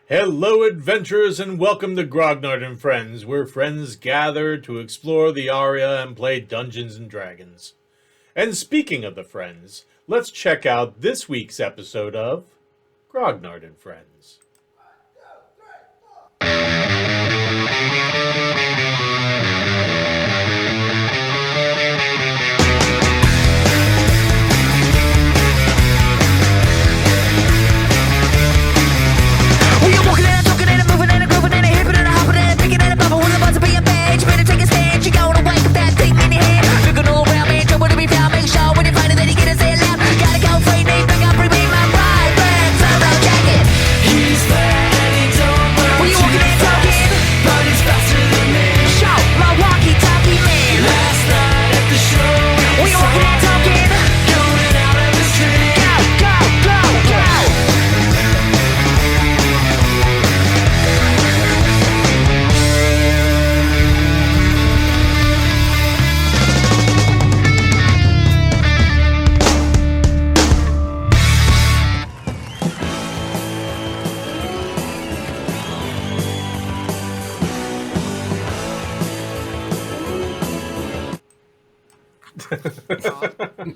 Hello, adventurers, and welcome to Grognard and Friends, where friends gather to explore the Aria and play Dungeons and Dragons. And speaking of the friends, let's check out this week's episode of Grognard and Friends.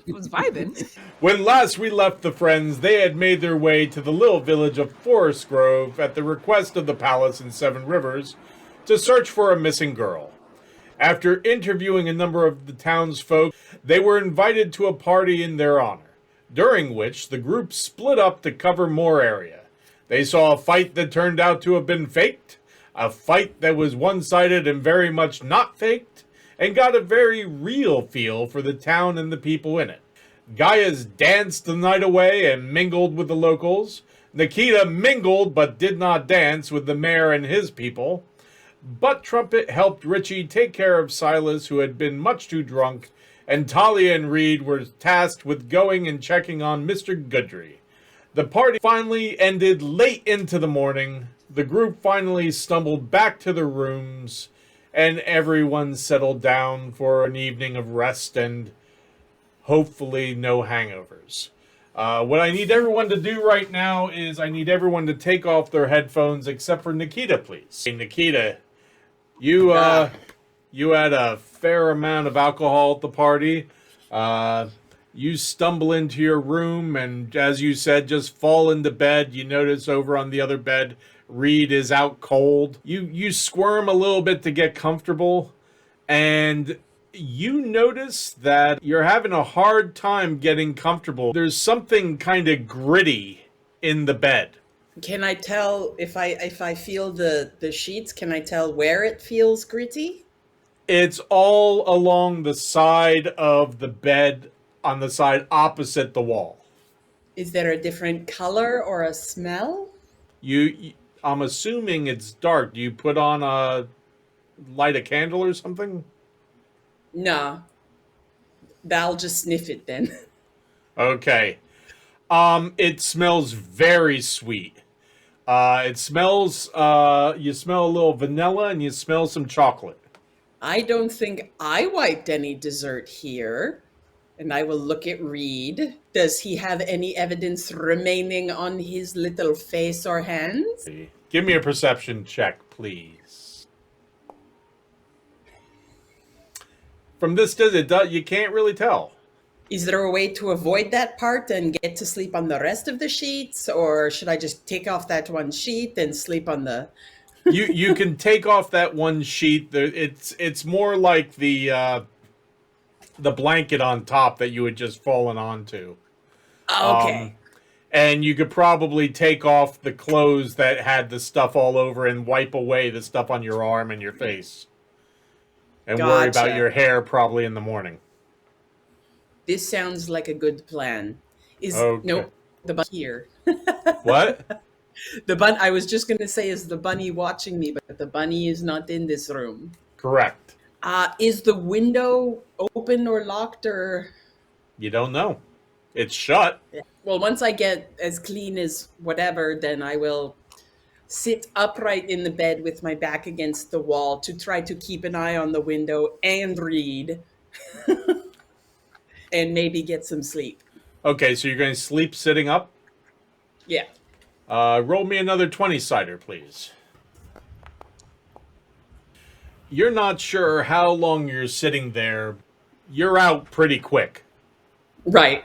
Was vibing. When last we left the friends, they had made their way to the little village of Forest Grove at the request of the palace in Seven Rivers to search for a missing girl. After interviewing a number of the townsfolk, they were invited to a party in their honor, during which the group split up to cover more area. They saw a fight that turned out to have been faked, a fight that was one-sided and very much not faked, and got a very real feel for the town and the people in it. Gaius danced the night away and mingled with the locals. Nikita mingled but did not dance with the mayor and his people. Butt Trumpet helped Richie take care of Silas, who had been much too drunk, and Talia and Reed were tasked with going and checking on Mr. Goodry. The party finally ended late into the morning. The group finally stumbled back to their rooms, and everyone settled down for an evening of rest and hopefully no hangovers. What I need everyone to do right now is I need everyone to take off their headphones except for Nikita, please. Hey, Nikita, you had a fair amount of alcohol at the party. You stumble into your room and, as you said, just fall into bed. You notice over on the other bed, Reed is out cold. You squirm a little bit to get comfortable, and you notice that you're having a hard time getting comfortable. There's something kind of gritty in the bed. Can I tell if I feel the sheets? Can I tell where it feels gritty? It's all along the side of the bed, on the side opposite the wall. Is there a different color or a smell? I'm assuming it's dark. Do you put on light a candle or something? Nah. I'll just sniff it then. Okay. It smells very sweet. It smells, you smell a little vanilla and you smell some chocolate. I don't think I wiped any dessert here. And I will look at Reed. Does he have any evidence remaining on his little face or hands? Give me a perception check, please. From this distance, you can't really tell. Is there a way to avoid that part and get to sleep on the rest of the sheets? Or should I just take off that one sheet and sleep on the... You can take off that one sheet. It's more like the blanket on top that you had just fallen onto. Okay. And you could probably take off the clothes that had the stuff all over and wipe away the stuff on your arm and your face. And worry about your hair probably in the morning. This sounds like a good plan. Okay. The bunny here. What? I was just going to say, is the bunny watching me, but the bunny is not in this room. Correct. Is the window open or locked or... You don't know. It's shut. Well, once I get as clean as whatever, then I will sit upright in the bed with my back against the wall to try to keep an eye on the window and read and maybe get some sleep. Okay, so you're going to sleep sitting up? Yeah. Roll me another 20-sider, please. You're not sure how long you're sitting there. You're out pretty quick. Right.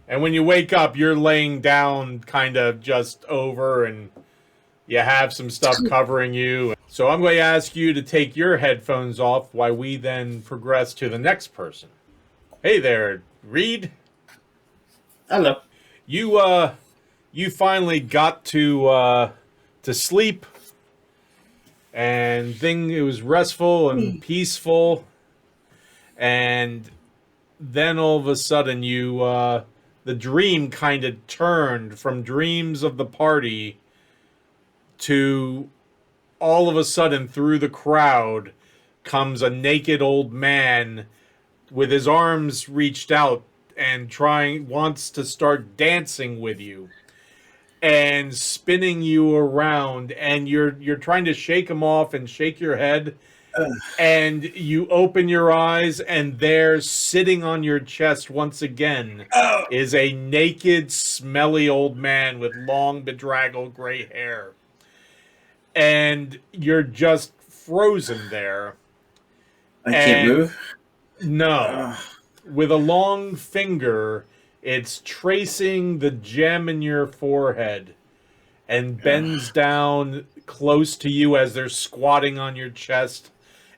And when you wake up, you're laying down kind of just over and you have some stuff covering you. So I'm going to ask you to take your headphones off while we then progress to the next person. Hey there, Reed. Hello. You finally got to sleep, and it was restful and peaceful, and then all of a sudden the dream kind of turned from dreams of the party to all of a sudden through the crowd comes a naked old man with his arms reached out and wants to start dancing with you and spinning you around, and you're trying to shake him off and shake your head, and you open your eyes, and there, sitting on your chest once again, is a naked, smelly old man with long, bedraggled gray hair. And you're just frozen there. I can't move? No. With a long finger, it's tracing the gem in your forehead and bends down close to you as they're squatting on your chest.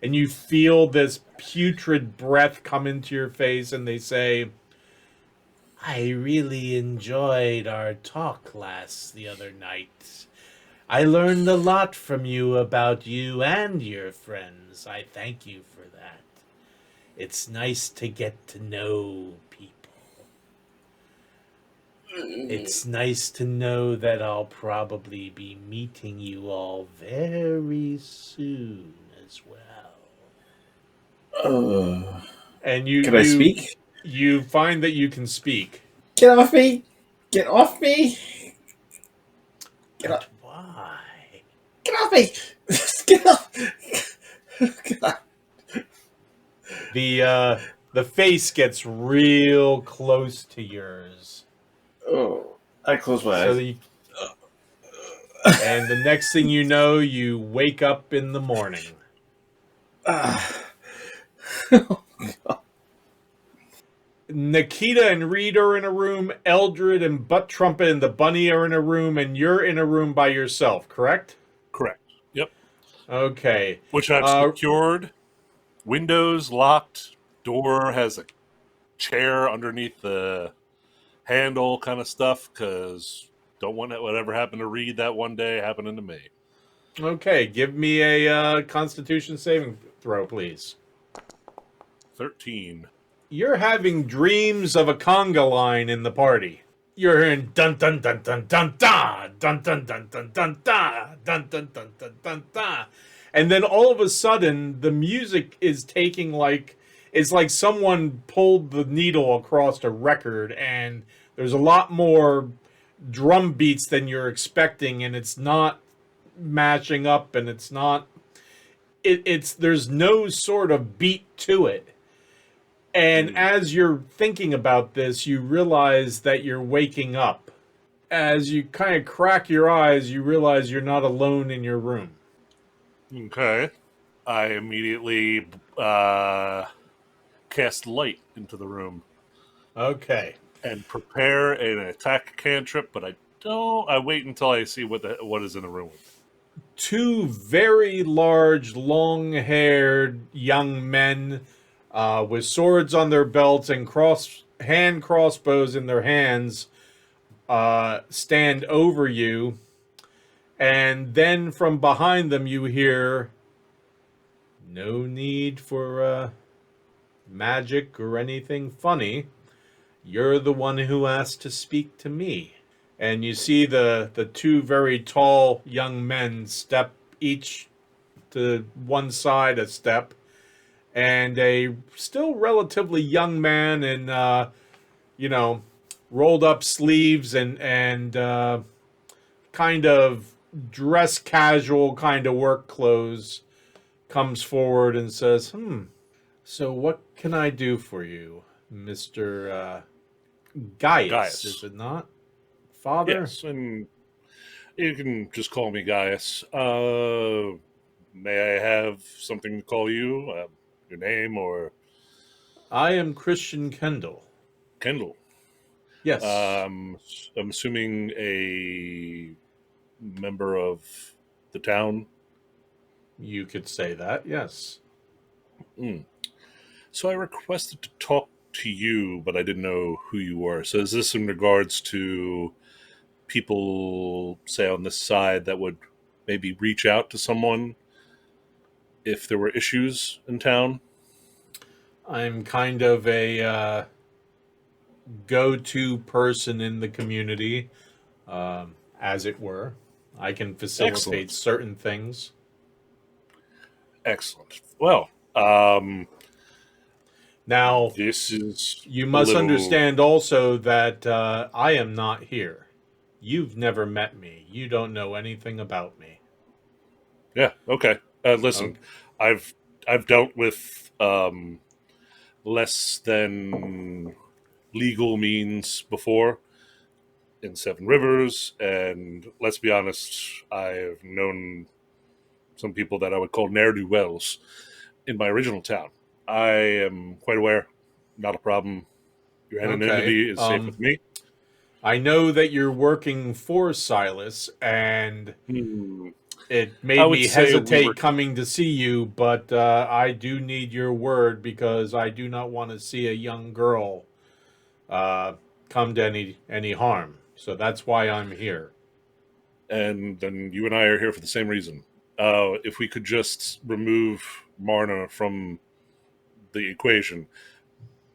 And you feel this putrid breath come into your face, and they say, I really enjoyed our talk the other night. I learned a lot from you about you and your friends. I thank you for that. It's nice to get to know people. It's nice to know that I'll probably be meeting you all very soon as well. And Can I speak? You find that you can speak. Get off me! Get off me! But why? Get off me! Get off! God. The face gets real close to yours. Oh, I close my eyes. And the next thing you know, you wake up in the morning. Nikita and Reed are in a room, Eldred and Butt Trumpet and the Bunny are in a room, and you're in a room by yourself, correct? Correct. Yep. Okay. Which I've secured. Windows locked. Door has a chair underneath the handle kind of stuff, because don't want whatever happened to Reed that one day happening to me. Okay, give me a Constitution saving throw, please. 13. You're having dreams of a conga line in the party. You're hearing dun dun dun dun dun da dun dun dun dun dun da dun dun dun dun dun da, and then all of a sudden the music is it's like someone pulled the needle across a record, and there's a lot more drum beats than you're expecting, and it's not mashing up, and it's not. There's no sort of beat to it. And as you're thinking about this, you realize that you're waking up. As you kind of crack your eyes, you realize you're not alone in your room. Okay. I immediately cast light into the room. Okay. And prepare an attack cantrip, but I wait until I see what is in the room. Two very large, long-haired young men with swords on their belts and hand crossbows in their hands stand over you, and then from behind them you hear, no need for magic or anything funny. You're the one who asked to speak to me. And you see the two very tall young men step each to one side a step, and a still relatively young man in, rolled up sleeves and kind of dress casual kind of work clothes comes forward and says, so what can I do for you, Mr. Gaius, is it not? father? Yes, and you can just call me Gaius. May I have something to call you? Your name or I am Christian Kendall. Kendall? Yes, I'm assuming a member of the town. you could say that, yes. Mm. So I requested to talk to you, but I didn't know who you were. So is this in regards to people, say, on this side that would maybe reach out to someone if there were issues in town? I'm kind of a go-to person in the community, as it were. I can facilitate Excellent. certain things. Excellent. Well, Now, this is you a must little. understand also that I am not here. You've never met me. You don't know anything about me. Yeah. Okay. Oh, Listen, I've dealt with less than legal means before in Seven Rivers, and let's be honest, I've known some people that I would call ne'er do wells in my original town. I am quite aware, not a problem. Your okay. anonymity is safe with me. I know that you're working for Silas, and Hmm. it I made would me say we hesitate were. coming to see you, but I do need your word because I do not want to see a young girl uh, come to any harm. So that's why I'm here. And then you and I are here for the same reason. If we could just remove Marna from the equation,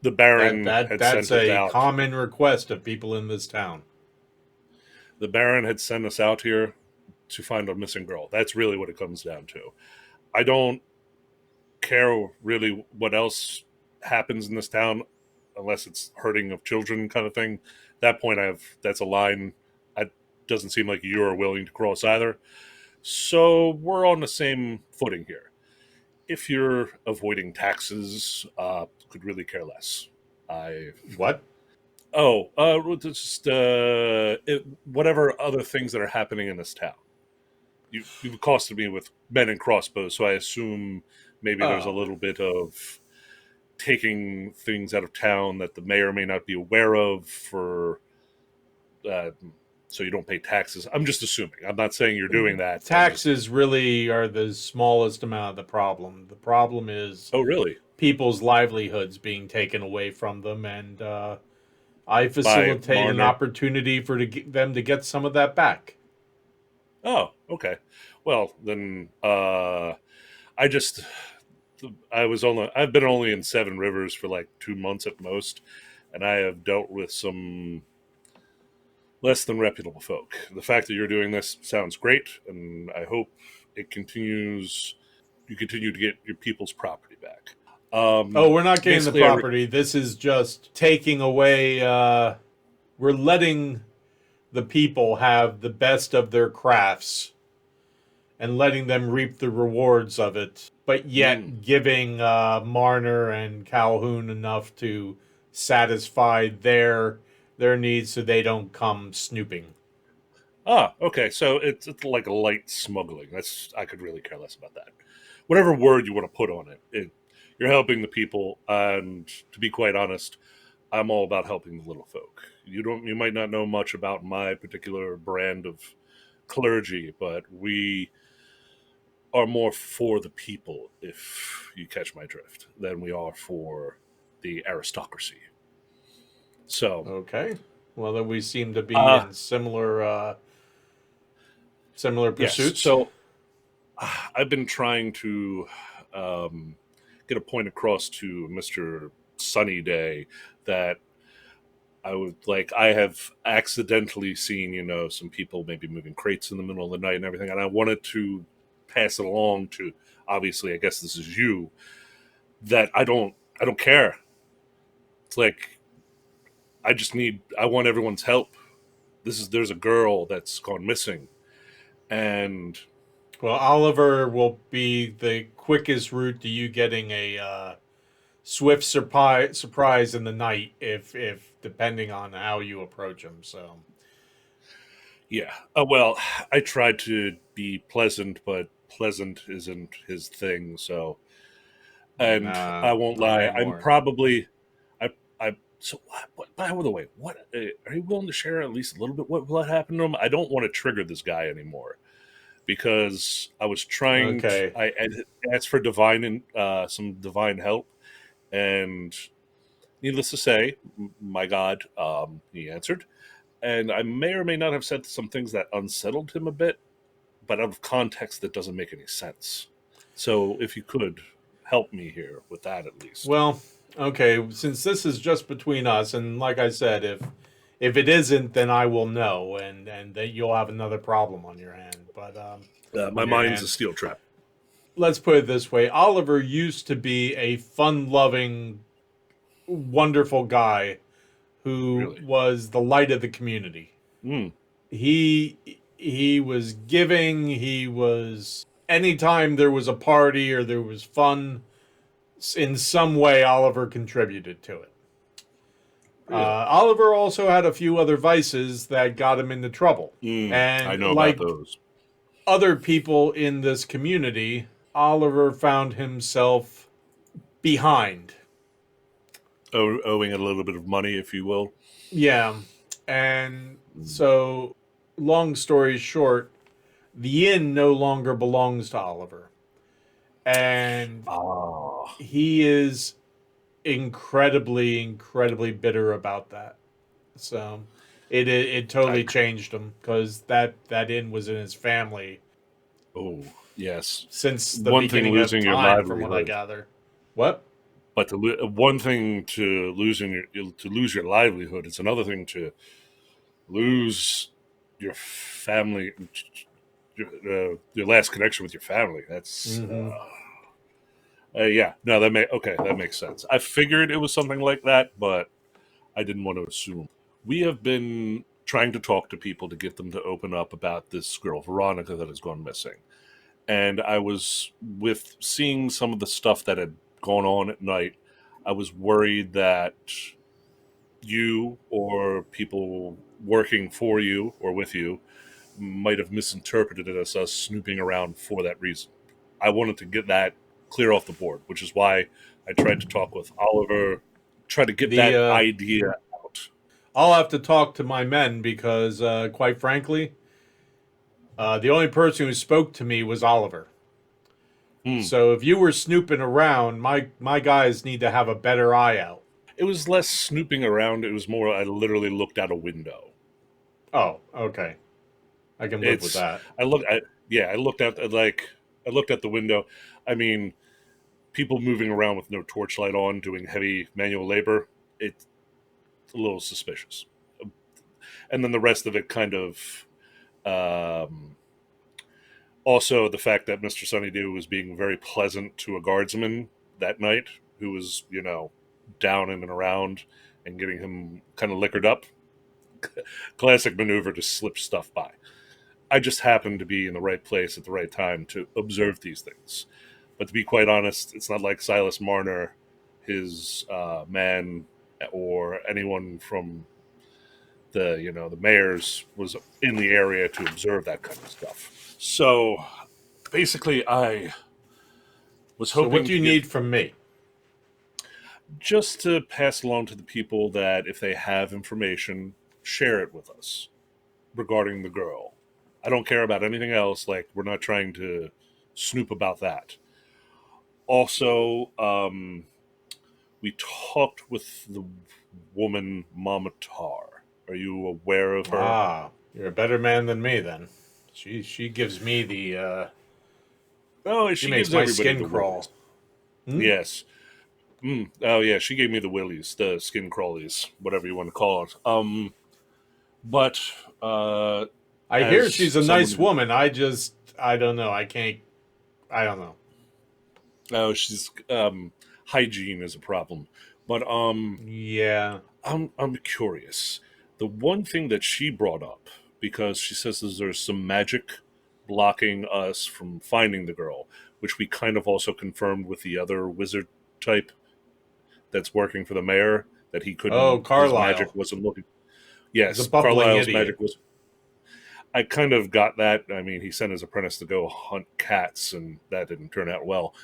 the Baron had That's sent us a out. common request of people in this town. The Baron had sent us out here to find a missing girl. That's really what it comes down to. I don't care really what else happens in this town unless it's hurting of children kind of thing. At that point, that's a line. It doesn't seem like you're willing to cross either. So we're on the same footing here. If you're avoiding taxes, could really care less. I What? just whatever other things that are happening in this town. You've accosted me with men and crossbows, so I assume maybe there's a Oh, little bit of taking things out of town that the mayor may not be aware of for uh, so you don't pay taxes. I'm just assuming. I'm not saying you're doing that. I'm just. taxes really are the smallest amount of the problem. The problem is Oh, really? people's livelihoods being taken away from them, and I By facilitate an Marner? opportunity for them to get some of that back. Oh, okay. Well, then I just I've been only in Seven Rivers for like 2 months at most, and I have dealt with some less than reputable folk. The fact that you're doing this sounds great, and I hope it continues. You continue to get your people's property back. Oh, we're not getting the Basically, property. This is just taking away. We're letting the people have the best of their crafts and letting them reap the rewards of it, but yet giving Marner and Calhoun enough to satisfy their needs so they don't come snooping. okay. So it's like a light smuggling. I could really care less about that. Whatever word you want to put on it, you're helping the people, and to be quite honest, I'm all about helping the little folk. You might not know much about my particular brand of clergy, but we are more for the people, if you catch my drift, than we are for the aristocracy. So, Okay. Well, then we seem to be uh, in similar yes. pursuits. So I've been trying to um, get a point across to Mr. Sunny Day that I have accidentally seen, some people maybe moving crates in the middle of the night and everything, and I wanted to pass it along to, obviously, I guess this is you, that I don't care. It's like I want everyone's help. There's a girl that's gone missing, and Well, Oliver will be the quickest route to you getting a swift surprise in the night, if depending on how you approach him. So Yeah. Well, I tried to be pleasant, but pleasant isn't his thing. So, and Nah, I won't not lie. I'm anymore. probably, I. So, by the way, what are you willing to share at least a little bit? What happened to him? I don't want to trigger this guy anymore because I was trying. Okay. I asked for some divine help, and needless to say, my God, he answered. And I may or may not have said some things that unsettled him a bit, but out of context, that doesn't make any sense. So if you could help me here with that at least. Well, okay, since this is just between us, and like I said, if it isn't, then I will know, and that you'll have another problem on your hand. But My on your mind's a hands. steel trap. Let's put it this way: Oliver used to be a fun-loving, wonderful guy who Really? was the light of the community. Mm. He was giving. He was anytime there was a party or there was fun, in some way Oliver contributed to it. Really? Oliver also had a few other vices that got him into trouble. I And know like about those. other people in this community, Oliver found himself behind. Owing a little bit of money, if you will. Yeah. And so, long story short, the inn no longer belongs to Oliver. And Oh. he is incredibly bitter about that. So it totally changed him because that inn was in his family. Oh, yes. Since the One thing, beginning of losing your time, from what I livelihood. gather. What? But one thing to lose your livelihood, it's another thing to lose your family, your last connection with your family. That's yeah. No, that makes sense. I figured it was something like that, but I didn't want to assume. We have been trying to talk to people to get them to open up about this girl Veronica that has gone missing, and I was with seeing some of the stuff that had gone on at night. I was worried that you or people working for you or with you might have misinterpreted it as us snooping around for that reason. I wanted to get that clear off the board, which is why I tried to talk with Oliver, try to get that idea out. I'll have to talk to my men because, quite frankly, the only person who spoke to me was Oliver. So if you were snooping around, my guys need to have a better eye out. It was less snooping around. It was more I literally looked out a window. Oh, okay. I can live with that. I looked out the window. I mean, people moving around with no torchlight on, doing heavy manual labor. It's a little suspicious. And then the rest of it kind of. Also, the fact that Mr. Sunnydew was being very pleasant to a guardsman that night, who was, down in and around and getting him kind of liquored up. Classic maneuver to slip stuff by. I just happened to be in the right place at the right time to observe these things. But to be quite honest, it's not like Silas Marner, his man, or anyone from the mayor's was in the area to observe that kind of stuff. So basically, I was hoping. So what do you need from me? Just to pass along to the people that if they have information, share it with us regarding the girl. I don't care about anything else. Like, we're not trying to snoop about that. Also, we talked with the woman Mama Tar. Are you aware of her? Ah, you're a better man than me then. She gives me the She makes gives my everybody skin the crawl. willies. Yes. Oh yeah, she gave me the willies, the skin crawlies, whatever you want to call it. But I hear she's a nice woman. I don't know. I don't know. Oh, she's hygiene is a problem. But yeah. I'm curious. The one thing that she brought up, because she says there's some magic blocking us from finding the girl, which we kind of also confirmed with the other wizard type that's working for the mayor, that he couldn't. Oh, Carlisle. His magic wasn't looking. Yes, The bubbling Carlisle's idiot. magic was. I kind of got that. I mean, he sent his apprentice to go hunt cats, and that didn't turn out well.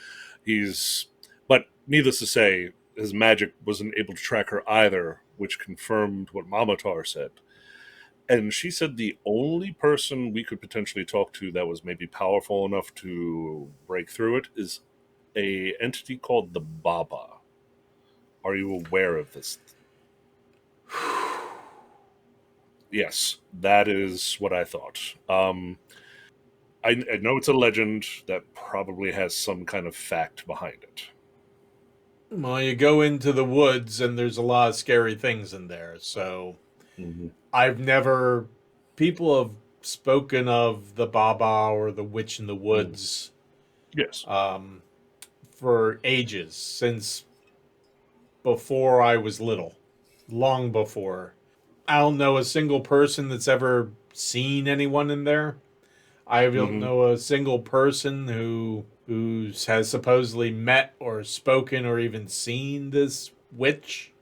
But needless to say, his magic wasn't able to track her either, which confirmed what Mamatar said. And she said the only person we could potentially talk to that was maybe powerful enough to break through it is a entity called the Baba. Are you aware of this? Yes, that is what I thought. I know it's a legend that probably has some kind of fact behind it. Well, you go into the woods and there's a lot of scary things in there. So I've never. People have spoken of the Baba or the witch in the woods. Yes. For ages, since before I was little, long before. I don't know a single person that's ever seen anyone in there. I don't know a single person who has supposedly met or spoken or even seen this witch.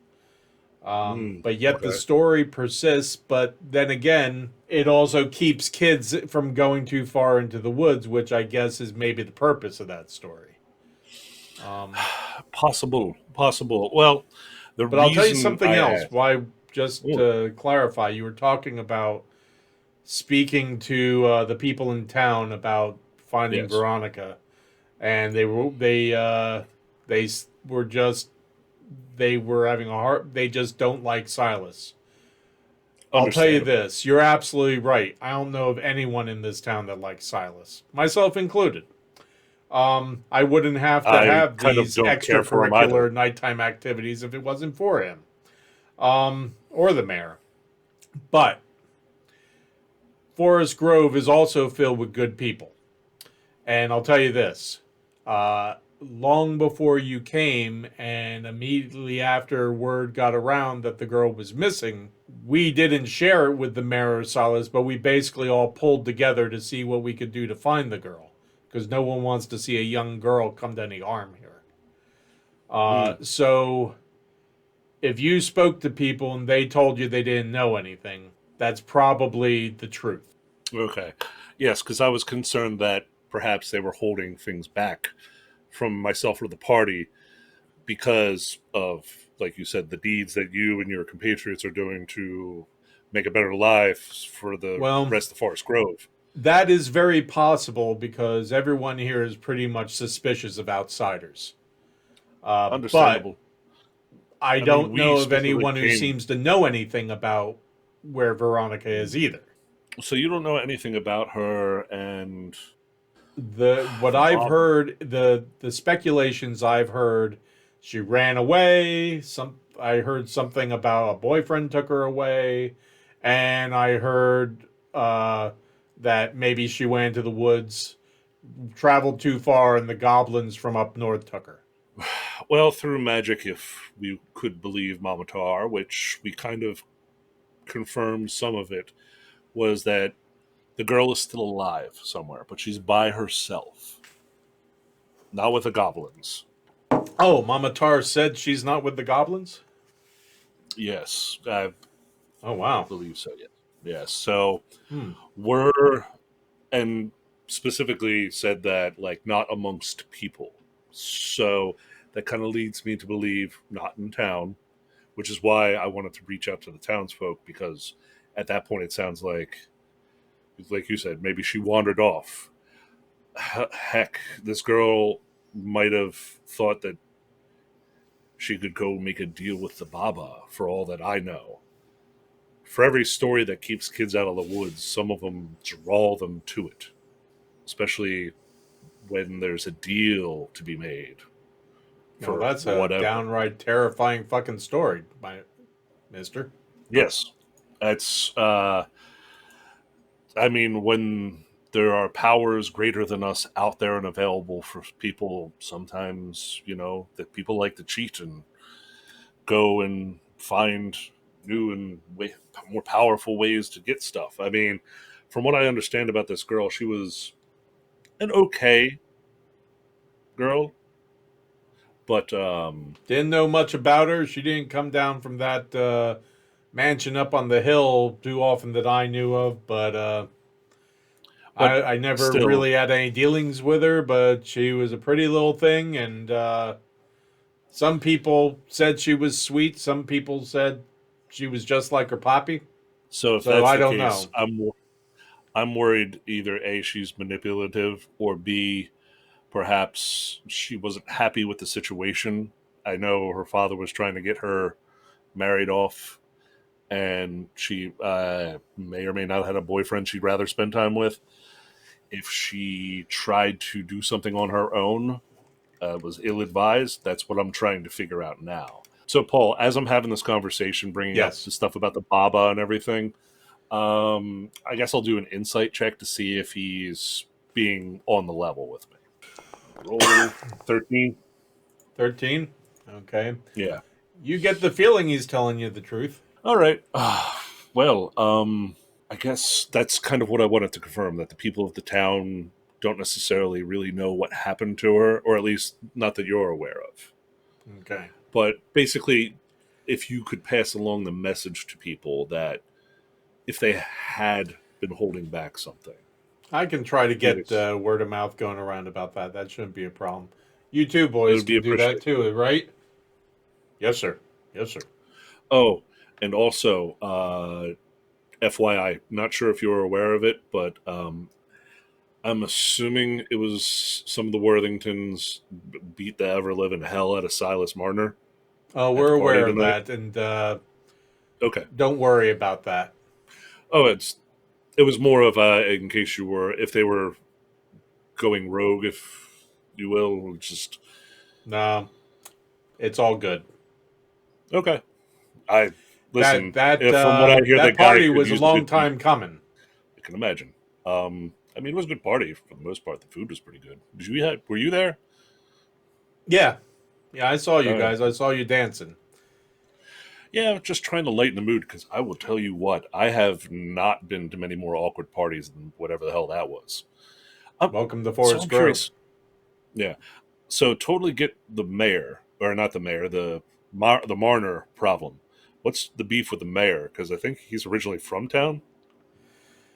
But yet the story persists. But then again, it also keeps kids from going too far into the woods, which I guess is maybe the purpose of that story. Possible. Well, but I'll tell you something else. Why? Just to clarify, you were talking about speaking to the people in town about finding Veronica, and they were having a heart. They just don't like Silas. I'll tell you this: you're absolutely right. I don't know of anyone in this town that likes Silas, myself included. I wouldn't have to have these extracurricular nighttime activities if it wasn't for him, or the mayor. But Forest Grove is also filled with good people. And I'll tell you this, long before you came and immediately after word got around that the girl was missing, we didn't share it with the mayor or Silas, but we basically all pulled together to see what we could do to find the girl. Because no one wants to see a young girl come to any harm here. So if you spoke to people and they told you they didn't know anything, that's probably the truth. Okay. Yes, because I was concerned that perhaps they were holding things back from myself or the party because of, like you said, the deeds that you and your compatriots are doing to make a better life for the rest of Forest Grove. That is very possible because everyone here is pretty much suspicious of outsiders. Understandable. But I don't know of anyone who seems to know anything about where Veronica is either. So you don't know anything about her, and I've heard, the speculations I've heard, she ran away. I heard something about a boyfriend took her away, and I heard that maybe she went into the woods, traveled too far, and the goblins from up north took her. Well, through magic, if we could believe Mamatar, which we kind of confirmed some of it, was that the girl is still alive somewhere, but she's by herself. Not with the goblins. Oh, Mamatar said she's not with the goblins? Yes. Oh, wow. I believe so, yes. Yes, so and specifically said that, like, not amongst people. So that kind of leads me to believe not in town, which is why I wanted to reach out to the townsfolk, because at that point it sounds like you said, maybe she wandered off. Heck, this girl might have thought that she could go make a deal with the Baba, for all that I know. For every story that keeps kids out of the woods, some of them draw them to it, especially when there's a deal to be made. No, that's a downright terrifying fucking story, mister. Yes. That's, I mean, when there are powers greater than us out there and available for people, sometimes, that people like to cheat and go and find new and more powerful ways to get stuff. I mean, from what I understand about this girl, she was an okay girl, but didn't know much about her. She didn't come down from that mansion up on the hill too often that I knew of, but But I never still, really had any dealings with her, but she was a pretty little thing, and some people said she was sweet. Some people said she was just like her poppy. so if So that's I the don't case, know. I'm worried either A, she's manipulative, or B, perhaps she wasn't happy with the situation. I know her father was trying to get her married off, and she may or may not have had a boyfriend she'd rather spend time with. If she tried to do something on her own, was ill advised. That's what I'm trying to figure out now. So, Paul, as I'm having this conversation, bringing up Yes. the stuff about the Baba and everything, I guess I'll do an insight check to see if he's being on the level with me. Roll 13. 13? Okay. Yeah. You get the feeling he's telling you the truth. All right. Well, I guess that's kind of what I wanted to confirm, that the people of the town don't necessarily really know what happened to her, or at least not that you're aware of. Okay. But basically, if you could pass along the message to people that if they had been holding back something. I can try to get Yes. word of mouth going around about that. That shouldn't be a problem. You two It boys would be can do that appreciated. too, right? Yes, sir. Yes, sir. Oh, and also, FYI, not sure if you were aware of it, but I'm assuming it was some of the Worthingtons beat the ever living hell out of Silas Marner Oh, at the we're party aware of tonight. that, and Okay. don't worry about that. Oh, it was more of in case you were, if they were going rogue, if you will, just No, it's all good. okay. I That listen. that If from what I hear, that that guy party could was a use a long good beat. time coming. I can imagine. I mean, it was a good party for the most part. The food was pretty good. Were you there? Yeah, yeah. I saw you All right. guys. I saw you dancing. Yeah, just trying to lighten the mood because I will tell you what, I have not been to many more awkward parties than whatever the hell that was. Welcome to So Forest I'm Grove. curious. Yeah. So totally get the mayor, or not the mayor, the Marner problem. What's the beef with the mayor? Because I think he's originally from town,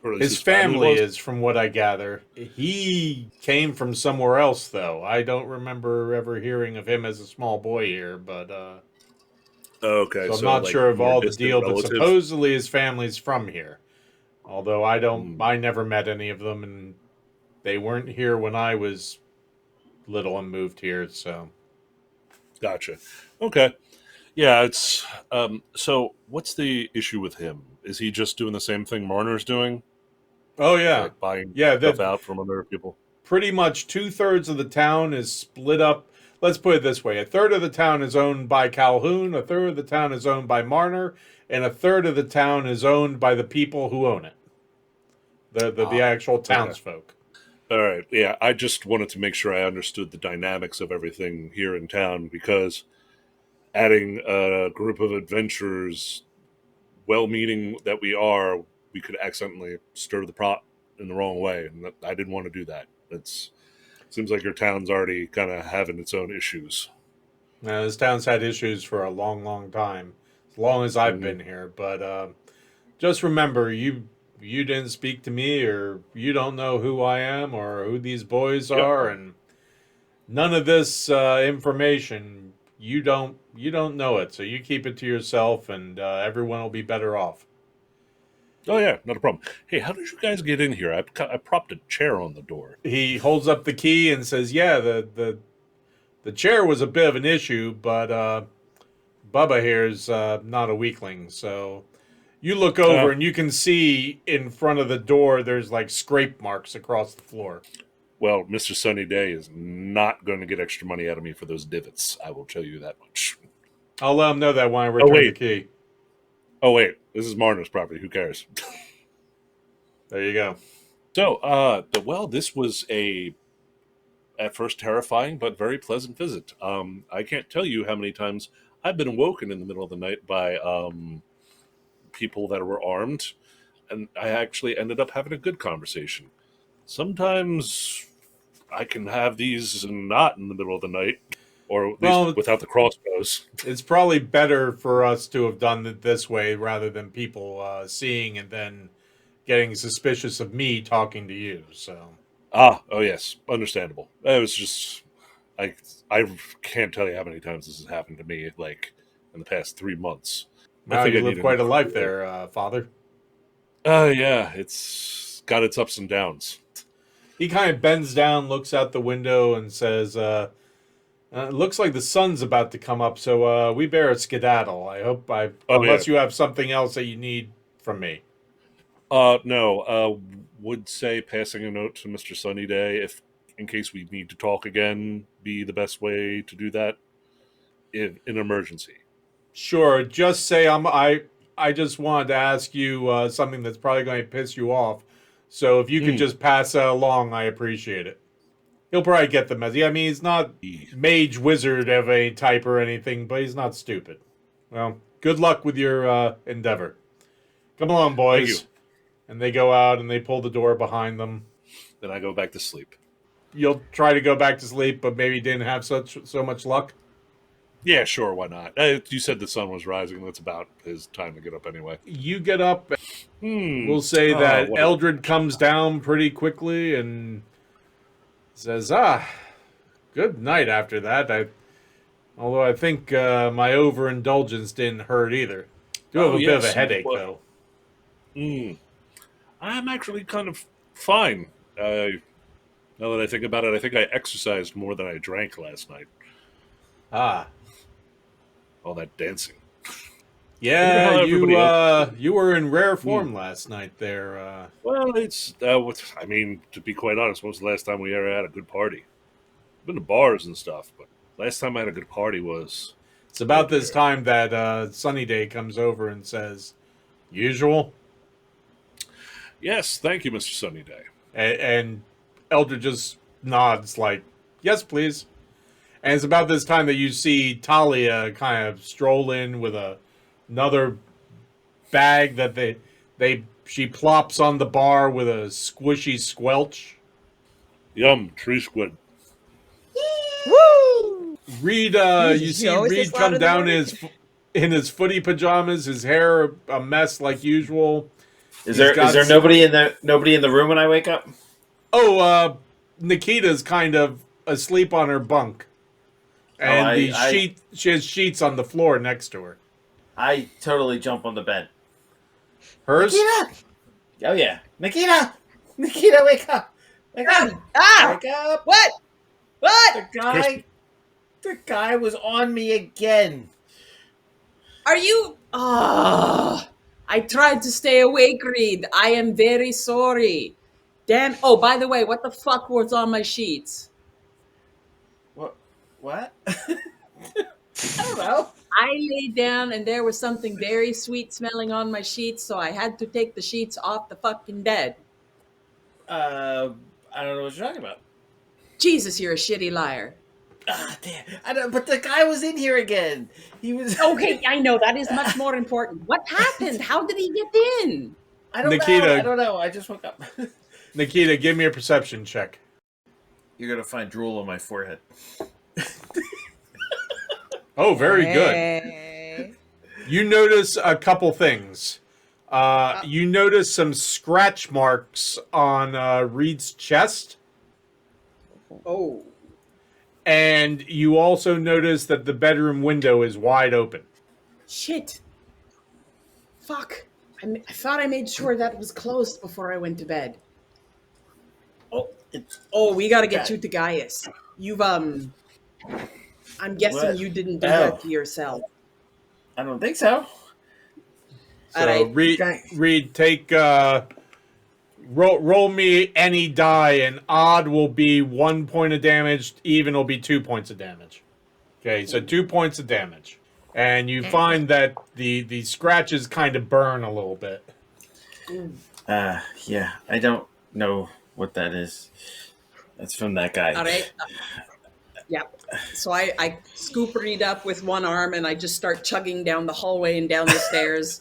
or at least His his family family was. is, from what I gather. He came from somewhere else, though. I don't remember ever hearing of him as a small boy here, but Okay, so I'm so not like sure of more all the distant deal. But relative. supposedly his family's from here. Although Hmm, I never met any of them, and they weren't here when I was little and moved here. So, gotcha. Okay. Yeah, it's so what's the issue with him? Is he just doing the same thing Marner's doing? oh yeah, Like buying yeah. stuff That out from other people? pretty much 2/3 of the town is split up. Let's put it this way: a third of the town is owned by Calhoun, a third of the town is owned by Marner, and a third of the town is owned by the people who own it, the Ah, actual okay. townsfolk. All right. Yeah, I just wanted to make sure I understood the dynamics of everything here in town because adding a group of adventurers, well-meaning that we are, we could accidentally stir the pot in the wrong way, and I didn't want to do that. It's seems like your town's already kind of having its own issues. Now, this town's had issues for a long, long time, as long as I've Hmm. been here. But just remember, you didn't speak to me, or you don't know who I am, or who these boys Yep. are, and none of this information you don't know it. So you keep it to yourself, and everyone will be better off. Oh yeah, not a problem. Hey, how did you guys get in here? I propped a chair on the door. He holds up the key and says, "Yeah, the chair was a bit of an issue, but Bubba here's not a weakling, so." You look over Uh, and you can see in front of the door there's like scrape marks across the floor. well, Mr. Sunny Day is not going to get extra money out of me for those divots. I will tell you that much. I'll let him know that when I Oh return the wait, key. oh wait, this is Marner's property. Who cares? There you go. So, well, this was a at first terrifying but very pleasant visit. I can't tell you how many times I've been awoken in the middle of the night by people that were armed, and I actually ended up having a good conversation. Sometimes I can have these not in the middle of the night, or at least Well, without the crossbows. it's probably better for us to have done it this way rather than people seeing and then getting suspicious of me talking to you. So, Oh yes, understandable. It was just I can't tell you how many times this has happened to me, like in the past 3 months. wow, think you I live need a quite a new life career. there, Father. Yeah, it's got its ups and downs. He kind of bends down, looks out the window, and says, it looks like the sun's about to come up, so we better skedaddle. Oh unless yeah. you have something else that you need from me. No. Would say passing a note to Mr. Sunnyday if, in case we need to talk again, be the best way to do that in an emergency. Sure, just say I just wanted to ask you something that's probably going to piss you off. So if you could just pass that along, I appreciate it. He'll probably get the message. I mean, he's not mage wizard of any type or anything, but he's not stupid. Well, good luck with your endeavor. Come along, boys. Thank you. And they go out and they pull the door behind them. Then I go back to sleep. You'll try to go back to sleep, but maybe didn't have so much luck. Yeah, sure, why not? You said the sun was rising. That's about his time to get up anyway. You get up. We'll say that Eldred comes down pretty quickly and says, good night after that. Although I think my overindulgence didn't hurt either. Do have a bit of a headache, though. I'm actually kind of fine. Now that I think about it, I think I exercised more than I drank last night. All that dancing. Yeah, you were in rare form last night there. Well, it's, I mean, to be quite honest, when was the last time we ever had a good party? I've been to bars and stuff, but last time I had a good party was... It's about this time that Sunnyday comes over and says, usual? Yes, thank you, Mr. Sunnyday. And Eldred just nods like, yes, please. And it's about this time that you see Talia kind of stroll in with another bag that she plops on the bar with a squishy squelch. Yum, tree squid. Woo! Reed, you see Reed come down in his footy pajamas, his hair a mess like usual. Is there nobody in the room when I wake up? Oh, Nikita's kind of asleep on her bunk. And she has sheets on the floor next to her. I totally jump on the bed. Hers? Nikita! Oh, yeah. Nikita! Nikita, wake up! Wake up! Wake up! What? What? The guy was on me again. Are you... I tried to stay awake, Reed. I am very sorry. Damn. Oh, by the way, what the fuck was on my sheets? What? I don't know. I laid down and there was something very sweet smelling on my sheets, so I had to take the sheets off the fucking bed. I don't know what you're talking about. Jesus, you're a shitty liar. Damn. I don't, but the guy was in here again. He was... Okay, I know. That is much more important. What happened? How did he get in? I don't Nikita, know. I don't know. I just woke up. Nikita, give me a perception check. You're going to find drool on my forehead. Oh, very good. You notice a couple things. You notice some scratch marks on Reed's chest. Oh. And you also notice that the bedroom window is wide open. Shit. Fuck. I thought I made sure that was closed before I went to bed. We gotta get you to Gaius. You've, I'm guessing What? you didn't do that to yourself. I don't think so. So, All right. Reed, take, roll me any die, and odd will be 1 point of damage, even will be 2 points of damage. Okay, so 2 points of damage. And you find that the scratches kind of burn a little bit. Yeah, I don't know what that is. That's from that guy. All right. Yeah. So I scoop Reed up with one arm and I just start chugging down the hallway and down the stairs.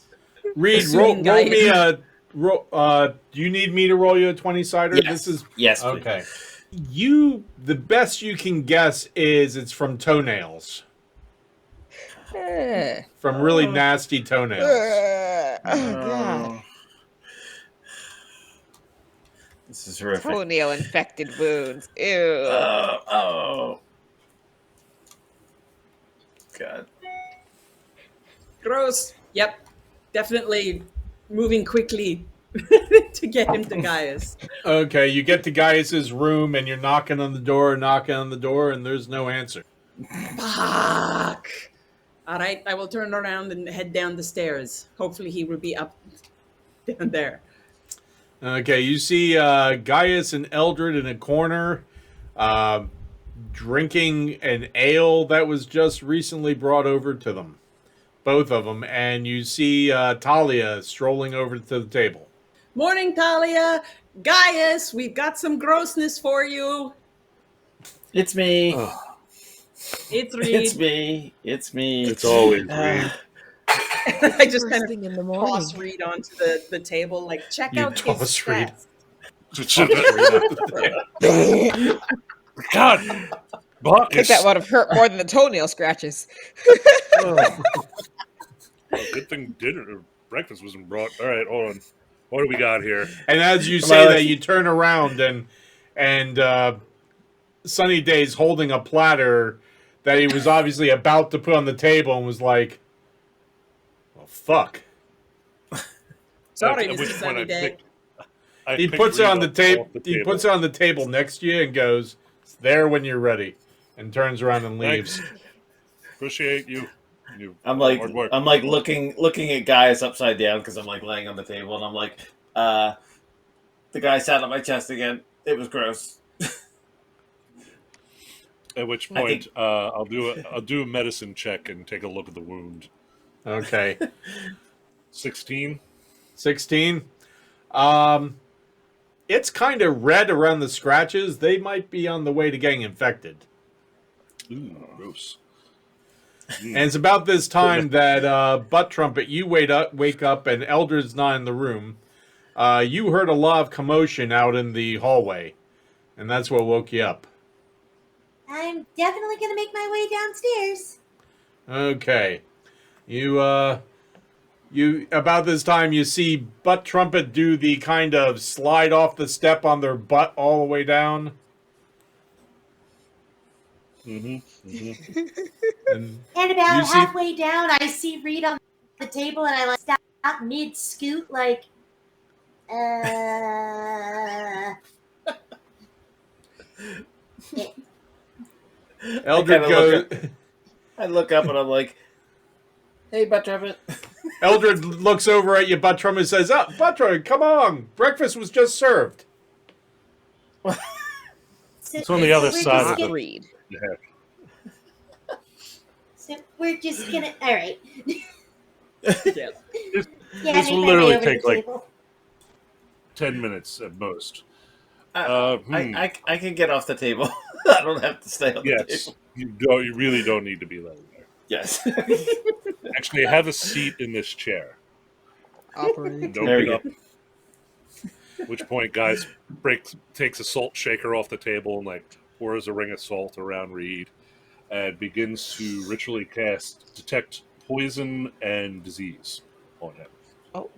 Reed, roll me a... do you need me to roll you a 20-sider? Yes. This is... Yes, please. Okay. The best you can guess is it's from toenails. From really nasty toenails. Oh, God. This is horrific. Toenail infected wounds. Ew. Oh. God. Gross. Yep. Definitely moving quickly to get him to Gaius. Okay, you get to Gaius's room and you're knocking on the door, and there's no answer. Fuck. All right, I will turn around and head down the stairs. Hopefully he will be up down there. Okay, you see Gaius and Eldred in a corner, drinking an ale that was just recently brought over to them. Both of them. And you see Talia strolling over to the table. Morning, Talia. Gaius, we've got some grossness for you. It's me. It's Reed. It's me. It's always Reed. I just First kind thing in the of morning. toss Reed onto the table, like, check You out his toss Reed. stats. God, I Bacchus. think that would have hurt more than the toenail scratches. Well, good thing dinner or breakfast wasn't brought. All right, hold on. What do we got here? And as you Come say on. that, you turn around and Sunny Day's holding a platter that he was obviously about to put on the table and was like, well, fuck. Sorry, At which Mr. point Sunny I Day. picked- I He picked puts it Reed on the off table. the He puts it on the table next to you and goes, "It's there when you're ready," and turns around and leaves. Appreciate you. I'm like hard work. looking at Gaius upside down because I'm like laying on the table and I'm like, the guy sat on my chest again. It was gross. At which I point, think- I'll do a medicine check and take a look at the wound. Okay, 16. 16. It's kind of red around the scratches. They might be on the way to getting infected. Ooh, gross. And it's about this time that Butt Trumpet, you wake up, and Eldred's not in the room. You heard a lot of commotion out in the hallway, and that's what woke you up. I'm definitely gonna make my way downstairs. Okay, you about this time you see Butt Trumpet do the kind of slide off the step on their butt all the way down, Mm-hmm. and And about You see- halfway down, I see Reed on the table, and I like stop mid scoot, like, Eldred kinda goes. I look up and I'm like, hey, Butt Trumpet. Eldred looks over at you, Butt Trumpet, and says, "Oh, Butt Trumpet, come on! Breakfast was just served." It's on the other we're side just of the- gonna- Reed. So we're just gonna. All right. Yes. Yeah, This make will my literally way over to take, the like, table. 10 minutes at most. I can get off the table. I don't have to stay on the Yes. table. You really don't need to be laying there. Yes. Actually, have a seat in this chair. Operate. Don't There we get up. At which point, guys takes a salt shaker off the table and like pours a ring of salt around Reed and begins to ritually cast detect poison and disease on him. Oh,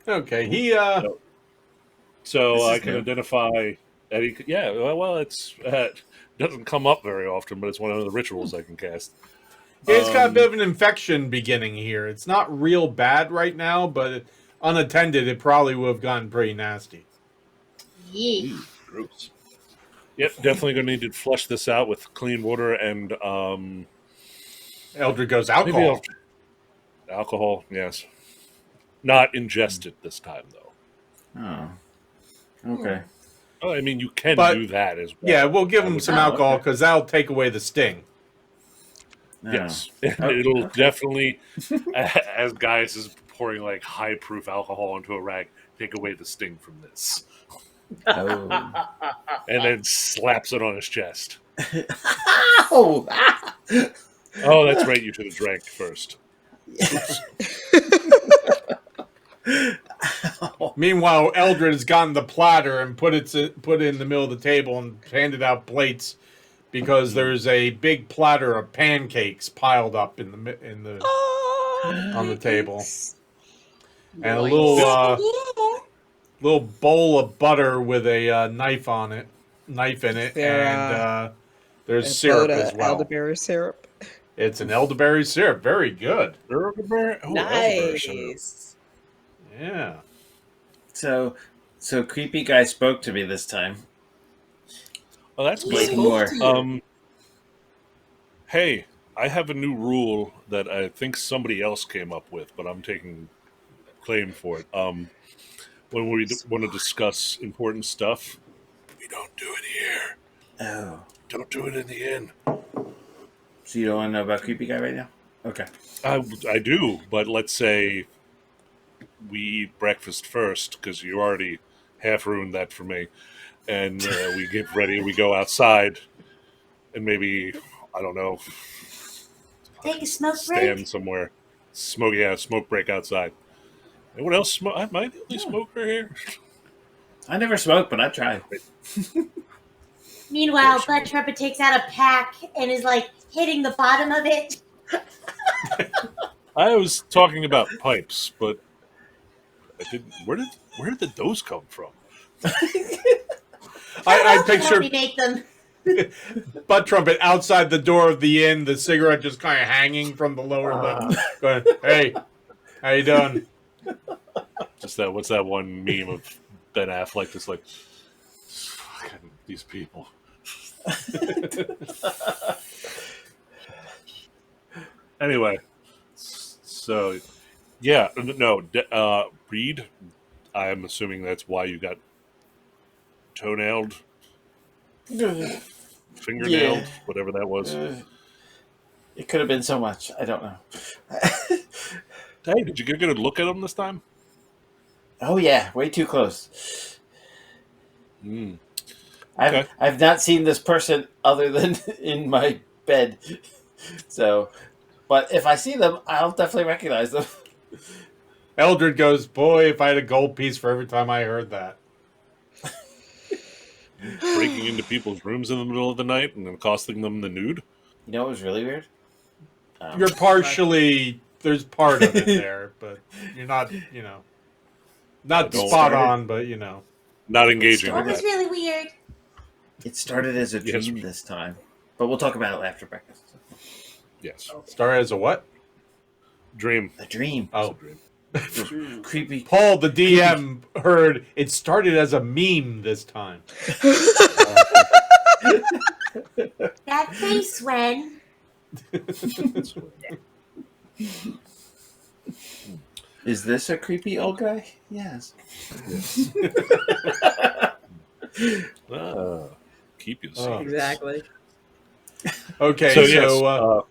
Okay, he So This is I can new. identify Eddie. Yeah, well, it's doesn't come up very often, but it's one of the rituals I can cast. It's got a bit of an infection beginning here. It's not real bad right now, but unattended, it probably would have gotten pretty nasty. Yeah. Gross. Yep, definitely going to need to flush this out with clean water and Eldred goes, maybe alcohol. alcohol. Yes, not ingested this time though. Oh. Okay. Oh, I mean, you can But- do that as well. Yeah, we'll give him would- some Oh, alcohol okay. because that'll take away the sting. No. Yes, Oh, it'll okay. definitely, as Gaius is pouring like high proof alcohol into a rag, take away the sting from this, Oh. and then slaps it on his chest. Ow! Oh, that's right. You should have drank first. Meanwhile, Eldred has gotten the platter and put it in the middle of the table and handed out plates because there's a big platter of pancakes piled up in the on the table. And a little Yeah. little bowl of butter with a knife in it, There, and there's a syrup boat of as well. elderberry syrup. It's an elderberry syrup. Very good. Elderberry? Oh, elderberry syrup. Nice. Yeah. So creepy guy spoke to me this time. Oh, that's He Like good. spoke more. to you. Hey, I have a new rule that I think somebody else came up with, but I'm taking claim for it. When we want to discuss important stuff, we don't do it here. Oh. Don't do it in the inn. So you don't want to know about creepy guy right now? Okay. I do, but let's say we eat breakfast first because you already half ruined that for me, and we get ready. We go outside, and maybe I don't know, Take a smoke stand break. somewhere, smoke break outside. Anyone else smoke? Am I the only smoker here? I never smoked, but I tried. Meanwhile, Bud Trumpet takes out a pack and is like hitting the bottom of it. I was talking about pipes, but I didn't. Where did those come from? I How picture we make them. Butt Trumpet outside the door of the inn, the cigarette just kind of hanging from the lower lip. Going, hey, how you doing? Just that. What's that one meme of Ben Affleck? Just like fucking these people. Anyway, so yeah, no, Reed. I'm assuming that's why you got toenailed, fingernailed, whatever that was. It could have been so much. I don't know. Hey, did you get a good look at him this time? Oh yeah, way too close. Mm. Okay. I've not seen this person other than in my bed. So, but if I see them, I'll definitely recognize them. Eldred goes, boy, if I had a gold piece for every time I heard that. Breaking into people's rooms in the middle of the night and then costing them the nude. You know what was really weird? You're partially, there's part of it there, but you're not, not Don't spot start it. on, but Not engaging What with was that. really weird? It started as a Yes. dream this time, but we'll talk about it after breakfast. Yes. Start as a what? Dream. A dream. Oh. Creepy. Paul, the DM, heard it started as a meme this time. That face when. Is this a creepy old guy? Yes. Keep you Oh. Exactly. Okay, So, so,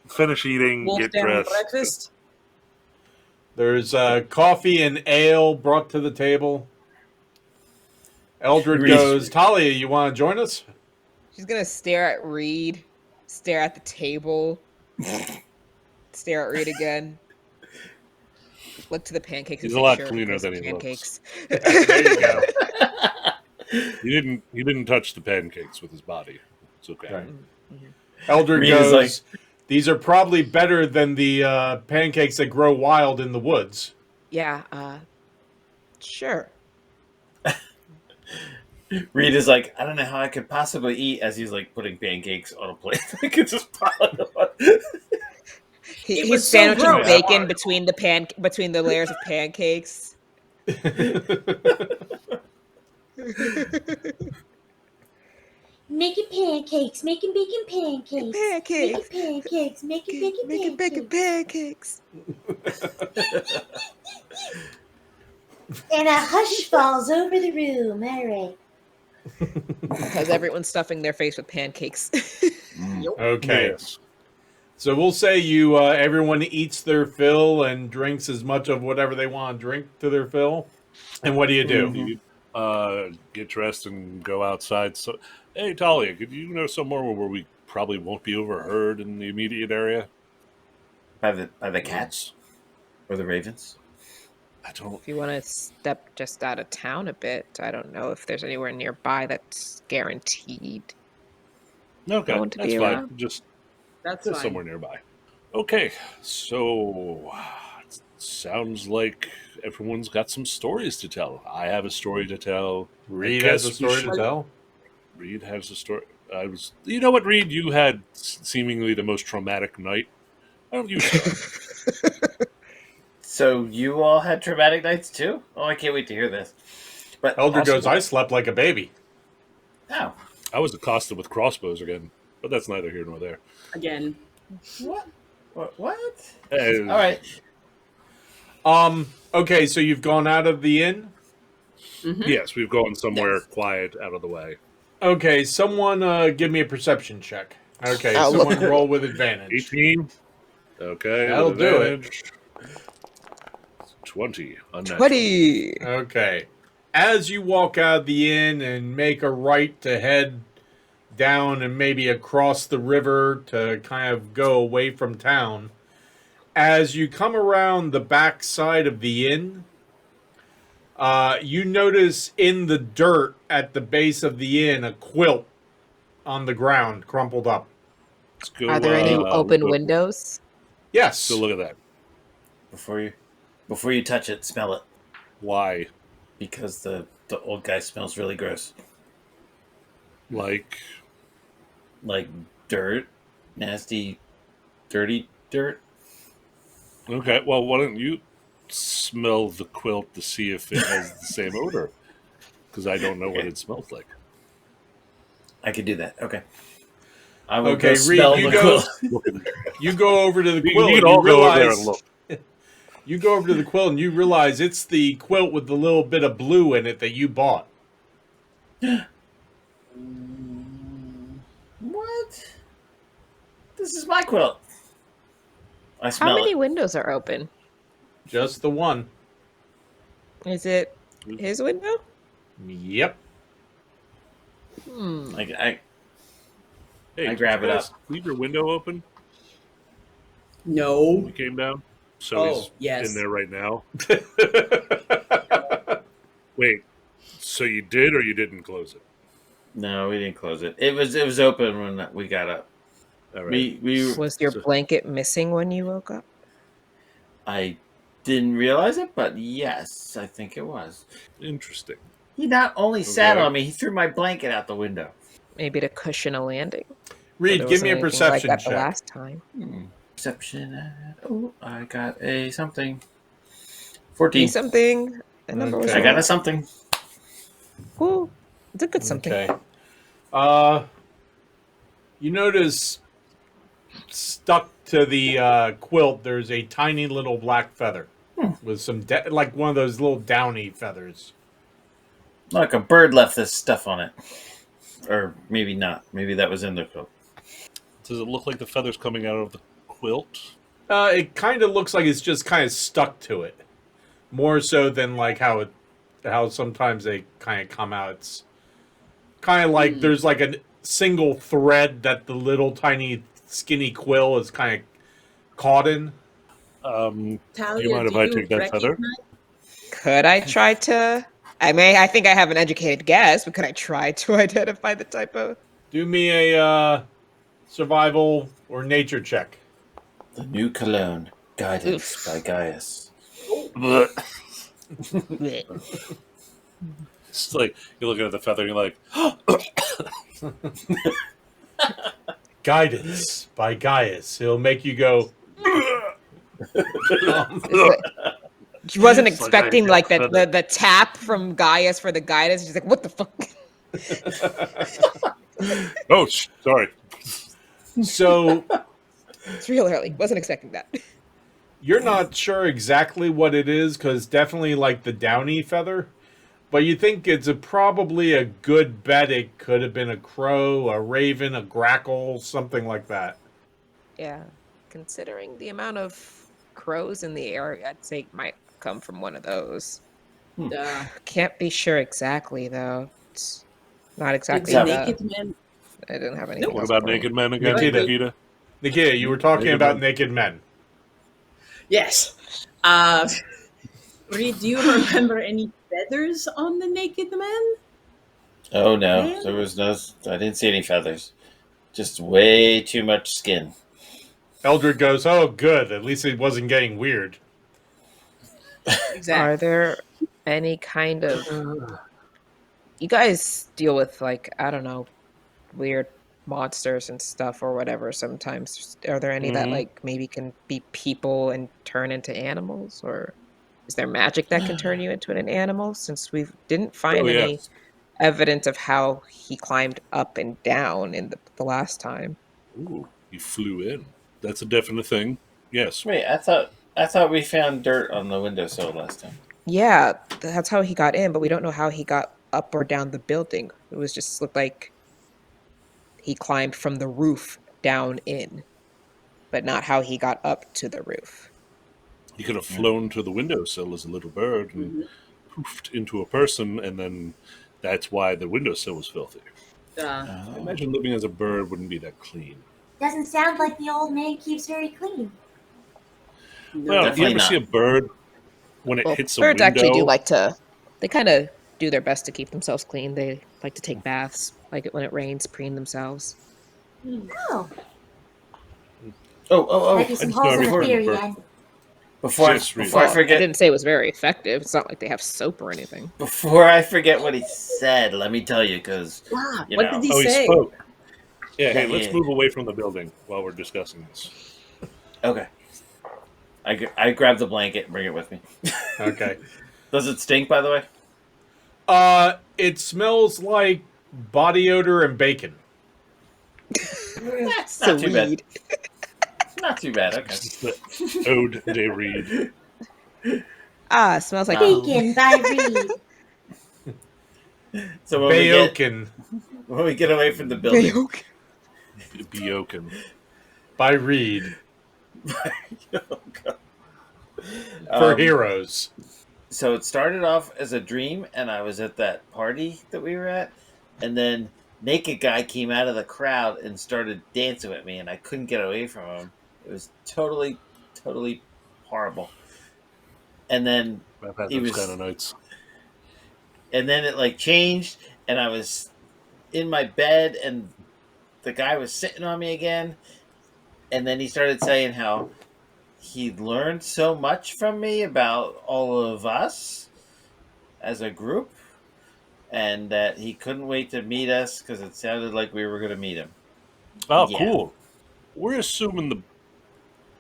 yes, finish eating, Wolf get down dressed. breakfast. there's coffee and ale brought to the table. Eldred Reese- goes, Talia, you want to join us? She's gonna stare at Reed, stare at the table, stare at Reed again. Look to the pancakes. He's and a say, lot "Sure, cleaner those than are he pancakes." There you go. He didn't touch the pancakes with his body. It's okay. Right. Eldred Reed is goes, these are probably better than the pancakes that grow wild in the woods. Yeah. Sure. Reed is like, I don't know how I could possibly eat as he's like putting pancakes on a plate. I could just pile it on. He's was so sandwiching gross. bacon between the layers of pancakes. Making pancakes, making bacon pancakes. Pancakes. Making pancakes, making bacon Making bacon pancakes. pancakes. And a hush falls over the room. All right. Because everyone's stuffing their face with pancakes. Okay. Yes. So we'll say you everyone eats their fill and drinks as much of whatever they want to drink to their fill. And what do you do? Mhm. Get dressed and go outside. So, hey, Talia, could you know somewhere where we probably won't be overheard in the immediate area? By the cats or the ravens. I don't. If you want to step just out of town a bit, I don't know if there's anywhere nearby that's guaranteed. Okay, want to that's be fine. around? That's Just fine. somewhere nearby. Okay, so Sounds like everyone's got some stories to tell. I have a story to tell. Reed I has a guess we story to should- tell. Reed has a story. You know what, Reed? You had seemingly the most traumatic night. Why don't you start? So you all had traumatic nights too? Oh, I can't wait to hear this. But Elder also- goes, I slept like a baby. No. I was accosted with crossbows again, but that's neither here nor there. Again. What? What? Hey, All right. Okay, so you've gone out of the inn? Mhm. Yes, we've gone somewhere Yes. quiet, out of the way. Okay, someone give me a perception check. Okay, I'll look. someone roll with advantage. 18. Okay, That'll with do it. advantage. 20. Unnatural. 20. Okay. As you walk out of the inn and make a right to head down and maybe across the river to kind of go away from town, as you come around the back side of the inn, you notice in the dirt at the base of the inn a quilt on the ground, crumpled up. Let's go, Are there any open go- windows? Yes. So look at that. Before you touch it, smell it Why? because the old guy smells really gross, Like, like dirt, nasty, dirty dirt. okay, well, why don't you smell the quilt to see if it has the same odor? Because I don't know what Okay. it smells like. I could do that. Okay. I will Okay, go Reed, smell you the go- quilt. Look at You go over to the You quilt can and all you go over there realize and look. you go over to the quilt and you realize it's the quilt with the little bit of blue in it that you bought. What? This is my quilt. I How smell many it. windows are open? Just the one. Is it his window? Yep. Hmm. Like Hey, I did grab you it guys leave your window open when No. you came down? So Oh, he's yes. in there right now. Wait, so you did or you didn't close it? no, we didn't close it. It was open when we got up. All right. We Was your So- blanket missing when you woke up? I didn't realize it, but yes, I think it was. Interesting. He not only sat Okay. on me, he threw my blanket out the window. Maybe to cushion a landing. Reed, There give me a wasn't anything perception like that check. the last time. Perception. Oh, I got a something. Be 14. something. The number was Okay. I got a wrong. something. Woo. It's a good something. Okay. You notice stuck to the quilt, there's a tiny little black feather with some like one of those little downy feathers. Like a bird left this stuff on it. Or maybe not. Maybe that was in the quilt. Does it look like the feathers coming out of the quilt? It kind of looks like it's just kind of stuck to it, more so than like how sometimes they kind of come out. It's kind of like there's like a single thread that the little tiny skinny quill is kind of caught in. Talia, Do you mind if I take that feather? Could I try to? I think I have an educated guess, but could I try to identify the type of? Do me a survival or nature check. The new cologne. Guidance Oof. by Gaius. It's like you're looking at the feather and you're like, Guidance by Gaius. It'll make you go. She wasn't It's like expecting I like get that feather. the tap from Gaius for the guidance. She's like, what the fuck? oh, sorry. So It's real early. Wasn't expecting that. you're not sure exactly what it is because definitely like the downy feather, but you think it's probably a good bet. It could have been a crow, a raven, a grackle, something like that. Yeah, considering the amount of crows in the area, I'd say it might come from one of those. Can't be sure exactly though. It's not exactly. Did the Exactly. naked man? I didn't have any. Nope. What about naked men again, Nikita. Nikita? Nikita, you were talking Naked about men. naked men. Yes. Reed, do you remember any feathers on the naked man? Oh no, Yeah. there was no. I didn't see any feathers. Just way too much skin. Eldred goes, "Oh, good. At least it wasn't getting weird." Exactly. Are there any kind of you guys deal with like I don't know weird monsters and stuff or whatever sometimes. Are there any that Mhm. like maybe can be people and turn into animals or is there magic that can turn you into an animal since we didn't Oh find any yes. evidence of how he climbed up and down in the last time. Ooh, he flew in. That's a definite thing. Yes. Wait, I thought we found dirt on the windowsill last time. Yeah, that's how he got in, but we don't know how he got up or down the building. It was just looked like he climbed from the roof down in, but not how he got up to the roof. He could have flown to the windowsill as a little bird and Mhm. poofed into a person, and then that's why the windowsill was filthy. Uh, I Oh. imagine living as a bird wouldn't be that clean. Doesn't sound like the old man keeps very clean. no. Well, you Definitely ever see a not. bird when it Well, hits a birds actually do window? like to, they kind of do their best to keep themselves clean. They like to take baths, like it when it rains, preen themselves. Oh, Oh! might be I some just know holes in the everything theory bird. then. Before I, Just read. before I Well, I forget, didn't say it was very effective. It's not like they have soap or anything. before I forget what he said, let me tell you, because Ah, you what know. did he Oh, he say? spoke. Yeah, hey, That let's you, move away from the building while we're discussing this. okay. I grab the blanket and bring it with me. Okay. Does it stink, by the way? It smells like body odor and bacon. So Not too bad. weed. Not too bad. Okay. This is the Ode de Reed. Ah, it smells like Um, poop. Bacon by Reed. So Bayoken when we get away from the building, Bioken. by Reed Oh, God. for Um, heroes. so it started off as a dream, and I was at that party that we were at, and then naked guy came out of the crowd and started dancing with me, and I couldn't get away from him. It was totally horrible. And then I've had he those kind was, of nights. and then it like changed, and I was in my bed, and the guy was sitting on me again, and then he started saying how he learned so much from me about all of us as a group, and that he couldn't wait to meet us because it sounded like we were going to meet him. Oh, Yeah. cool. We're assuming the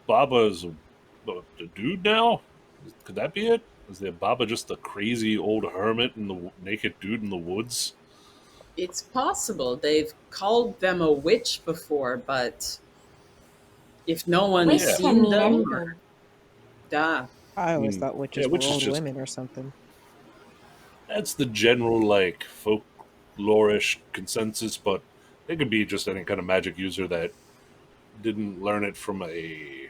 Baba is the dude now? Could that be it? Is the Baba just a crazy old hermit and the naked dude in the woods? It's possible. They've called them a witch before, but if no one's Witch Yeah. can seen mean them, anything. I always Hmm. thought witches Yeah, were witches old just- women or something. That's the general, like, folklorish consensus, but they could be just any kind of magic user that didn't learn it from a,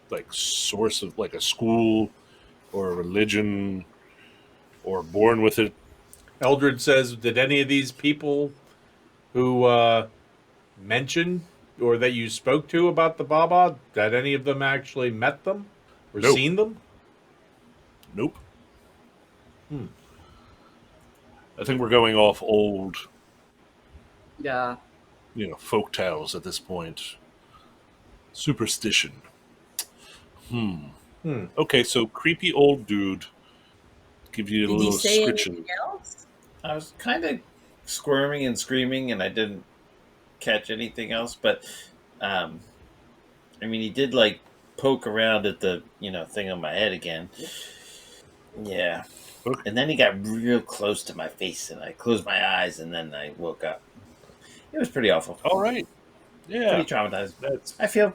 like, source of, like, a school or a religion or born with it. Eldred says, did any of these people who mentioned or that you spoke to about the Baba, did any of them actually met them or No. seen them? Nope. I think we're going off old, yeah. folk tales at this point. Superstition. Okay, so creepy old dude. Give you a Did he little say description. anything else? I was kind of squirming and screaming, and I didn't catch anything else. But, I mean, he did like poke around at the thing on my head again. Yeah, Okay. and then he got real close to my face, and I closed my eyes, and then I woke up. It was pretty awful. All right. Yeah. Pretty traumatized. That's I feel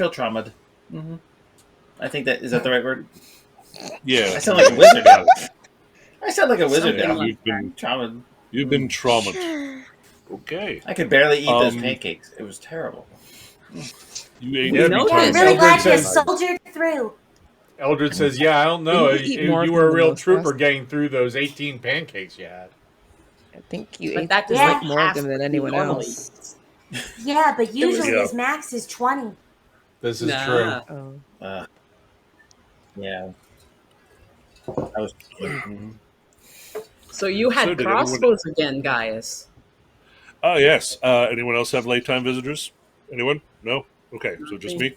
traumatized. Hmm. I think is that the right word? yeah. I sound like a wizard now. I sound like a wizard Something now. like You've been traumatized. Okay. I could barely eat those Um, pancakes. It was terrible. You ate Yeah, three because Yeah, I'm times. really Eldred glad you says- soldiered through. Eldred says, yeah, I don't know. Didn't you eat more You of were a them than real most of trooper us? getting through those 18 pancakes you had. I think you But ate that is Yeah. like more of half them than what he anyone normally else. eats. Yeah, but usually Yeah. his max is 20. This is Nah. true. Oh. Yeah. I was. Mhm. So you had So did everyone- crossbows again, Gaius. Oh, yes. Anyone else have late time visitors? Anyone? No? Okay, so just me.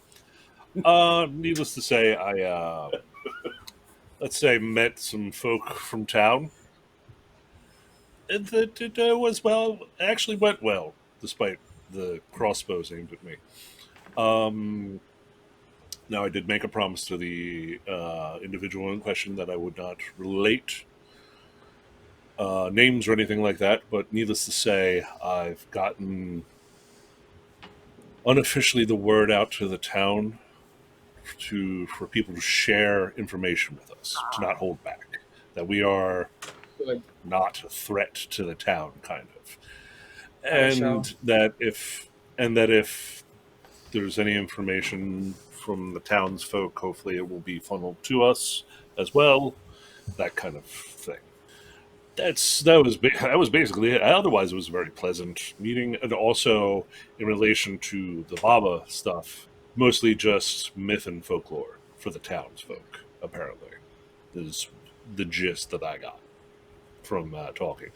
Needless to say, I let's say met some folk from town. It was well. It actually went well, despite the crossbows aimed at me. Now, I did make a promise to the individual in question that I would not relate names or anything like that. But needless to say, I've gotten unofficially the word out to the town for people to share information with us, to not hold back, that we are Good. not a threat to the town, kind of, How so? and that if there's any information from the townsfolk, hopefully it will be funneled to us as well, that kind of thing. That was basically it. Otherwise, it was a very pleasant meeting, and also in relation to the Baba stuff, mostly just myth and folklore for the townsfolk. Apparently, is the gist that I got from talking,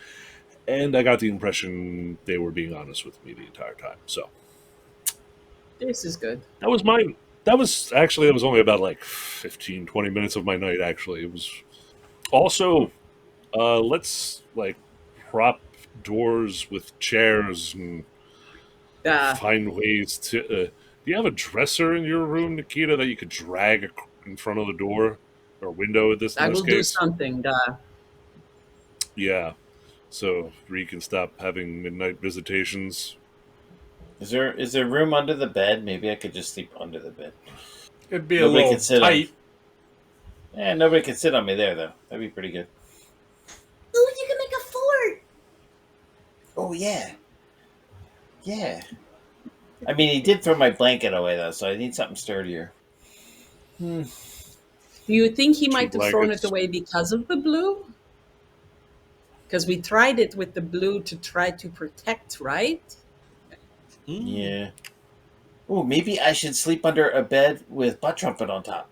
and I got the impression they were being honest with me the entire time. So This is good. that was mine. That was only about like 15, 20 minutes of my night. Actually, it was also. Let's like prop doors with chairs and find ways to. Do you have a dresser in your room, Nikita, that you could drag in front of the door or window? In this I will do case, something. yeah. So we can stop having midnight visitations. Is there room under the bed? Maybe I could just sleep under the bed. It'd be Nobody a can little sit tight. Nobody can sit on me there though. That'd be pretty good. Ooh, you can make a fort. Oh yeah, yeah. I mean, he did throw my blanket away though, so I need something sturdier. Do you think he Two might have thrown it blankets. away because of the blue? Because we tried it with the blue to try to protect, right? Yeah. Oh, maybe I should sleep under a bed with butt trumpet on top.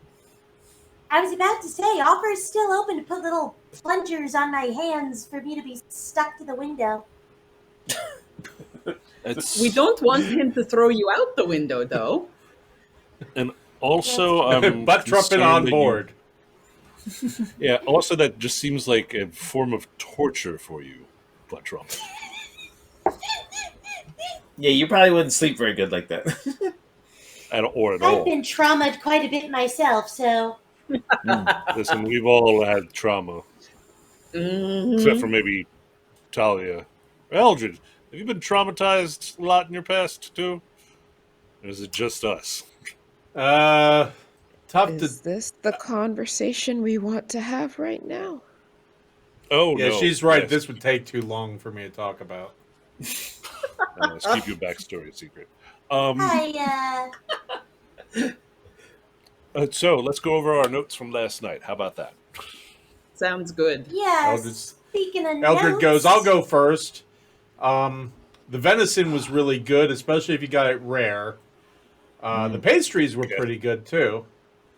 I was about to say, offer is still open to put little plungers on my hands for me to be stuck to the window. We don't want him to throw you out the window, though. And also, I'm Butt trumpet concerned on that board. Yeah. Also, that just seems like a form of torture for you, butt trumpet. Yeah, you probably wouldn't sleep very good like that. At I've all. been traumatized quite a bit myself, so Listen, we've all had trauma, except for Mhm. maybe Talia. Eldred, have you been traumatized a lot in your past too? Or is it just us? Tough to. Is this the conversation we want to have right now? Oh Yeah, no, she's right. Yes. This would take too long for me to talk about. Let's keep your backstory a secret. I So let's go over our notes from last night. How about that? Sounds good. yeah. Eldred, Speaking of Eldred notes, goes, I'll go first. The venison was really good, especially if you got it rare. The pastries were Okay. pretty good too.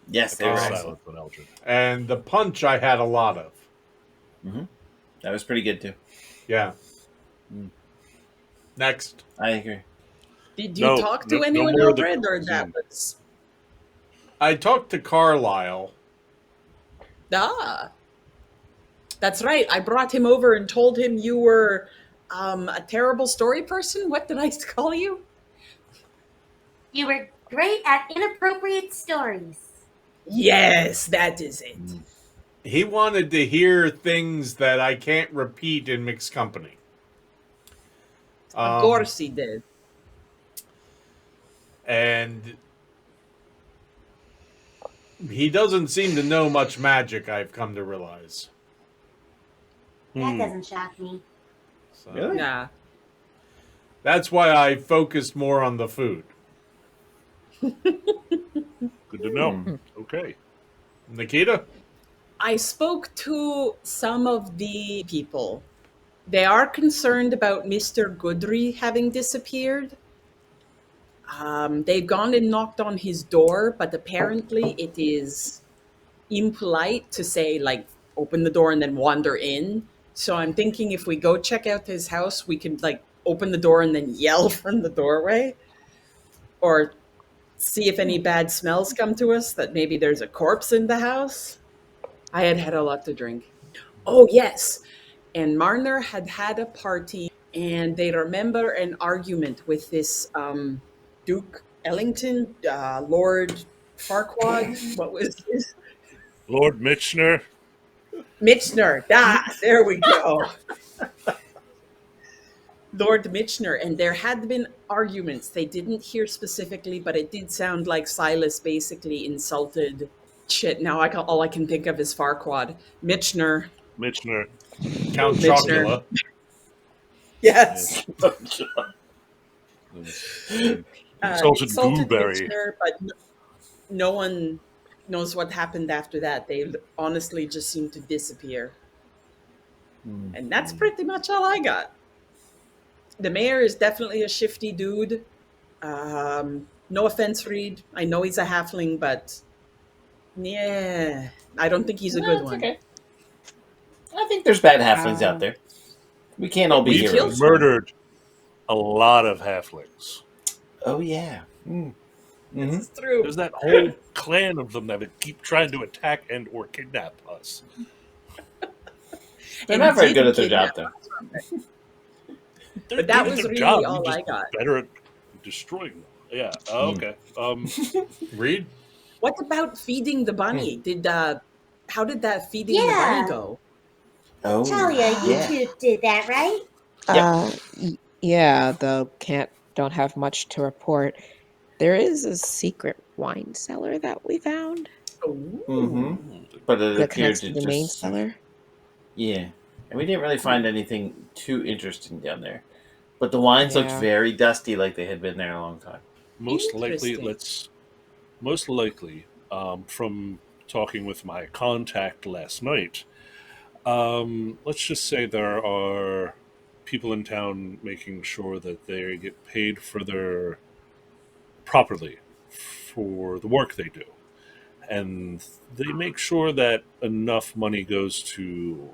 Yes, they were Silence. excellent. Silence on Eldred. And the punch I had a lot of. That was pretty good too. Yeah. Next. I agree. Did you No, talk to no anyone, more of the Eldred, or that cuisine. was... I talked to Carlisle. That's right. I brought him over and told him you were a terrible story person. What did I call you? you were great at inappropriate stories. Yes, that is it. He wanted to hear things that I can't repeat in mixed company. Of course he did. And he doesn't seem to know much magic, I've come to realize. That doesn't shock me. So Really? Yeah. that's why I focused more on the food. Good to know. Okay. Nikita? I spoke to some of the people. They are concerned about Mr. Goodry having disappeared. They've gone and knocked on his door, but apparently it is impolite to say, like, open the door and then wander in. So I'm thinking if we go check out his house, we can, like, open the door and then yell from the doorway. Or see if any bad smells come to us, that maybe there's a corpse in the house. I had had a lot to drink. Oh, yes. And Marner had had a party, and they remember an argument with this Duke Ellington, Lord Farquaad. What was his? Lord Mitchner. Mitchner. There we go. Lord Mitchner. And there had been arguments. They didn't hear specifically, but it did sound like Silas basically insulted. Shit, now all I can think of is Farquaad. Mitchner. Mitchner. Count Mitchner. Chocula. Yes. Insulted Gooberry. Mitchner, but no one knows what happened after that. They honestly just seemed to disappear. And that's pretty much all I got. The mayor is definitely a shifty dude. No offense, Reed. I know he's a halfling, but yeah, I don't think he's a good one. Okay. I think there's bad halflings out there. We can't all be We've heroes. murdered a lot of halflings. Oh yeah. This is true. There's that whole clan of them that would keep trying to attack and or kidnap us. They're not very good at their job, though. They're But that good at was their really job. all We're I just got. better at destroying them. Yeah. Okay. Reed? What about feeding the bunny? How did that feeding the Yeah. bunny go? Oh, Talia, you yeah. two did that, right? Yeah, though don't have much to report. There is a secret wine cellar that we found. But it That appeared connects to to the main just cellar. yeah, and we didn't really find anything too interesting down there. But the wines looked Yeah. very dusty, like they had been there a long time. Most likely, Interesting. from talking with my contact last night, let's just say there are people in town making sure that they get paid properly for the work they do. And they make sure that enough money goes to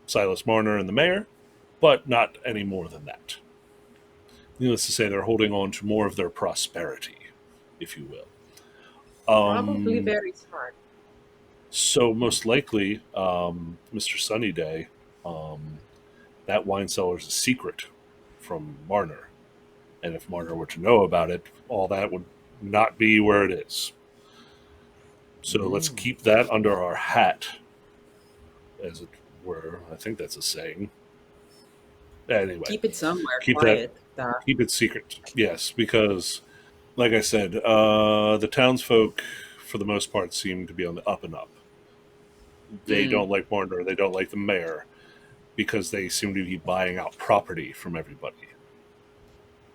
Silas Marner and the mayor, but not any more than that. Needless to say, they're holding on to more of their prosperity, if you will. Probably very smart. So most likely, Mr. Sunnyday, that wine cellar is a secret from Marner. And if Marner were to know about it, all that would not be where it is. So let's keep that under our hat, as it were. I think that's a saying. Anyway, Keep it somewhere Keep quiet. keep it secret. Yes, because, like I said, the townsfolk, for the most part, seem to be on the up and up. They don't like Marner. They don't like the mayor because they seem to be buying out property from everybody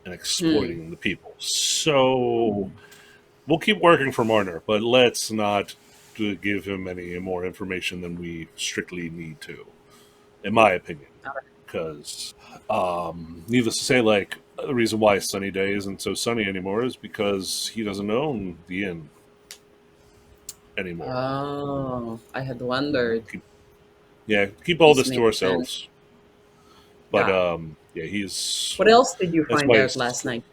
and exploiting the people. So we'll keep working for Marner, but let's not give him any more information than we strictly need to, in my opinion. Because, needless to say, like, the reason why Sunny Day isn't so sunny anymore is because he doesn't own the inn anymore. Oh, I had wondered. Yeah, keep all This this to makes ourselves. But, Yeah. he's... What else did you That's find why out it's- last night?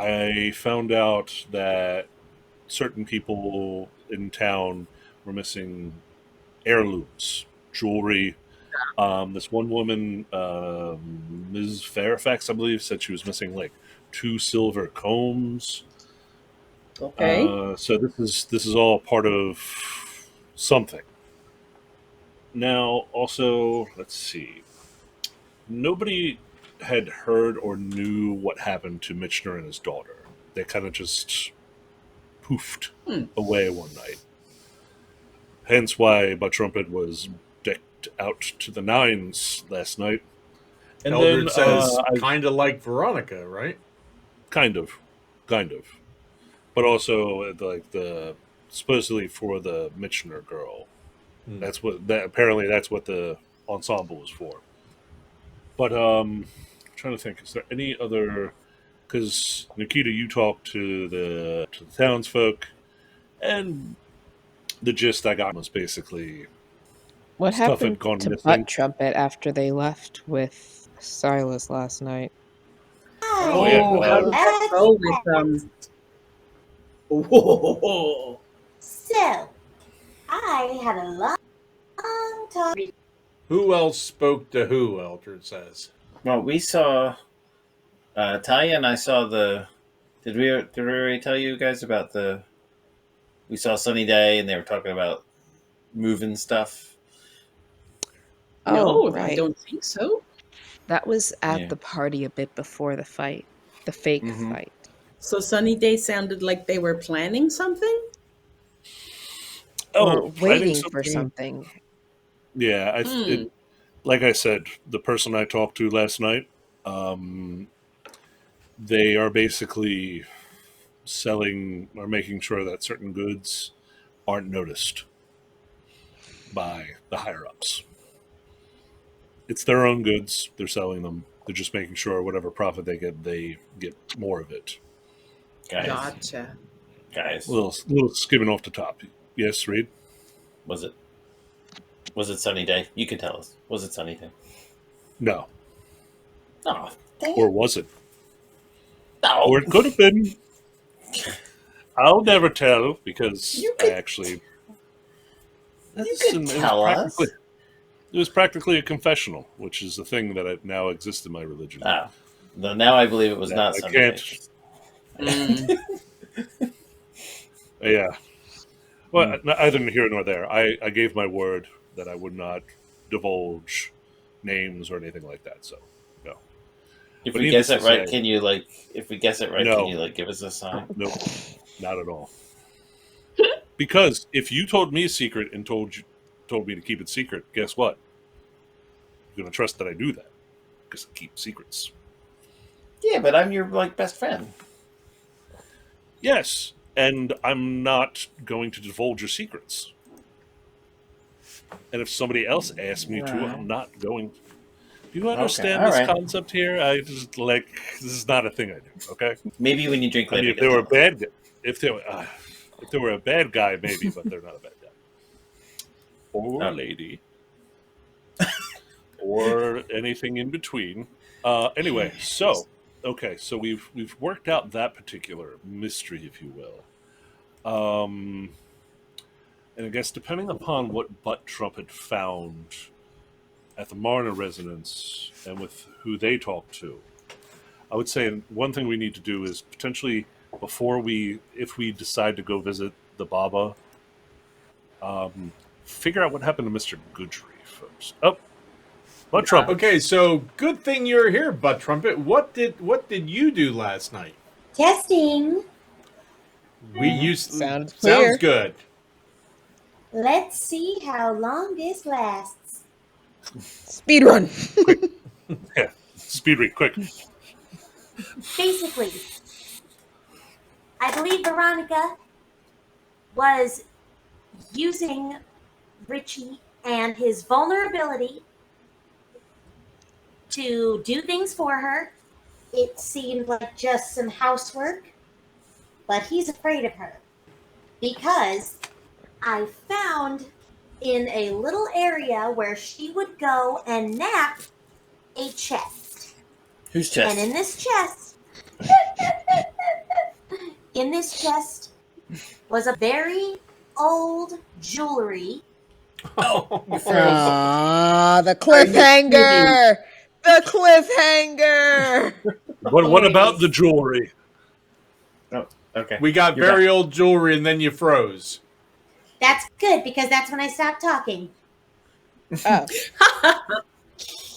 I found out that certain people in town were missing heirlooms, jewelry. This one woman, Ms. Fairfax, I believe, said she was missing like 2 silver combs. Okay. So this is all part of something. Now, also, let's see. Nobody had heard or knew what happened to Mitchner and his daughter. They kind of just poofed away one night. Hence why Butt Trumpet was decked out to the nines last night. And Eldred then says, I kind of like Veronica, right? kind of, but also like the supposedly for the Mitchner girl. That's what that's what the ensemble is for. But I'm trying to think, is there any other? Because Nikita, you talked to the townsfolk, and the gist I got was basically What Stuff had happened gone to missing. Butt Trumpet after they left with Silas last night. Oh, yeah. Oh, how did that That's go with Whoa. So, I had a long talk. Who else spoke to who? Eldred says. Well, we saw Talia and I saw the. Did we already tell you guys about the? We saw Sunny Day and they were talking about moving stuff. Oh, No, I right. don't think so. That was at Yeah. the party a bit before the fight, the fake Mhm. fight. So Sunny Day sounded like they were planning something? Or planning waiting for something. Yeah, Hmm. like I said, the person I talked to last night, they are basically selling or making sure that certain goods aren't noticed by the higher ups. It's their own goods; they're selling them. They're just making sure whatever profit they get more of it. Guys, Gotcha. guys, A little skimming off the top. Yes, Reed. was it Sunny Day? You can tell us. Was it Sunny Day? No, Oh, dang or it. was it? No. Or it could have been. I'll never tell because You I could- actually. You could tell us. It was practically a confessional, which is the thing that now exists in my religion. Ah, now I believe it was Yeah, not I Sunny can't- Day. Yeah. Well, either here nor there. I gave my word that I would not divulge names or anything like that. So, no. If But we guess needless it to right, say- can you If we guess it right, No. can you give us a sign? Nope. Not at all. Because if you told me a secret and told me to keep it secret, guess what? You're going to trust that I do that because I keep secrets. Yeah, but I'm your best friend. Yes, and I'm not going to divulge your secrets. And if somebody else asks me to, I'm not going. Do you understand all this right. concept here? I just this is not a thing I do. Okay. Maybe when you drink I later. mean, if they were a bad, if they were a bad guy, maybe, but they're not a bad guy. Or Oh. lady, or anything in between. Anyway, so okay, so we've worked out that particular mystery, if you will. And I guess depending upon what Butt Trumpet found at the Marner residence and with who they talked to, I would say one thing we need to do is potentially if we decide to go visit the Baba, figure out what happened to Mr. Goodry first. Oh, Butt Trumpet. Okay, so good thing you're here, Butt Trumpet. What did you do last night? Testing. Sounds clear. Sounds good. Let's see how long this lasts. Speed run. Yeah, speed read, quick. Basically, I believe Veronica was using Richie and his vulnerability to do things for her. It seemed like just some housework, but he's afraid of her because I found in a little area where she would go and nap a chest. Whose chest? And in this chest was a very old jewelry. The cliffhanger. The cliffhanger. What about the jewelry? Okay. We got You're very old jewelry, and then you froze. That's good because that's when I stopped talking. Oh.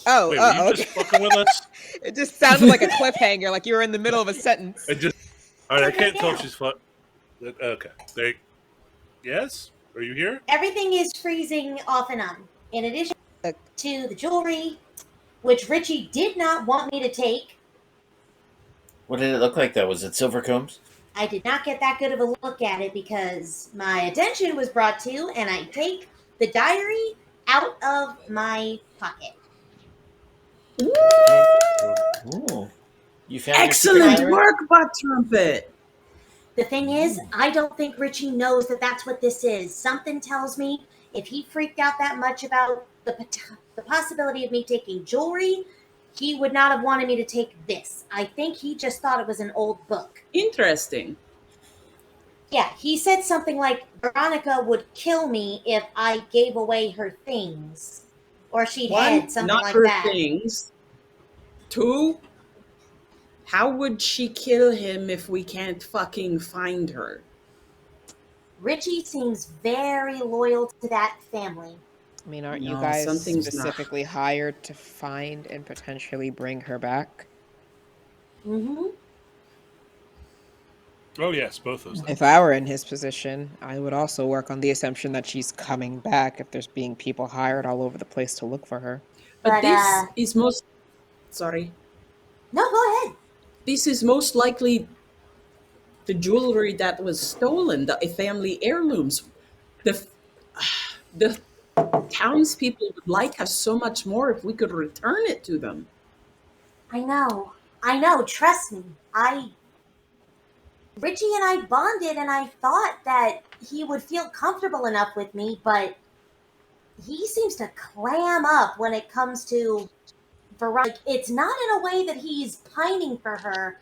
Oh, Wait, were you okay. just fucking with us? It just sounded like a cliffhanger, like you were in the middle of a sentence. All right, I can't tell if she's fun. Okay. Yes? Are you here? Everything is freezing off and on. In addition to the jewelry, which Richie did not want me to take, What did it look like, though? Was it silver combs? I did not get that good of a look at it because my attention was brought to, and I take the diary out of my pocket. Ooh. You found your secret Excellent diary? work, Butt Trumpet. The thing is, I don't think Richie knows that that's what this is. Something tells me if he freaked out that much about the possibility of me taking jewelry, he would not have wanted me to take this. I think he just thought it was an old book. Interesting. Yeah, he said something like Veronica would kill me if I gave away her things. Or she'd One, head, something not like her that. things. Two, how would she kill him if we can't fucking find her? Richie seems very loyal to that family. I mean, aren't you No, guys something's not. specifically hired to find and potentially bring her back? Mm-hmm. Oh yes, both those things. If I were in his position, I would also work on the assumption that she's coming back if there's being people hired all over the place to look for her. But But, this is most... Sorry. No, go ahead. This is most likely the jewelry that was stolen, the family heirlooms. The townspeople would like us so much more if we could return it to them. I know. Trust me. Richie and I bonded, and I thought that he would feel comfortable enough with me, but he seems to clam up when it comes to Veronica. It's not in a way that he's pining for her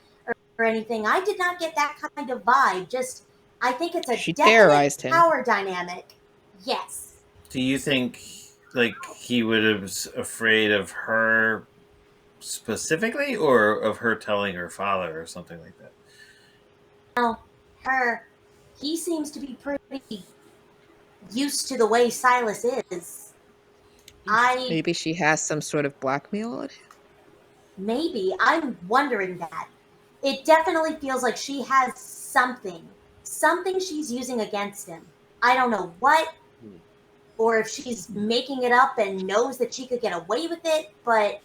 or anything. I did not get that kind of vibe. Just, I think it's a She definite terrorized him. power dynamic. Yes. Do you think like he would have afraid of her specifically, or of her telling her father or something like that? He seems to be pretty used to the way Silas is. Maybe she has some sort of blackmail on him? Maybe. I'm wondering that. It definitely feels like she has something she's using against him. I don't know what, or if she's making it up and knows that she could get away with it, but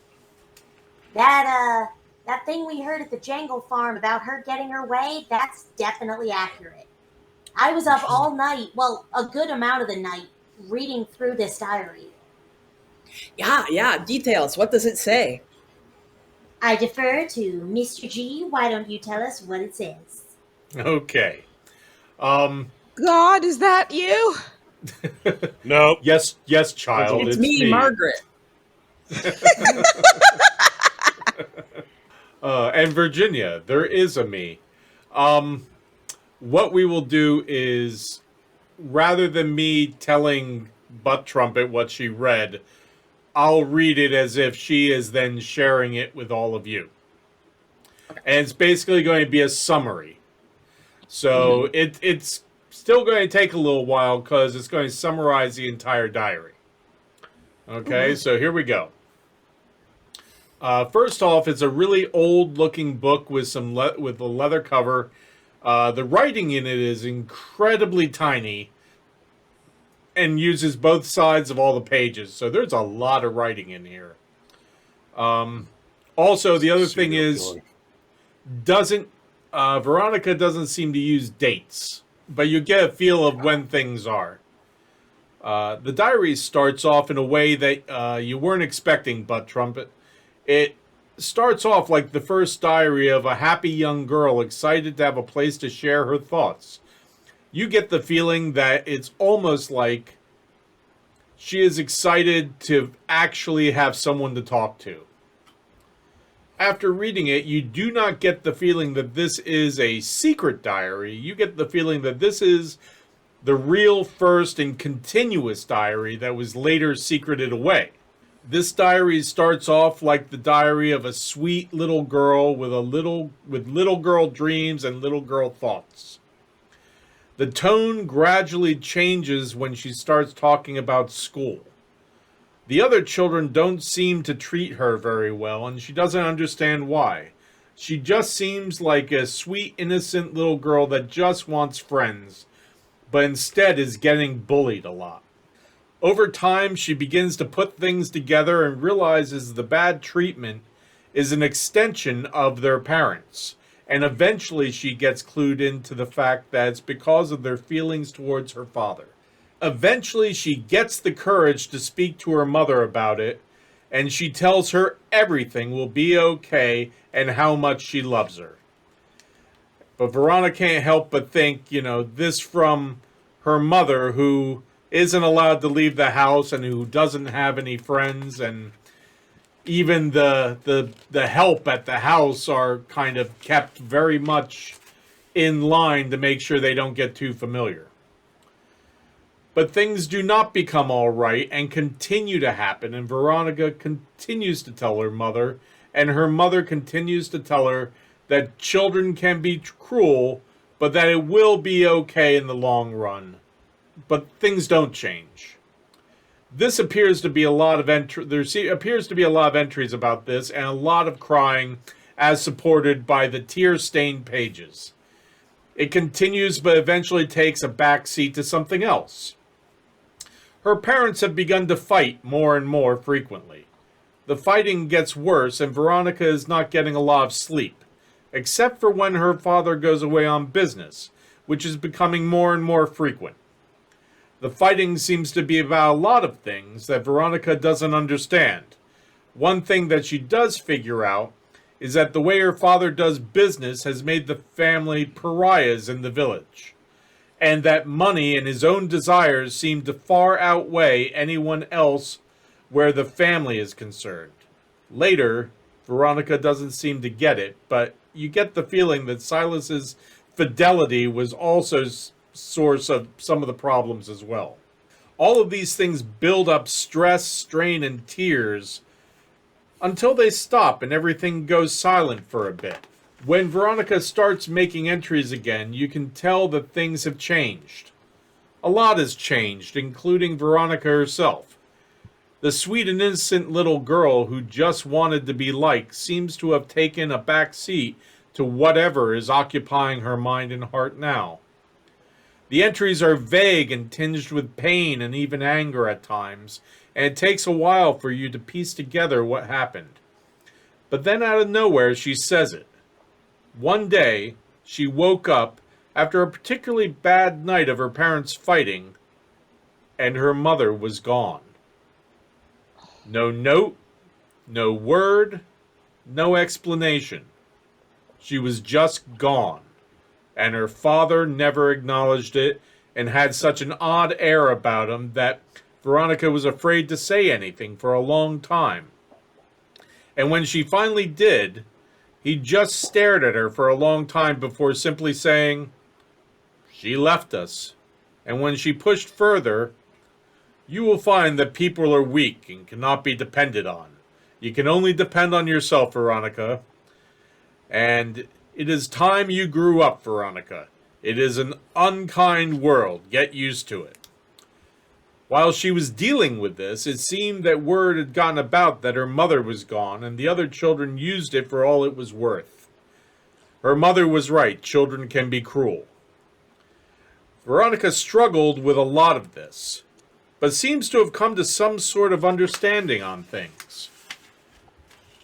that thing we heard at the Jangle Farm about her getting her way, that's definitely accurate. I was up all night, well, a good amount of the night, reading through this diary. Yeah, details. What does it say? I defer to Mr. G. Why don't you tell us what it says? Okay. God, is that you? No. Yes, child. It's me, Margaret. And Virginia, there is a me. What we will do is, rather than me telling Butt Trumpet what she read, I'll read it as if she is then sharing it with all of you. Okay. And it's basically going to be a summary. So it's still going to take a little while because it's going to summarize the entire diary. Okay, so here we go. First off, it's a really old-looking book with with a leather cover. The writing in it is incredibly tiny and uses both sides of all the pages. So there's a lot of writing in here. Also, the other thing is, Veronica doesn't seem to use dates, but you get a feel of when things are. The diary starts off in a way that you weren't expecting, Butt Trumpet. It starts off like the first diary of a happy young girl excited to have a place to share her thoughts. You get the feeling that it's almost like she is excited to actually have someone to talk to. After reading it, you do not get the feeling that this is a secret diary. You get the feeling that this is the real first and continuous diary that was later secreted away. This diary starts off like the diary of a sweet little girl with little girl dreams and little girl thoughts. The tone gradually changes when she starts talking about school. The other children don't seem to treat her very well, and she doesn't understand why. She just seems like a sweet, innocent little girl that just wants friends, but instead is getting bullied a lot. Over time, she begins to put things together and realizes the bad treatment is an extension of their parents. And eventually she gets clued into the fact that it's because of their feelings towards her father. Eventually she gets the courage to speak to her mother about it, and she tells her everything will be okay and how much she loves her. But Veronica can't help but think, this from her mother, who isn't allowed to leave the house and who doesn't have any friends, and even the help at the house are kind of kept very much in line to make sure they don't get too familiar. But things do not become all right and continue to happen, and Veronica continues to tell her mother, and her mother continues to tell her that children can be cruel, but that it will be okay in the long run. But things don't change. This appears to be a lot of appears to be a lot of entries about this, and a lot of crying, as supported by the tear-stained pages. It continues, but eventually takes a backseat to something else. Her parents have begun to fight more and more frequently. The fighting gets worse, and Veronica is not getting a lot of sleep, except for when her father goes away on business, which is becoming more and more frequent. The fighting seems to be about a lot of things that Veronica doesn't understand. One thing that she does figure out is that the way her father does business has made the family pariahs in the village, and that money and his own desires seem to far outweigh anyone else where the family is concerned. Later, Veronica doesn't seem to get it, but you get the feeling that Silas's fidelity was also source of some of the problems as well. All of these things build up stress, strain, and tears until they stop and everything goes silent for a bit. When Veronica starts making entries again, you can tell that things have changed. A lot has changed, including Veronica herself. The sweet and innocent little girl who just wanted to be liked seems to have taken a back seat to whatever is occupying her mind and heart now. The entries are vague and tinged with pain and even anger at times, and it takes a while for you to piece together what happened. But then out of nowhere, she says it. One day, she woke up after a particularly bad night of her parents fighting, and her mother was gone. No note, no word, no explanation. She was just gone, and her father never acknowledged it and had such an odd air about him that Veronica was afraid to say anything for a long time. And when she finally did, he just stared at her for a long time before simply saying, "She left us." And when she pushed further, "You will find that people are weak and cannot be depended on. You can only depend on yourself, Veronica. And it is time you grew up, Veronica. It is an unkind world. Get used to it." While she was dealing with this, it seemed that word had gotten about that her mother was gone, and the other children used it for all it was worth. Her mother was right. Children can be cruel. Veronica struggled with a lot of this, but seems to have come to some sort of understanding on things.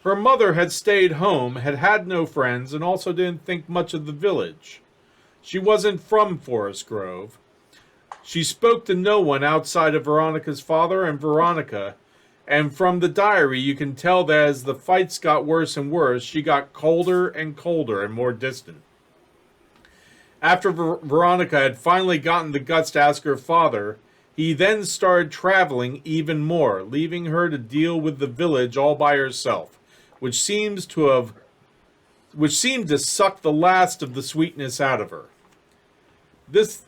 Her mother had stayed home, had had no friends, and also didn't think much of the village. She wasn't from Forest Grove. She spoke to no one outside of Veronica's father and Veronica, and from the diary you can tell that as the fights got worse and worse, she got colder and colder and more distant. After Veronica had finally gotten the guts to ask her father, he then started traveling even more, leaving her to deal with the village all by herself, which seemed to suck the last of the sweetness out of her. This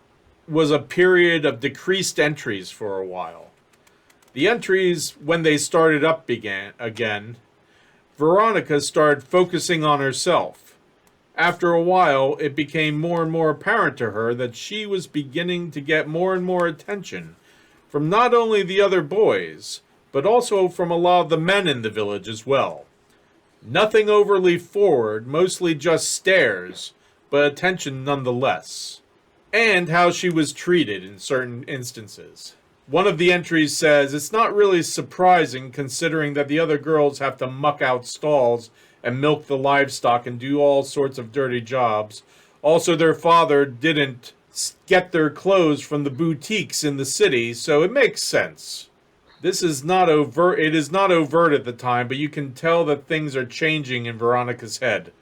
was a period of decreased entries for a while. The entries, when they started up again, Veronica started focusing on herself. After a while, it became more and more apparent to her that she was beginning to get more and more attention from not only the other boys, but also from a lot of the men in the village as well. Nothing overly forward, mostly just stares, but attention nonetheless. And how she was treated in certain instances. One of the entries says, "It's not really surprising considering that the other girls have to muck out stalls and milk the livestock and do all sorts of dirty jobs. Also, their father didn't get their clothes from the boutiques in the city, so it makes sense." This is not overt. It is not overt at the time, but you can tell that things are changing in Veronica's head.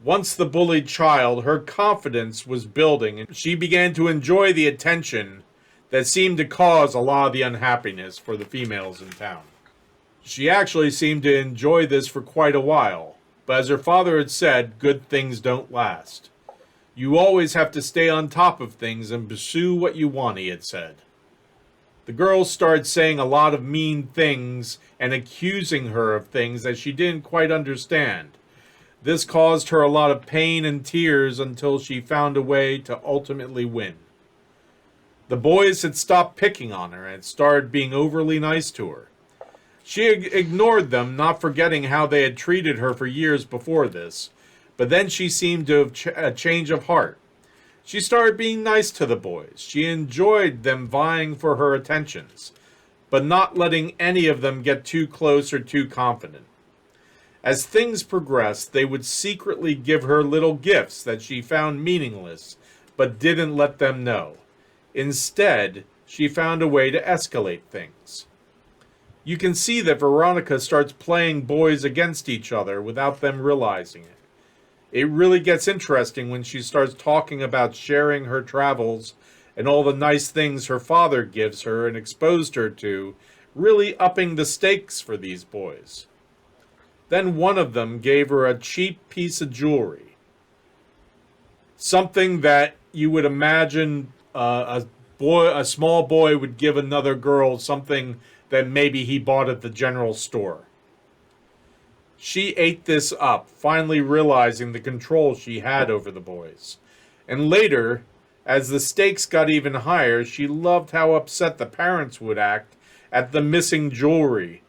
Once the bullied child, her confidence was building, and she began to enjoy the attention that seemed to cause a lot of the unhappiness for the females in town. She actually seemed to enjoy this for quite a while, but as her father had said, good things don't last. You always have to stay on top of things and pursue what you want, he had said. The girls started saying a lot of mean things and accusing her of things that she didn't quite understand. This caused her a lot of pain and tears until she found a way to ultimately win. The boys had stopped picking on her and started being overly nice to her. She ignored them, not forgetting how they had treated her for years before this, but then she seemed to have a change of heart. She started being nice to the boys. She enjoyed them vying for her attentions, but not letting any of them get too close or too confident. As things progressed, they would secretly give her little gifts that she found meaningless, but didn't let them know. Instead, she found a way to escalate things. You can see that Veronica starts playing boys against each other without them realizing it. It really gets interesting when she starts talking about sharing her travels and all the nice things her father gives her and exposed her to, really upping the stakes for these boys. Then one of them gave her a cheap piece of jewelry. Something that you would imagine a small boy would give another girl, something that maybe he bought at the general store. She ate this up, finally realizing the control she had over the boys. And later, as the stakes got even higher, she loved how upset the parents would act at the missing jewelry.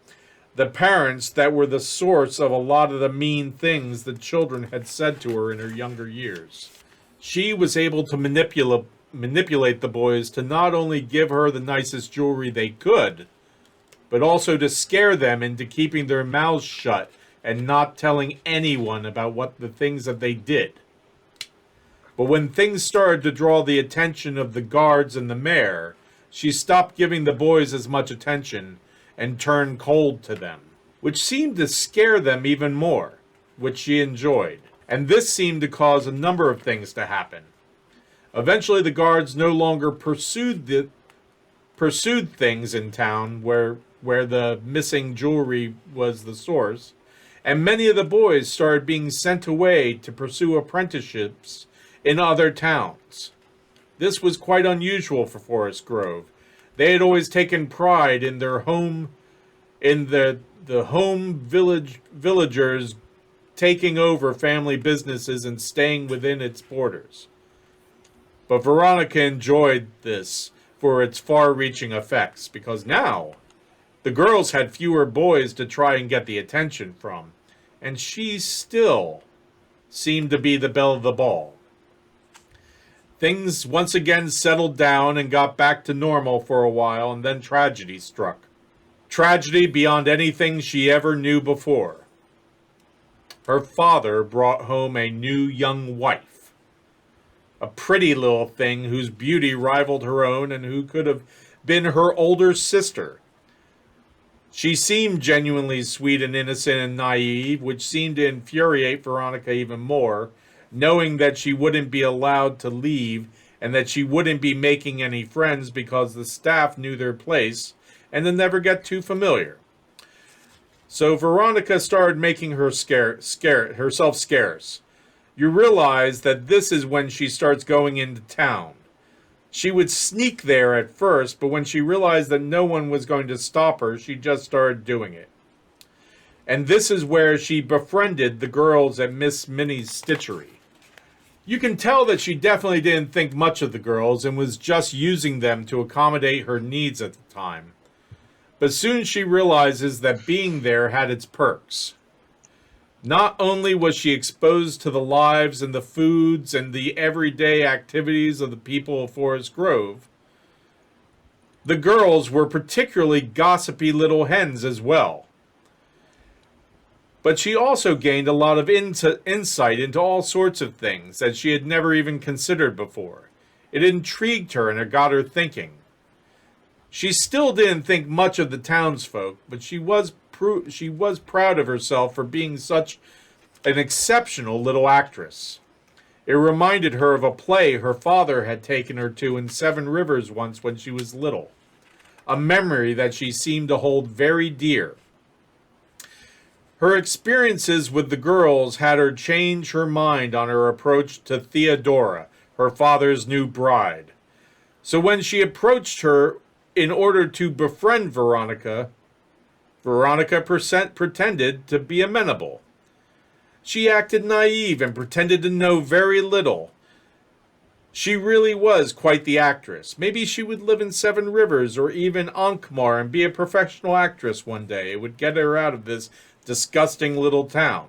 The parents that were the source of a lot of the mean things the children had said to her in her younger years. She was able to manipulate the boys to not only give her the nicest jewelry they could, but also to scare them into keeping their mouths shut and not telling anyone about what the things that they did. But when things started to draw the attention of the guards and the mayor, she stopped giving the boys as much attention and turned cold to them, which seemed to scare them even more, which she enjoyed. And this seemed to cause a number of things to happen. Eventually the guards no longer pursued things in town where the missing jewelry was the source, and many of the boys started being sent away to pursue apprenticeships in other towns. This was quite unusual for Forest Grove. They had always taken pride in their home, in the villagers taking over family businesses and staying within its borders. But Veronica enjoyed this for its far-reaching effects, because now the girls had fewer boys to try and get the attention from, and she still seemed to be the belle of the ball. Things once again settled down and got back to normal for a while, and then tragedy struck. Tragedy beyond anything she ever knew before. Her father brought home a new young wife. A pretty little thing whose beauty rivaled her own and who could have been her older sister. She seemed genuinely sweet and innocent and naive, which seemed to infuriate Veronica even more, knowing that she wouldn't be allowed to leave and that she wouldn't be making any friends because the staff knew their place and then never get too familiar. So Veronica started making herself scarce. You realize that this is when she starts going into town. She would sneak there at first, but when she realized that no one was going to stop her, she just started doing it. And this is where she befriended the girls at Miss Minnie's Stitchery. You can tell that she definitely didn't think much of the girls and was just using them to accommodate her needs at the time. But soon she realizes that being there had its perks. Not only was she exposed to the lives and the foods and the everyday activities of the people of Forest Grove, the girls were particularly gossipy little hens as well. But she also gained a lot of insight into all sorts of things that she had never even considered before. It intrigued her and it got her thinking. She still didn't think much of the townsfolk, but she was proud of herself for being such an exceptional little actress. It reminded her of a play her father had taken her to in Seven Rivers once when she was little, a memory that she seemed to hold very dear. Her experiences with the girls had her change her mind on her approach to Theodora, her father's new bride. So when she approached her in order to befriend Veronica, Veronica pretended to be amenable. She acted naive and pretended to know very little. She really was quite the actress. Maybe she would live in Seven Rivers or even Ankmar and be a professional actress one day. It would get her out of this disgusting little town.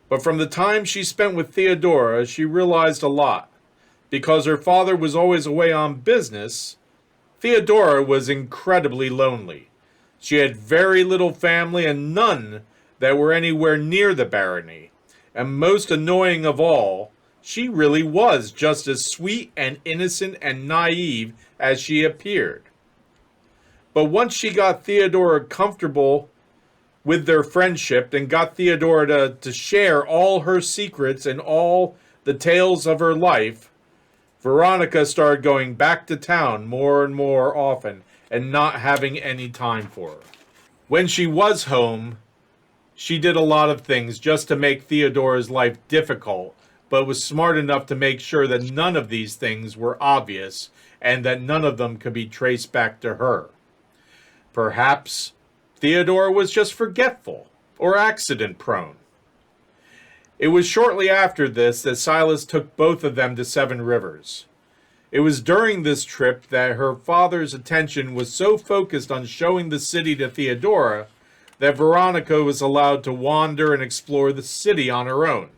But from the time she spent with Theodora, she realized a lot. Because her father was always away on business, Theodora was incredibly lonely. She had very little family and none that were anywhere near the barony. And most annoying of all, she really was just as sweet and innocent and naive as she appeared. But once she got Theodora comfortable with their friendship and got Theodora to share all her secrets and all the tales of her life, Veronica started going back to town more and more often and not having any time for her. When she was home, she did a lot of things just to make Theodora's life difficult, but was smart enough to make sure that none of these things were obvious and that none of them could be traced back to her. Perhaps Theodora was just forgetful or accident-prone. It was shortly after this that Silas took both of them to Seven Rivers. It was during this trip that her father's attention was so focused on showing the city to Theodora that Veronica was allowed to wander and explore the city on her own.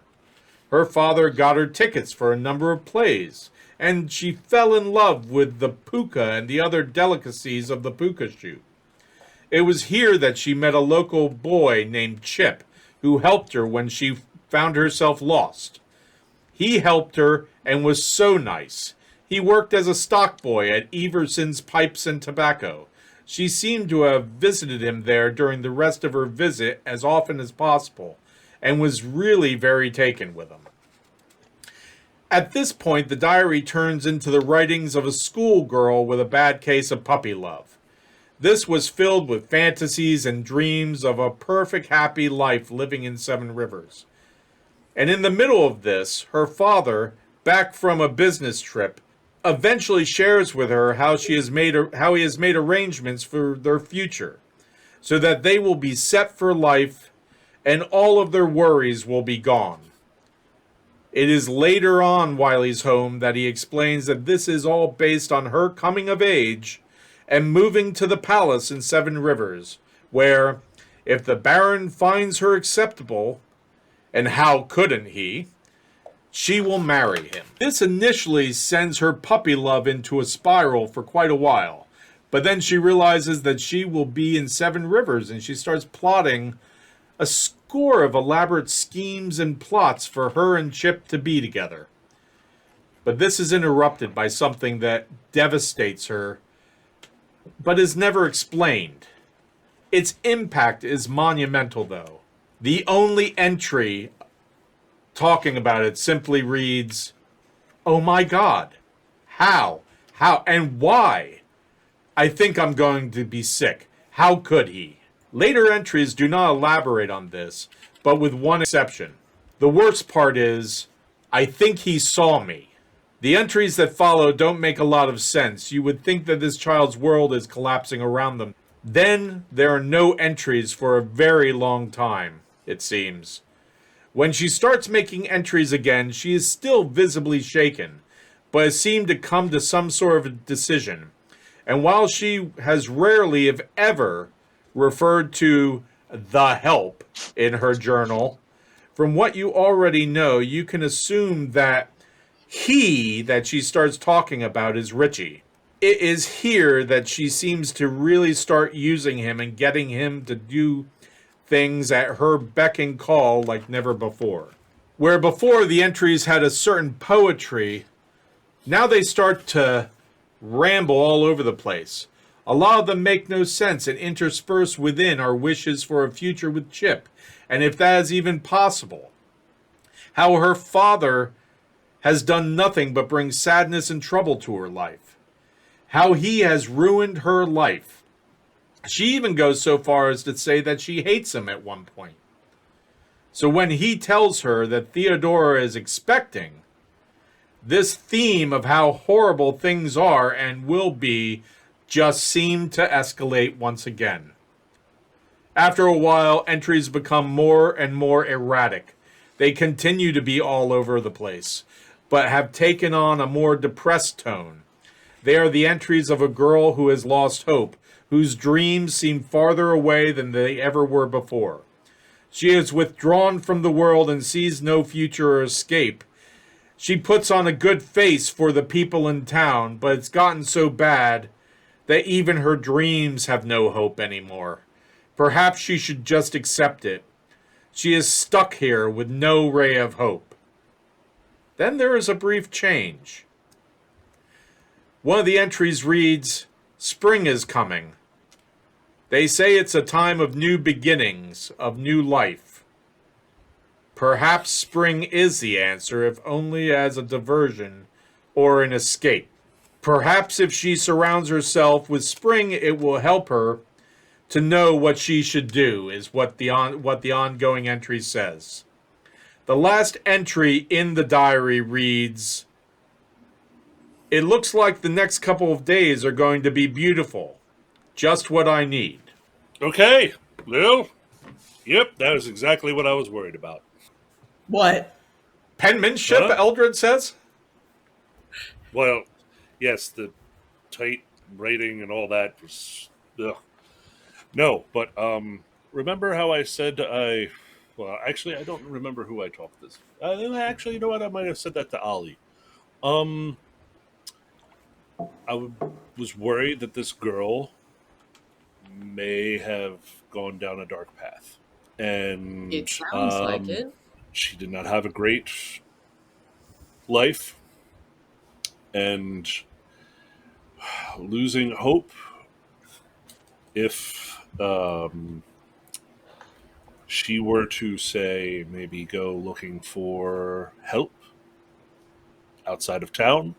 Her father got her tickets for a number of plays, and she fell in love with the puka and the other delicacies of the puka shoot. It was here that she met a local boy named Chip, who helped her when she found herself lost. He helped her and was so nice. He worked as a stock boy at Everson's Pipes and Tobacco. She seemed to have visited him there during the rest of her visit as often as possible, and was really very taken with him. At this point, the diary turns into the writings of a schoolgirl with a bad case of puppy love. This was filled with fantasies and dreams of a perfect happy life living in Seven Rivers. And in the middle of this, her father, back from a business trip, eventually shares with her how he has made arrangements for their future, so that they will be set for life and all of their worries will be gone. It is later on while he's home that he explains that this is all based on her coming of age and moving to the palace in Seven Rivers, where, if the Baron finds her acceptable, and how couldn't he, she will marry him. This initially sends her puppy love into a spiral for quite a while, but then she realizes that she will be in Seven Rivers, and she starts plotting a score of elaborate schemes and plots for her and Chip to be together. But this is interrupted by something that devastates her, but is never explained. Its impact is monumental, though. The only entry talking about it simply reads, "Oh my God, how, and why? I think I'm going to be sick. How could he?" Later entries do not elaborate on this, but with one exception. The worst part is, "I think he saw me." The entries that follow don't make a lot of sense. You would think that this child's world is collapsing around them. Then there are no entries for a very long time, it seems. When she starts making entries again, she is still visibly shaken, but has seemed to come to some sort of decision. And while she has rarely, if ever, referred to the help in her journal, from what you already know, you can assume that he that she starts talking about is Richie. It is here that she seems to really start using him and getting him to do things at her beck and call like never before. Where before the entries had a certain poetry, now they start to ramble all over the place. A lot of them make no sense, and interspersed within are wishes for a future with Chip, and if that is even possible. How her father has done nothing but bring sadness and trouble to her life. How he has ruined her life. She even goes so far as to say that she hates him at one point. So when he tells her that Theodora is expecting, this theme of how horrible things are and will be just seemed to escalate once again. After a while, entries become more and more erratic. They continue to be all over the place, but have taken on a more depressed tone. They are the entries of a girl who has lost hope, whose dreams seem farther away than they ever were before. She is withdrawn from the world and sees no future or escape. She puts on a good face for the people in town, but it's gotten so bad that even her dreams have no hope anymore. Perhaps she should just accept it. She is stuck here with no ray of hope. Then there is a brief change. One of the entries reads, "Spring is coming. They say it's a time of new beginnings, of new life. Perhaps spring is the answer, if only as a diversion or an escape. Perhaps if she surrounds herself with spring, it will help her to know what she should do," is what the ongoing entry says. The last entry in the diary reads, "It looks like the next couple of days are going to be beautiful. Just what I need." Okay, Lil. Yep, that is exactly what I was worried about. What? Penmanship, Huh? Eldred says? Well, yes, the tight rating and all that was. Ugh. No, but remember how I said well, actually, I don't remember who I talked this. Actually, you know what? I might have said that to Ollie. Was worried that this girl may have gone down a dark path, and It sounds like it. she did not have a great life, and losing hope. If she were to say maybe go looking for help outside of town,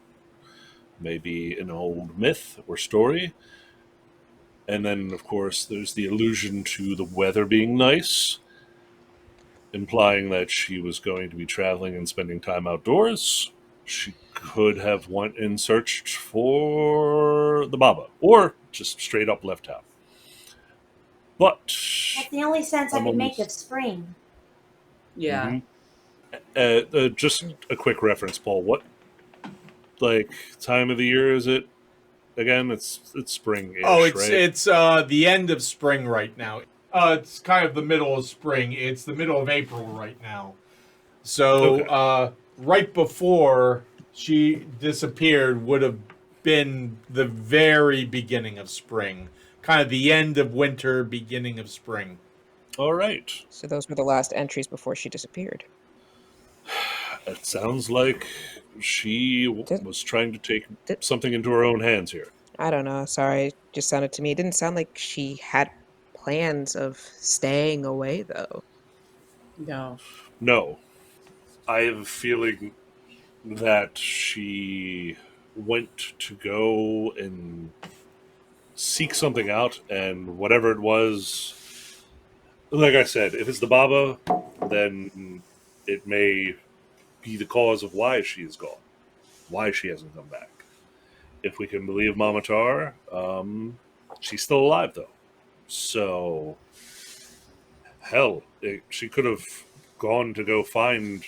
maybe an old myth or story. And then, of course, there's the allusion to the weather being nice, implying that she was going to be traveling and spending time outdoors. She could have went and searched for the Baba, or just straight up left town. But That's the only sense I I'm can make almost- of spring. Yeah. just a quick reference, Paul. What time of the year is it? Again, it's spring. Oh, it's right? it's the end of spring right now. It's kind of the middle of spring. It's the middle of April right now. So Okay. right before she disappeared would have been the very beginning of spring. Kind of the end of winter, beginning of spring. All right. So those were the last entries before she disappeared. It sounds like she Did- was trying to take did- something into her own hands here. I don't know. Sorry, it just sounded to me. It didn't sound like she had plans of staying away, though. No. No, I have a feeling that she went to go and seek something out, and whatever it was, like I said, if it's the Baba, then it may be the cause of why she is gone, why she hasn't come back. If we can believe Mama Tar, she's still alive though. So, hell, she could have gone to go find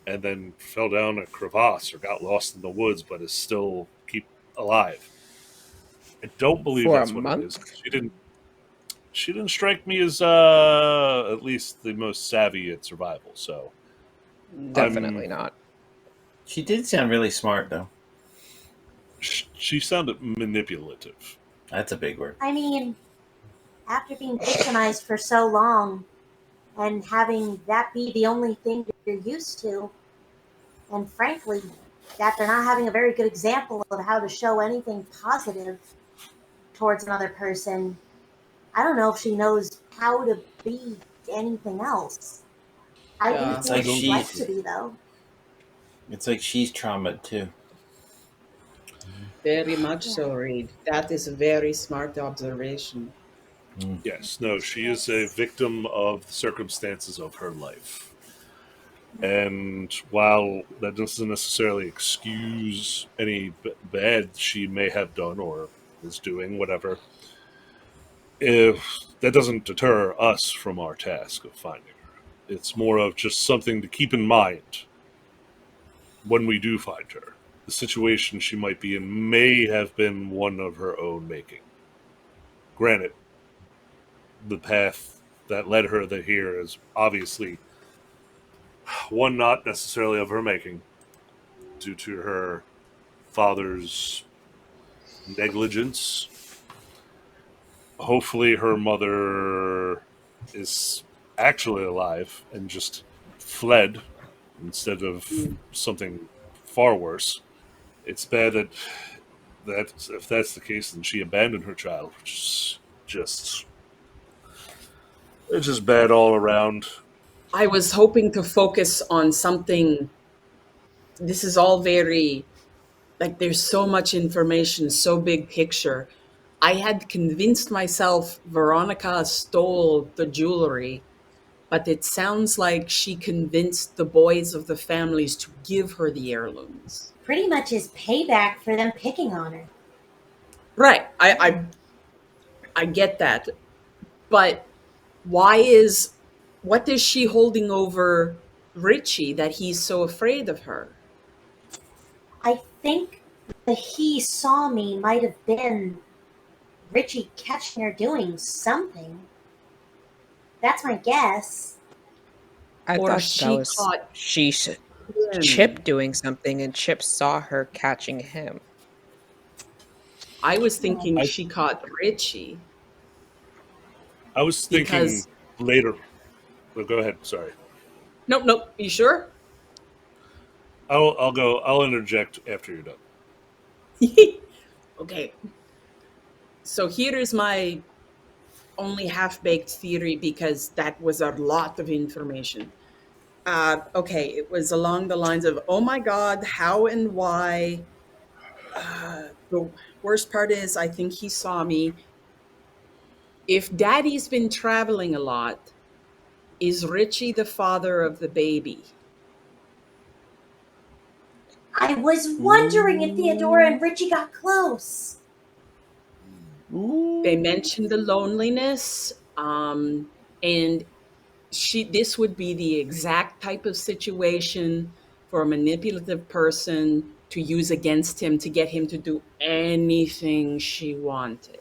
and then fell down a crevasse or got lost in the woods, but is still keep alive. I don't believe For a that's what it is. month? She didn't strike me as at least the most savvy at survival. So Definitely not. She did sound really smart, though. she sounded manipulative. That's a big word. I mean, after being victimized for so long and having that be the only thing that you're used to, and frankly, that they're not having a very good example of how to show anything positive towards another person, I don't know if she knows how to be anything else. I Yeah. do It's think like she'd like she's- to be, though. It's like she's traumatized too. Very much so, Reed. That is a very smart observation. Yes, no, she is a victim of the circumstances of her life. And while that doesn't necessarily excuse any bad she may have done or is doing, whatever, if that doesn't deter us from our task of finding her. It's more of just something to keep in mind when we do find her. The situation she might be in may have been one of her own making. Granted, the path that led her here is obviously one not necessarily of her making, due to her father's negligence. Hopefully, her mother is actually alive and just fled instead of something far worse. It's bad that if that's the case, then she abandoned her child, which is just it's just bad all around. I was hoping to focus on something. This is all very, like, there's so much information, so big picture. I had convinced myself Veronica stole the jewelry, but it sounds like she convinced the boys of the families to give her the heirlooms. Pretty much is payback for them picking on her. Right. I get that. But what is she holding over Richie that he's so afraid of her? I think the he saw me might have been Richie catching her doing something. That's my guess. I Or thought she that was caught him. Chip doing something, and Chip saw her catching him. I was thinking I- she caught Richie. I was thinking Because- later. Well, go ahead. Sorry. Nope. You sure? I'll go. I'll interject after you're done. Okay. So here is my only half-baked theory, because that was a lot of information. Okay, it was along the lines of, oh my God, how and why. The worst part is, I think he saw me. If Daddy's been traveling a lot, is Richie the father of the baby? I was wondering if Theodora and Richie got close. They mentioned the loneliness, and this would be the exact type of situation for a manipulative person to use against him to get him to do anything she wanted.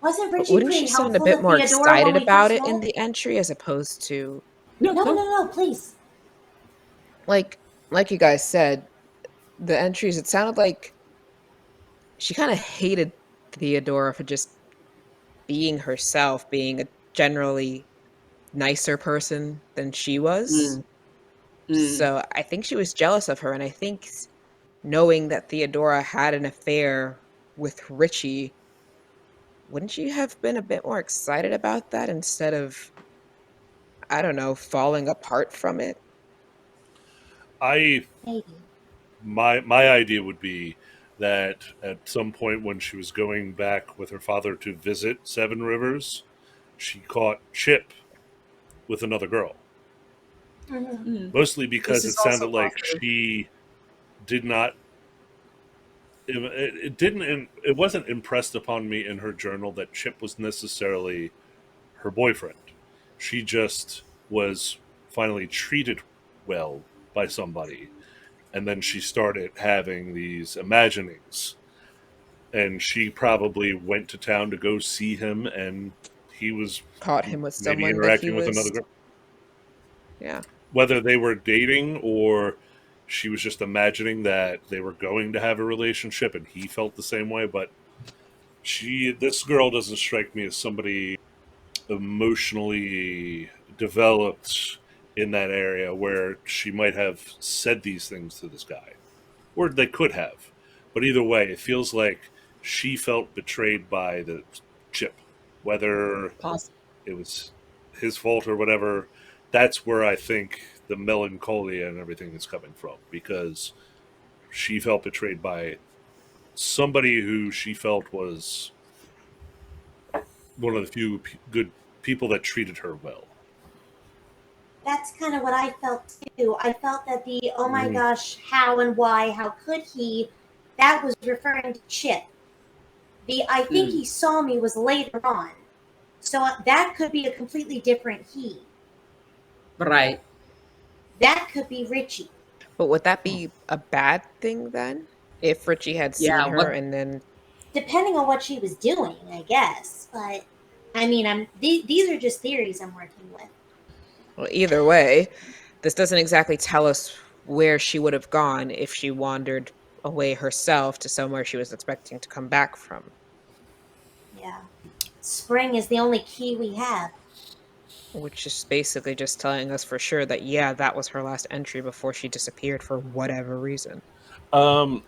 Wasn't Richie Wouldn't pretty she sound a helpful bit to more Theodora when excited we about first it in met? the entry as opposed to No, please. like you guys said, the entries? It sounded like she kind of hated Theodora for just being herself, being a generally nicer person than she was. So I think she was jealous of her, and I think knowing that Theodora had an affair with Richie, wouldn't you have been a bit more excited about that instead of, I don't know, falling apart from it? Maybe. My idea would be that at some point when she was going back with her father to visit Seven Rivers, she caught Chip with another girl. Mostly because This it is also sounded like possible. she did not. It didn't. It wasn't impressed upon me in her journal that Chip was necessarily her boyfriend. She just was finally treated well by somebody, and then she started having these imaginings, and she probably went to town to go see him, and he was Caught him with maybe someone that he interacting with another was, girl. yeah. Whether they were dating or she was just imagining that they were going to have a relationship and he felt the same way, but this girl doesn't strike me as somebody emotionally developed in that area where she might have said these things to this guy, or they could have. But either way, it feels like she felt betrayed by the Chip, whether Possible. it was his fault or whatever. That's where I think the melancholia and everything is coming from, because she felt betrayed by somebody who she felt was one of the few good people that treated her well. That's kind of what I felt too. I felt that the oh my gosh, how and why, how could he? That was referring to Chip. The I think he saw me was later on, so that could be a completely different he. Right. That could be Richie. But would that be a bad thing then? If Richie had seen Yeah, her what- and then Depending on what she was doing, I guess. But I mean, these are just theories I'm working with. well, either way, this doesn't exactly tell us where she would have gone if she wandered away herself to somewhere she was expecting to come back from. Yeah, spring is the only key we have. Which is basically just telling us for sure that, yeah, that was her last entry before she disappeared for whatever reason. I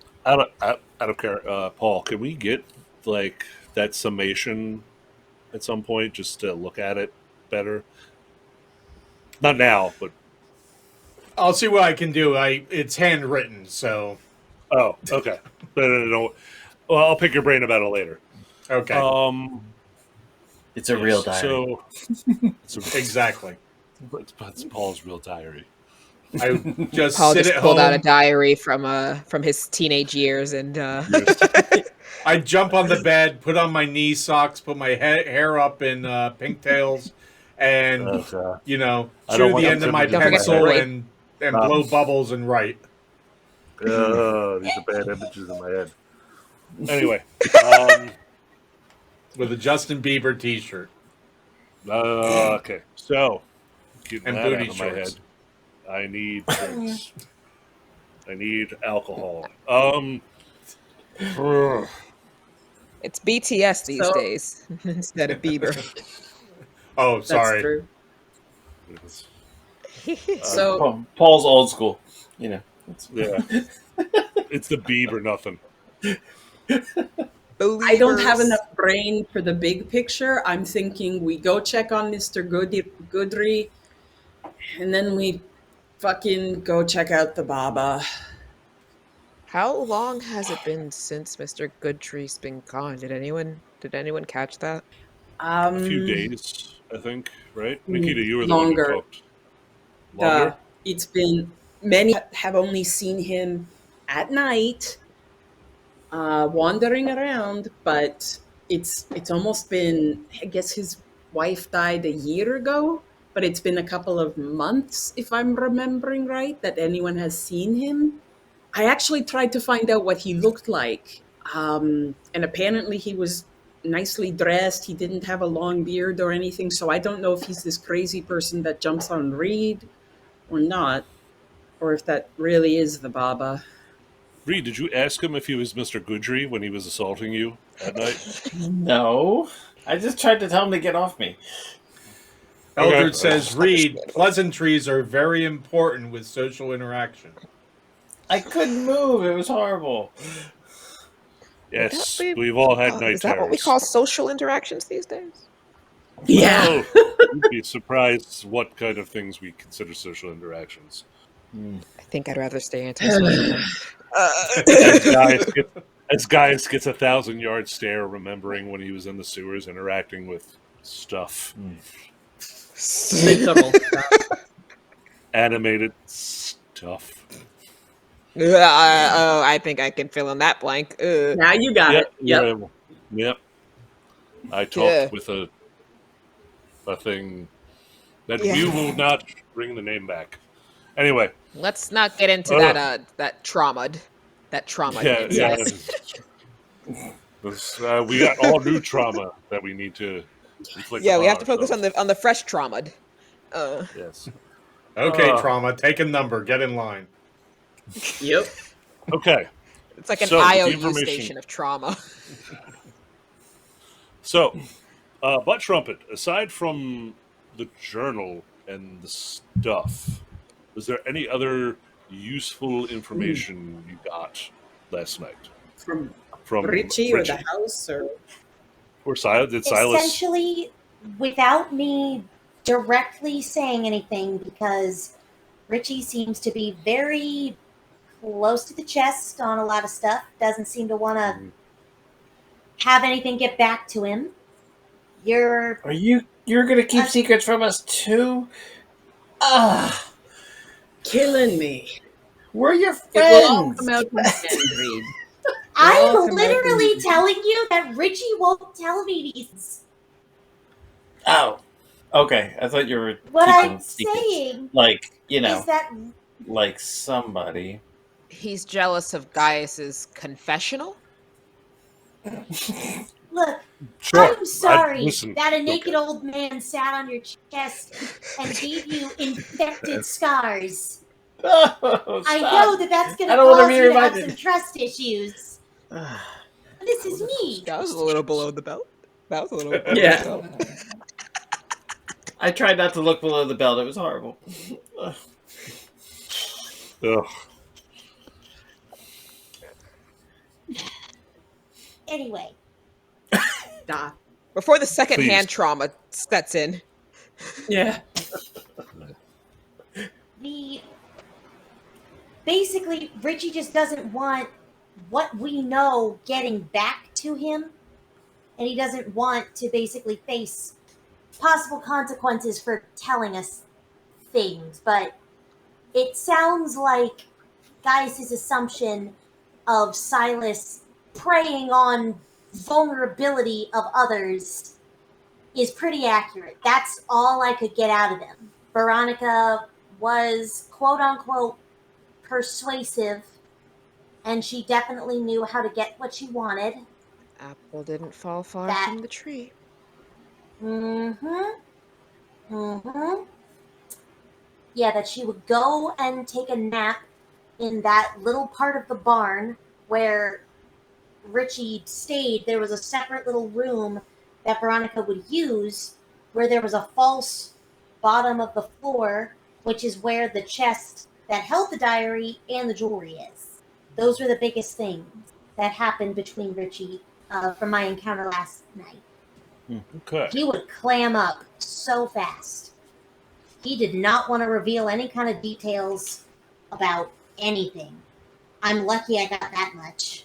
don't care. Paul, can we get like that summation at some point just to look at it better? Not now, but I'll see what I can do. It's handwritten, so oh, okay. No. Well, I'll pick your brain about it later. okay. It's a real diary. So it's Exactly. it's Paul's real diary. I just Paul sit just at pulled home. out a diary from his teenage years and I jump on the bed, put on my knee socks, put my hair up in pigtails, and Okay. I don't chew want the end them of my to- Don't forget to pencil write. and blow bubbles and write. These are bad images in my head. Anyway, With a Justin Bieber T-shirt. okay. So, getting And that booty out of my shorts. head, I need drinks. I need alcohol. it's BTS these So- days instead of Bieber. Oh, That's sorry. true. Uh, So Paul's old school. yeah, it's the Bieber nothing. I don't have Believers. enough brain for the big picture. I'm thinking we go check on Mr. Goodry, and then we fucking go check out the Baba. How long has it been since Mr. Goodtree's been gone? Did anyone catch that? A few days, I think. Right, Nikita, you were the Longer. one who talked. Longer. It's been many have only seen him at night, wandering around, but it's almost been. I guess his wife died a year ago, but it's been a couple of months, if I'm remembering right, that anyone has seen him. I actually tried to find out what he looked like, and apparently he was nicely dressed. He didn't have a long beard or anything, so I don't know if he's this crazy person that jumps on Reed or not, or if that really is the Baba. Reed, did you ask him if he was Mr. Goodry when he was assaulting you at night? No. I just tried to tell him to get off me. Eldred Okay. says, Reed, pleasantries are very important with social interaction. I couldn't move. It was horrible. Yes, Would that be- we've all had night Is that what we terrors. call social interactions these days? Yeah. Oh, you'd be surprised what kind of things we consider social interactions. I think I'd rather stay antisocial. As Gaius gets a 1,000-yard stare, remembering when he was in the sewers interacting with stuff. Literal stuff. Animated stuff. Oh, I think I can fill in that blank. Now you got it. Yep. Yep. I talked Yeah. with a thing that Yeah. you will not bring the name back. Anyway, Let's not get into Ugh. that trauma. That trauma. yeah, Yes. we got all new trauma that we need to inflict. Yeah, we upon have to focus ourselves. on the fresh trauma. Yes. Okay, trauma, take a number, get in line. Yep. Okay. It's like an So, the IOU information- station of trauma. So, Butt Trumpet, aside from the journal and the stuff, was there any other useful information you got last night From from Richie or the house or Silas? Did Silas? Essentially, without me directly saying anything, because Richie seems to be very close to the chest on a lot of stuff. Doesn't seem to want to have anything get back to him. You're gonna keep secrets from us too? Ah, Killing me. we're your It will all friends. come out in the end, Reed. I'm Well, come out literally and- telling you that Richie won't tell me these. Oh, okay. I thought you were What keeping I'm secrets. saying Like is that like somebody. He's jealous of Gaius's confessional. look. Sure. I'm sorry listen, that a naked okay. old man sat on your chest and gave you infected scars. Oh, I stop. know that's going I to don't wanna cause be you to have reminded. some trust issues. This is me. That was a little below the belt. That was a little below Yeah. the belt. I tried not to look below the belt. It was horrible. Ugh. Anyway, Da. Before the second-hand Please. trauma sets in. Yeah. basically, Richie just doesn't want what we know getting back to him, and he doesn't want to basically face possible consequences for telling us things. But it sounds like Gaius' assumption of Silas preying on vulnerability of others is pretty accurate. That's all I could get out of him. Veronica was quote unquote persuasive, and she definitely knew how to get what she wanted. Apple didn't fall far That- from the tree. Yeah, that she would go and take a nap in that little part of the barn where Richie stayed. There was a separate little room that Veronica would use where there was a false bottom of the floor, which is where the chest that held the diary and the jewelry is. Those were the biggest things that happened between Richie from my encounter last night. Okay. He would clam up so fast. He did not want to reveal any kind of details about anything. I'm lucky I got that much.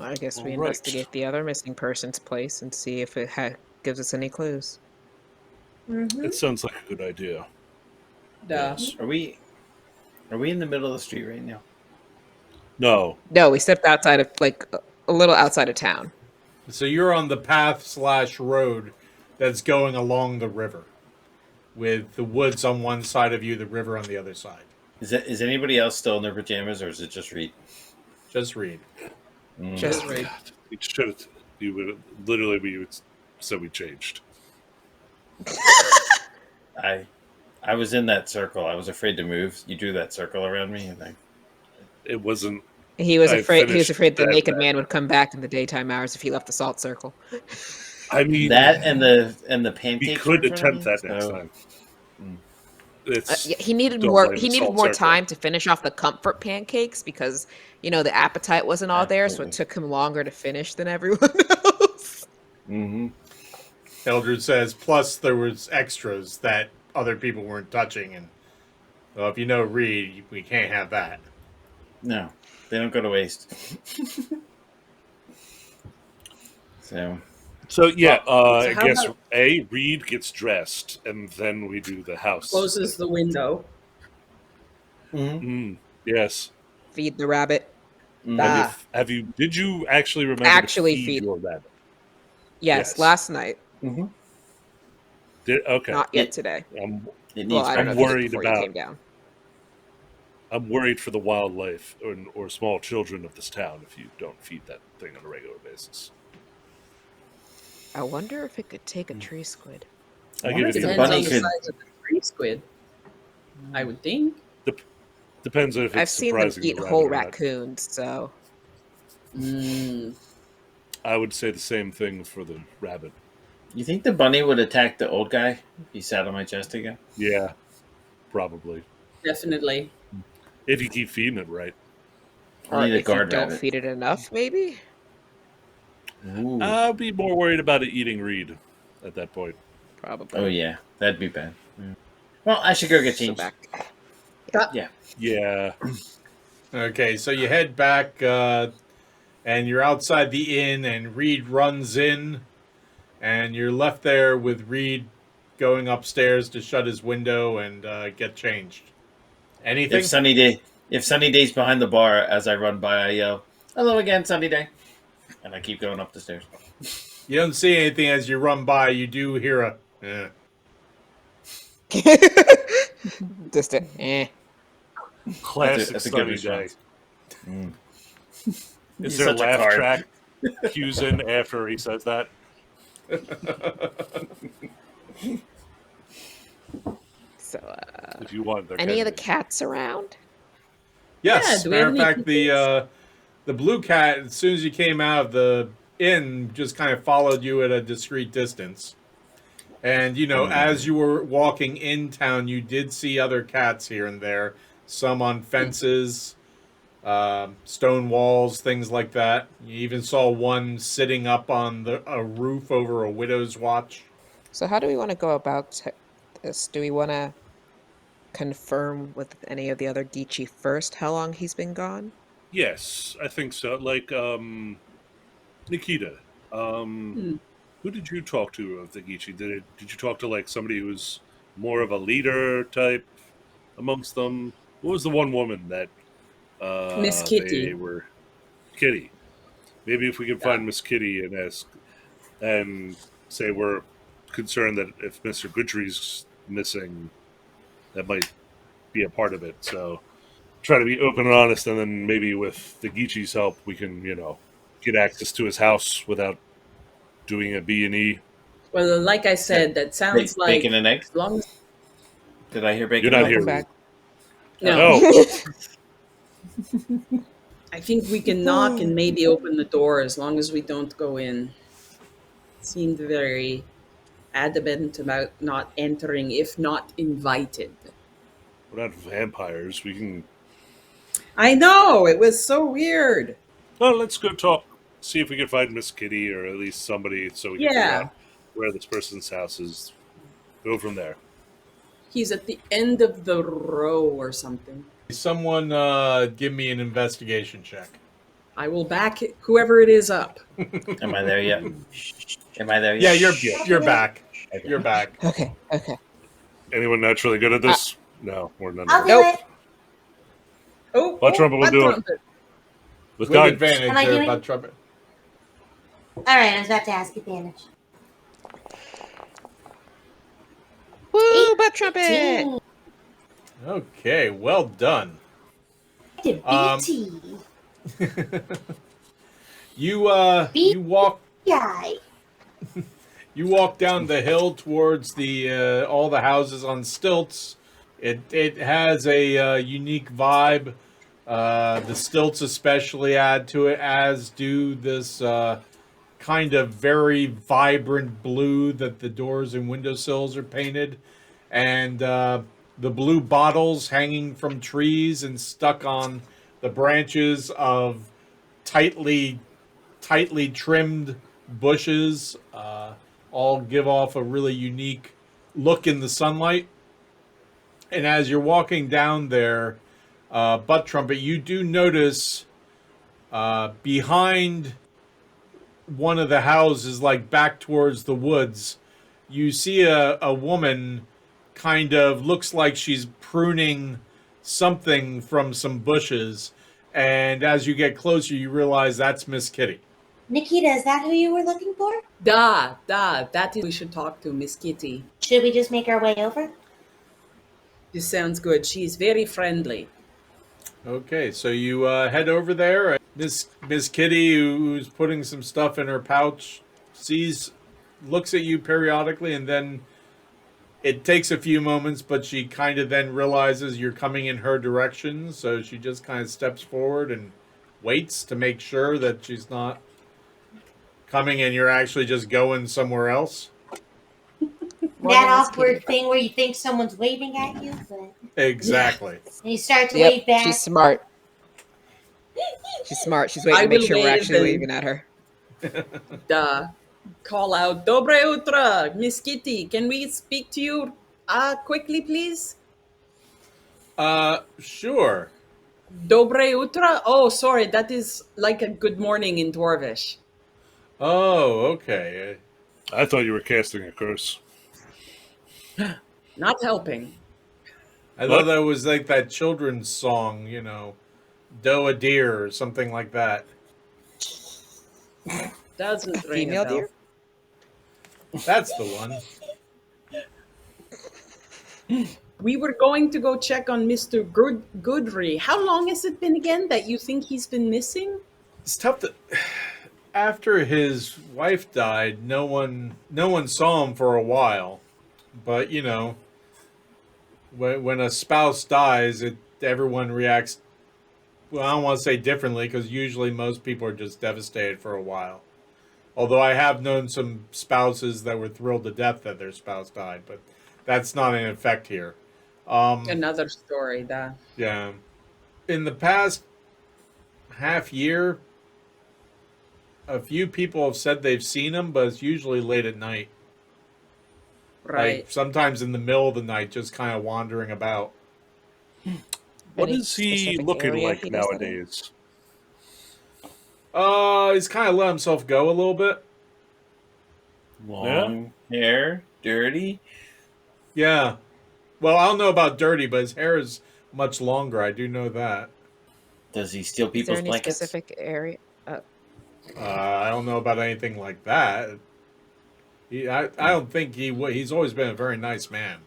I guess we All right. investigate the other missing person's place and see if it gives us any clues. Mm-hmm. It sounds like a good idea. Da. Yes. Are we in the middle of the street right now? No. No, we stepped outside of, like, a little outside of town. So you're on the path/road that's going along the river, with the woods on one side of you, the river on the other side. Is anybody else still in their pajamas, or is it just Reed? Just read. Just right. We should have. You would literally. We would said we changed. I was in that circle. I was afraid to move. You drew that circle around me, and It wasn't. He was I afraid. He was finished afraid the that- naked man would come back in the daytime hours if he left the salt circle. I mean, that and the pancakes. we could were in front of attempt me, that next so- time. It's Yeah, he needed don't more. blame He the needed salt more circle. time to finish off the comfort pancakes because the appetite wasn't all there, so it Absolutely. took him longer to finish than everyone else. Mm-hmm. Eldred says, plus there was extras that other people weren't touching, and well, if you know Reed, we can't have that. No, they don't go to waste. So yeah, so I how guess about- Reed gets dressed, and then we do the house. Closes the window. Yes. Feed the rabbit. Da. Did you actually remember Actually to feed feed- your rabbit? Yes, Yes. last night, Okay. not yet today. I'm It needs Well, I don't know. I'm if you did worried before you about- came down. I'm worried for the wildlife or small children of this town if you don't feed that thing on a regular basis. I wonder if it could take a tree squid. I wonder give if you the Depends bunny on the could- size of the tree squid. I would think. Depends on if it's I've seen them surprising the eat rabbit whole or not. raccoons, so I would say the same thing for the rabbit. You think the bunny would attack the old guy if he sat on my chest again? Yeah, probably. Definitely. If you keep feeding it right. I or need a if you guard don't rabbit. feed it enough, maybe. Ooh. I'd be more worried about it eating Reed at that point. Probably. Oh yeah, that'd be bad. Well, I should go get So changed. back. Yeah. Okay, so you head back, and you're outside the inn, and Reed runs in, and you're left there with Reed going upstairs to shut his window and get changed. Anything? If Sunny Day's behind the bar, as I run by, I yell, "Hello again, Sunny Day," and I keep going up the stairs. You don't see anything as you run by. You do hear a. Just a eh. Classic That's a good Sunny Day. response. Is You're there a such a laugh card. track cues in after he says that? So, If you want, there any can of the be. cats around? Yes, do we matter have of any fact, kittens? the blue cat, as soon as you came out of the inn, just kind of followed you at a discreet distance. And as you were walking in town, you did see other cats here and there, some on fences, stone walls, things like that. You even saw one sitting up on a roof over a widow's watch. So, how do we want to go about this? Do we want to confirm with any of the other Geechee first how long he's been gone? Yes, I think so. Like, Nikita, who did you talk to of the Geechee? Did you talk to like somebody who's more of a leader type amongst them? What was the one woman that Miss Kitty. they were Kitty? Maybe if we can find Miss Kitty and ask and say we're concerned that if Mr. Goodry's missing, that might be a part of it. So try to be open and honest, and then maybe with the Geechee's help, we can get access to his house without doing a B&E. Well, like I said, that sounds like Bacon and eggs. as long as Did I hear bacon? You're not and eggs? here. Welcome back. no, Oh, I think we can knock and maybe open the door as long as we don't go in. Seemed very adamant about not entering if not invited. we're not vampires. We can. I know, it was so weird. Well, let's go talk. See if we can find Miss Kitty or at least somebody, so we can figure Yeah. out where this person's house is. Go from there. He's at the end of the row or something. Someone give me an investigation check. I will back whoever it is up. Am I there yet? Am I there Yeah, yet? you're back. Okay. You're back. Okay, okay. Anyone naturally good at this? No, we're none. I'll of do us. Nope. it. Oh, Butt trumpet will butt do it. trumpet. With With guidance. advantage, Am I there, doing- Butt Trumpet. All right, I was about to ask advantage. Woo, butt trumpet! 18. Okay, well done. To Um, BT. You walk Guy. You walk down the hill towards the all the houses on stilts. It has a unique vibe. The stilts especially add to it, as do this kind of very vibrant blue that the doors and windowsills are painted, and the blue bottles hanging from trees and stuck on the branches of tightly trimmed bushes. All give off a really unique look in the sunlight. And as you're walking down there, Butt Trumpet, you do notice behind one of the houses, like back towards the woods, you see a woman kind of looks like she's pruning something from some bushes. And as you get closer, you realize that's Miss Kitty. Nikita, is that who you were looking for? That is we should talk to Miss Kitty. Should we just make our way over? This sounds good. She's very friendly. Okay, so you head over there. Miss Kitty, who's putting some stuff in her pouch, looks at you periodically, and then it takes a few moments, but she kind of then realizes you're coming in her direction, so she just kind of steps forward and waits to make sure that she's not coming and you're actually just going somewhere else. That awkward thing where you think someone's waving at you, but Exactly. and you start to Yep, wave back. she's smart. She's smart. She's waiting I to make will sure we're wave actually and- waving at her. Call out, Dobre Utra, Miss Kitty, can we speak to you quickly, please? Sure. Dobre Utra? Oh, sorry, that is like a good morning in Dwarvish. Oh, okay. I thought you were casting a curse. Not helping. I What? thought that was like that children's song, Doe a deer or something like that. Doesn't ring Female a bell. deer? That's the one. We were going to go check on Mr. Goodry. How long has it been again that you think he's been missing? It's tough to. After his wife died, no one saw him for a while. But when a spouse dies, everyone reacts. Well, I don't want to say differently because usually most people are just devastated for a while. Although I have known some spouses that were thrilled to death that their spouse died, but that's not in effect here. Another story, that. Yeah. In the past half year, a few people have said they've seen him, but it's usually late at night. Right. Like sometimes in the middle of the night, just kind of wandering about. What Any is he specific looking area like he does that in? nowadays? He's kind of let himself go a little bit. Long hair, dirty. Yeah. Well, I don't know about dirty, but his hair is much longer. I do know that. Does he steal Is there people's any blankets? specific area? I don't know about anything like that. I don't think he would. He's always been a very nice man.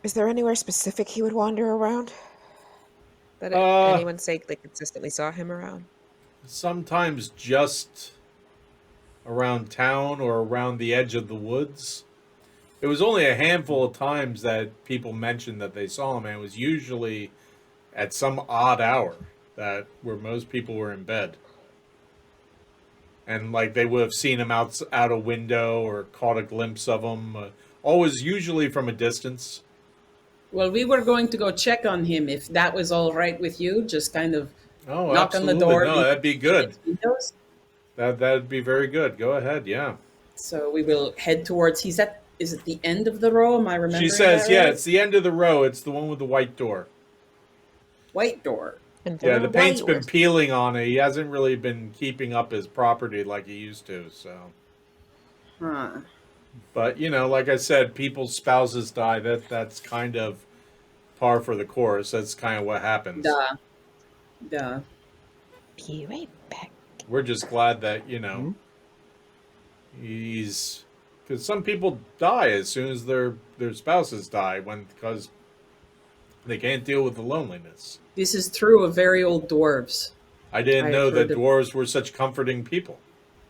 Is there anywhere specific he would wander around? That anyone's sake they consistently saw him around? Sometimes just around town or around the edge of the woods. It was only a handful of times that people mentioned that they saw him, and it was usually at some odd hour where most people were in bed. And like they would have seen him out a window or caught a glimpse of him, always usually from a distance. Well, we were going to go check on him if that was all right with you. Just kind of Oh, knock on the absolutely. door. No, that'd be good. Windows. That'd be very good. Go ahead, yeah. So we will head towards. Is it the end of the row? Am I remembering? She says, that yeah, right? it's the end of the row. It's the one with the white door. White door. And Yeah, the paint's white been doors. peeling on it. He hasn't really been keeping up his property like he used to, so. Huh. But, like I said, people's spouses die. That's kind of par for the course. That's kind of what happens. Duh. be right back. We're just glad that, he's... Because some people die as soon as their spouses die because they can't deal with the loneliness. This is true of very old dwarves. I didn't I've know that heard of- dwarves were such comforting people.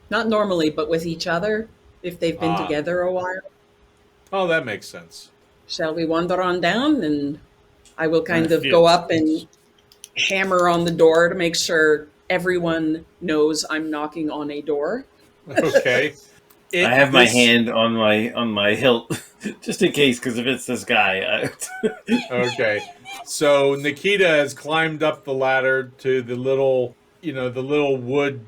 Not normally, but with each other, if they've been Ah. together a while. Oh, that makes sense. Shall we wander on down? And I will kind of Yeah. go up and hammer on the door to make sure everyone knows I'm knocking on a door. Okay. I have my hand on my hilt just in case, because if it's this guy, Okay. So Nikita has climbed up the ladder to the little wood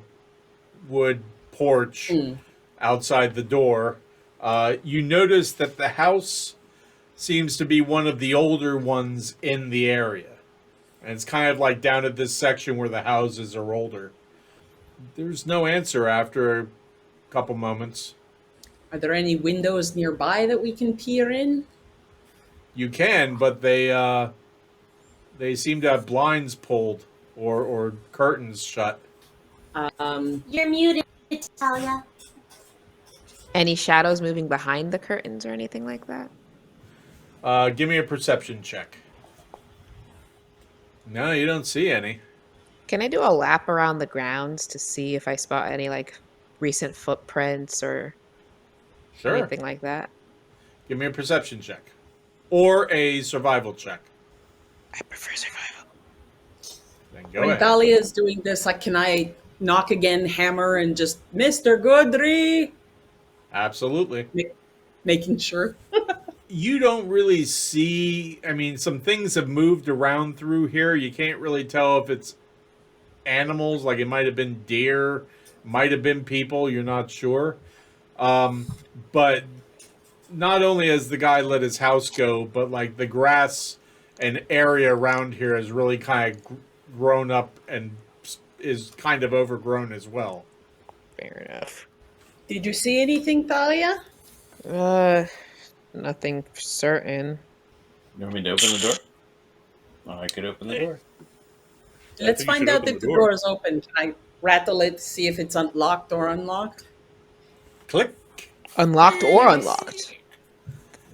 porch Mm. outside the door. You notice that the house seems to be one of the older ones in the area. And it's kind of like down at this section where the houses are older. There's no answer after a couple moments. Are there any windows nearby that we can peer in? You can, but they seem to have blinds pulled or curtains shut. You're muted, Talia. Any shadows moving behind the curtains or anything like that? Give me a perception check. No, you don't see any. Can I do a lap around the grounds to see if I spot any like recent footprints or Sure. anything like that? Give me a perception check. Or a survival check. I prefer survival. Then go When ahead. Dahlia is doing this, like, can I knock again, hammer, and just Mr. Goodry? Absolutely. Making sure. You don't really see, I mean, some things have moved around through here. You can't really tell if it's animals, like it might have been deer, might have been people, you're not sure. But not only has the guy let his house go, but like the grass and area around here has really kind of grown up and is kind of overgrown as well. Fair enough. Did you see anything, Thalia? Nothing certain. You want me to open the door? Oh, I could open the door. Let's think you find should out open if the the door. door is open. Can I rattle it, see if it's unlocked or unlocked? Click. Unlocked or unlocked?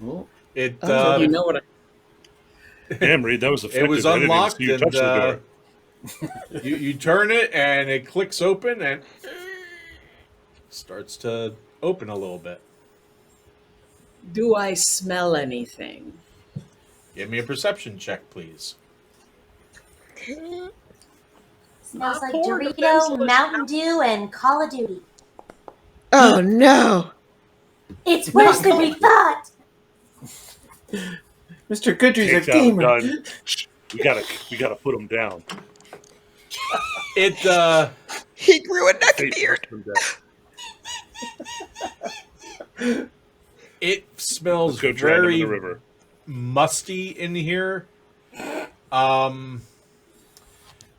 Ooh. It Oh. You know what? Damn, Reed, that was effective. it was I didn't even unlocked, see you and touch the door. you turn it, and it clicks open, and starts to open a little bit. Do I smell anything? Give me a perception check, please. Smells like Poor Dorito, defenseless Mountain Dew, and Call of Duty. Oh no! It's worse than we thought. Mr. Goodry's a Takes out a gamer. gun. Shh, we gotta put him down. It He grew a neck Fate beard. pushed him down. it smells Go drown him in very the river. musty in here.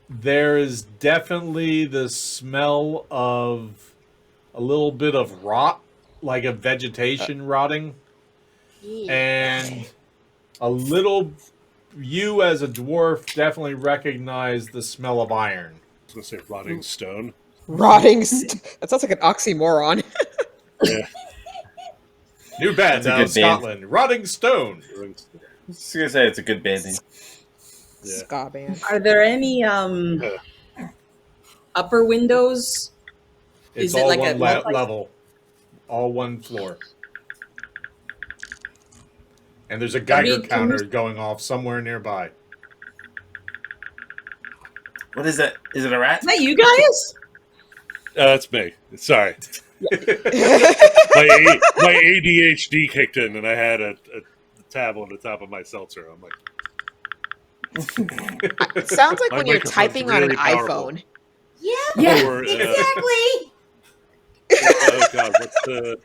There is definitely the smell of a little bit of rot, like a vegetation rotting, and a little. You as a dwarf definitely recognize the smell of iron. I was gonna say rotting stone. Rotting. That sounds like an oxymoron. Yeah. New band That's a out good of Scotland. Rotting stone. I was gonna say it's a good band name. Yeah. Ska band. Are there any upper windows? It's Is it all like one a multi- level, all one floor. And there's a Geiger Reed, can counter you- going off somewhere nearby. What is that? Is it a rat? Is that you guys? That's me. Sorry. My ADHD kicked in, and I had a tab on the top of my seltzer. I'm like, It sounds like My when you're microphone's typing on an really powerful. iPhone. Yeah, Yeah. or, exactly. oh god, what's the?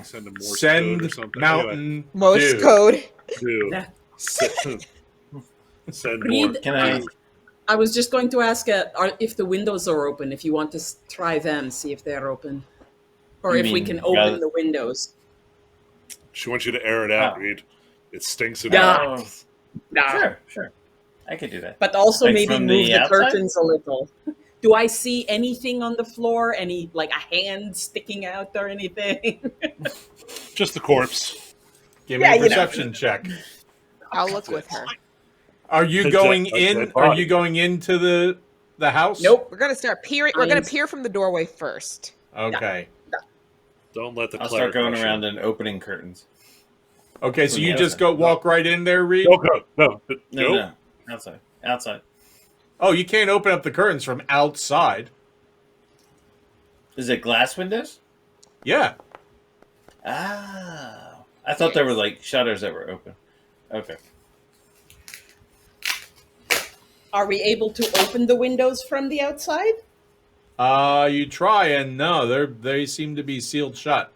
Send a Morse code or Send something. Mountain Morse Dew. code. Anyway, Yeah. send more. Reed, Can I? I was just going to ask if the windows are open, if you want to try them, see if they're open. Or You if we mean can open rather- the windows. She wants you to air it out, Oh. Reed. It stinks in Yeah. here. Oh, Nah. sure. I could do that. But also Like maybe from move the the outside? curtains a little. Do I see anything on the floor? Any, like a hand sticking out or anything? Just the corpse. Give me Yeah, a you know. perception check. I'll look with her. Are you Dead- going dead in? Are body. you going into the house? Nope. We're gonna start peering. We're gonna peer from the doorway first. Okay. Don't let the I'll start Claire going crush around you. and opening curtains. Okay, so From you the just outside. go walk right in there, Reed? Don't go. No. No. Outside. Oh, you can't open up the curtains from outside. Is it glass windows? Yeah. Ah. I thought there were like shutters that were open. Okay. Are we able to open the windows from the outside? You try and no, they seem to be sealed shut.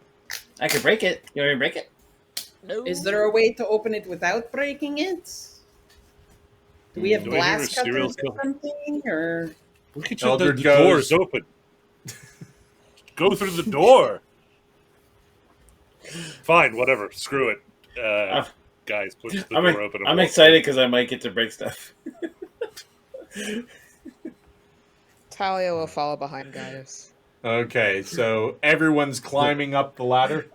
I could break it. You want me to break it? No. Is there a way to open it without breaking it? Do we have Do I hear a glass serial cutters or killer? something? Or Look at you. Eldred The door goes- is open. Go through the door. Fine, whatever. Screw it. Guys, push the door open. and I'm walk excited because I might get to break stuff. Talia will follow behind Gaius. Okay, so everyone's climbing up the ladder.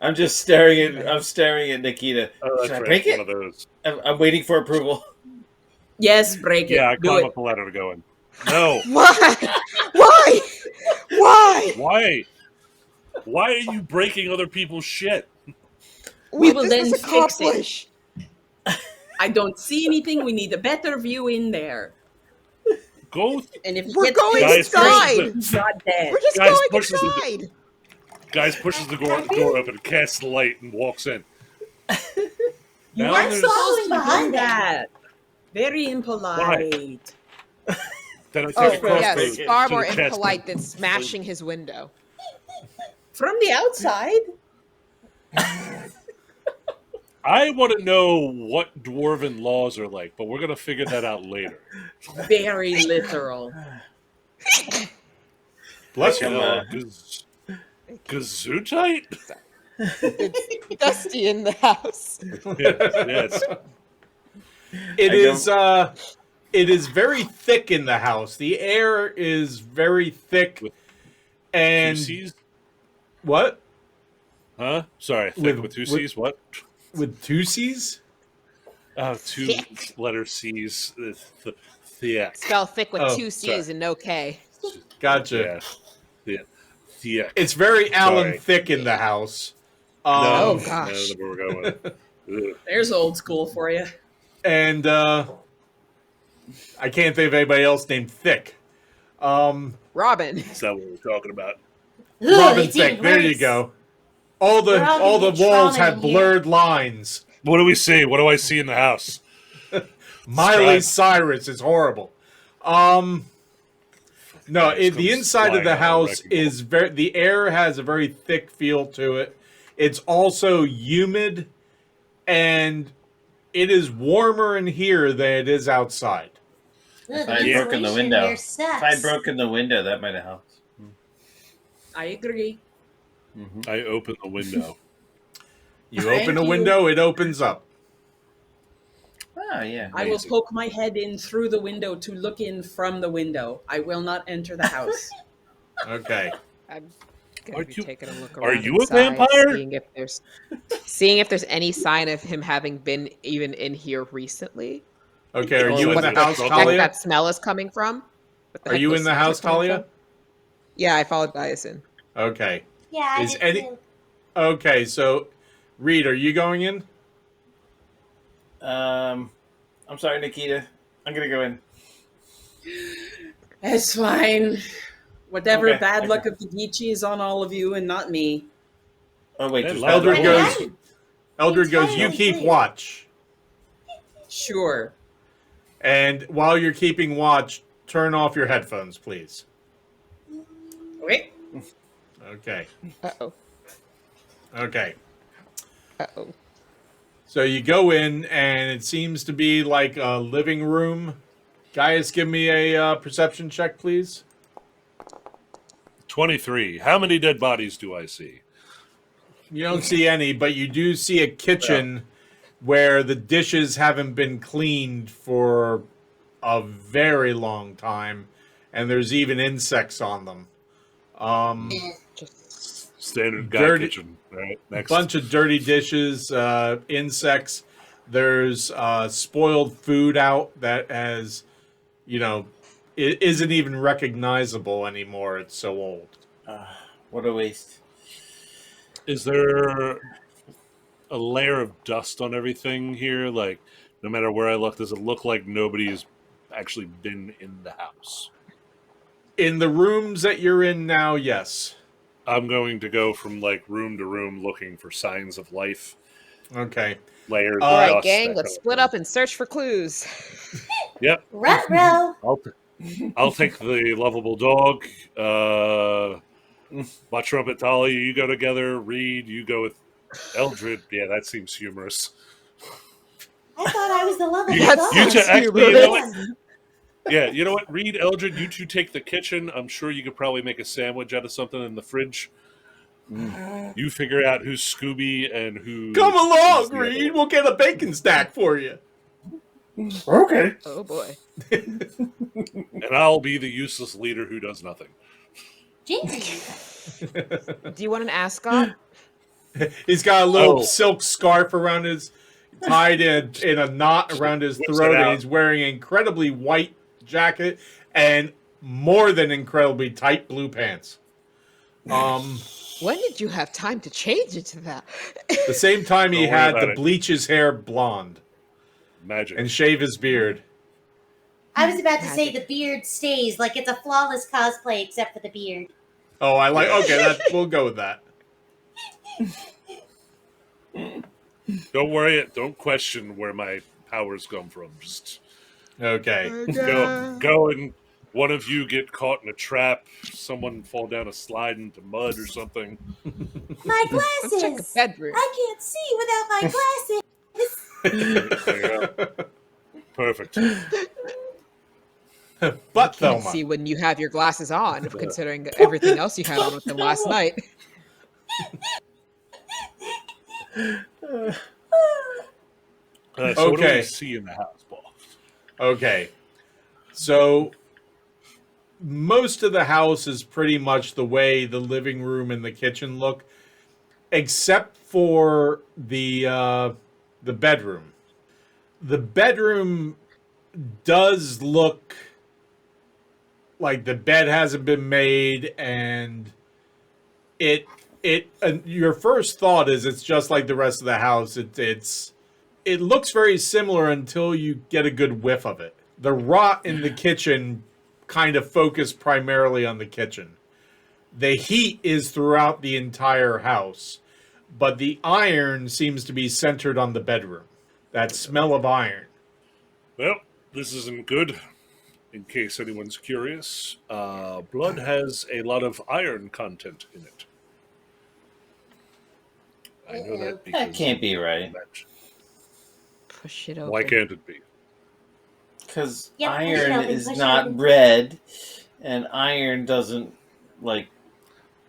I'm just staring at. I'm staring at Nikita. Oh, that's Should I right. break One it? of those. I'm waiting for approval. yes, break it. Yeah, I Do climb it. up the ladder to go in. No. Why? Why? Why? Why? Why are you breaking other people's shit? We What will does then this fix it. accomplish? I don't see anything. We need a better view in there. Go. And if We're it gets going Guys, fixed, inside. he's not dead. We're just Guys, going push this inside. Guys pushes the door open, casts the light, and walks in. You Now aren't there's- supposed to Behind do them. that. Very impolite. Then I take Oh, a crossbow yes. to Far the more chest. impolite than smashing his window. From the outside. I want to know what dwarven laws are like, but we're going to figure that out later. Very literal. Bless you. Gesundheit? It's dusty in the house. Yes. It is very thick in the house. The air is very thick. With and 2 C's? What? Huh? Sorry, thick with 2 C's? What? With 2 C's? Two Thick. letter C's. Thick. Spell thick with Oh, 2 C's and no K. Gotcha. Yeah. Thick. It's very Alan Sorry. Thick in the house. Oh, No, gosh. that's where we're going. Ugh. There's old school for you. And I can't think of anybody else named Thick. Robin. Is that what we're talking about? Ugh, Robin it's Thick. even There you worse. go. We're all gonna All the get walls trauma have in here. blurred lines. What do we see? What do I see in the house? Miley Describe. Cyrus is horrible. No, the comes inside of the flying out house wrecking ball. is the air has a very thick feel to it. It's also humid, and it is warmer in here than it is outside. Ugh, If I had the broken the insulation window, here if sucks. I had broken the window, that might have helped. I agree. I open the window. You Thank open a you. window, it opens up. Oh yeah. I will poke my head in through the window to look in from the window. I will not enter the house. Okay. I'm gonna Are be you- taking a look are around you a inside, vampire? seeing if there's any sign of him having been even in here recently. Okay, are Or you in what the the house, heck Heck Talia? that smell is coming from. What the Are heck you those in the smells are house, coming Talia? from. Yeah, I followed Dyson. Okay. Yeah, I Is did any- too. Okay, so Reed, are you going in? I'm sorry, Nikita. I'm gonna go in. It's fine. Whatever Okay, bad okay. luck of the Geechee is on all of you and not me. Oh wait, Hey, just Eldred Eldred I goes. mean, Eldred goes. You entirely keep clear. watch, Sure. and while you're keeping watch, turn off your headphones, please. Okay. Okay. Uh-oh. Okay. Uh-oh. So you go in, and it seems to be like a living room. Gaius, give me a perception check, please. 23. How many dead bodies do I see? You don't see any, but you do see a kitchen where the dishes haven't been cleaned for a very long time, and there's even insects on them. Just Standard guy Dirty- kitchen. All right, next. Bunch of dirty dishes, insects. There's spoiled food out that has, it isn't even recognizable anymore. It's so old. what a waste. Is there a layer of dust on everything here? Like, no matter where I look, does it look like nobody has actually been in the house? In the rooms that you're in now, yes. I'm going to go from like room to room looking for signs of life, Okay. layers. All all of right, dust, gang. that Let's kind of split thing. up and search for clues. Yep. Ruh-roh. I'll take the lovable dog. My trumpet Talia, you go together. Reed, you go with Eldred. Yeah, that seems humorous. I thought I was the lovable You- dog. you two- actually, you know what? Man. Yeah, you know what? Reed, Eldred, you two take the kitchen. I'm sure you could probably make a sandwich out of something in the fridge. You figure out who's Scooby and who. Come who's along, the other Reed. one. We'll get a bacon stack for you. Okay. Oh boy. And I'll be the useless leader who does nothing. Jinx. Do you want an ascot? He's got a little Oh. silk scarf around his, tied in a knot around his Whips throat, it and out. he's wearing an incredibly white jacket and more than incredibly tight blue pants. When did you have time to change into that? The same time he Don't worry had about to it. bleach his hair blonde Magic. and shave his beard. I was about to say Magic. the beard stays like it's a flawless cosplay except for the beard. Oh, I like. Okay, we'll go with that. Don't worry. Don't question where my powers come from. Just Okay. go and one of you get caught in a trap. Someone fall down a slide into mud or something. My Let's check the glasses! bedroom. I can't see without my glasses! There you go. Perfect. But Can't Thelma, see when you have your glasses on, considering everything else you had on with them last night. So what do we Okay. see in the house, Paul? okay. So most of the house is pretty much the way the living room and the kitchen look, except for the bedroom. The bedroom does look like the bed hasn't been made, and your first thought is it's just like the rest of the house. It looks very similar until you get a good whiff of it. The rot in the kitchen kind of focused primarily on the kitchen. The heat is throughout the entire house, but the iron seems to be centered on the bedroom. That smell of iron. Well, this isn't good. In case anyone's curious, blood has a lot of iron content in it. I know that because That can't be right. Push it open. Why can't it be? Because Yep, push it iron open, is push it not open. red, and iron doesn't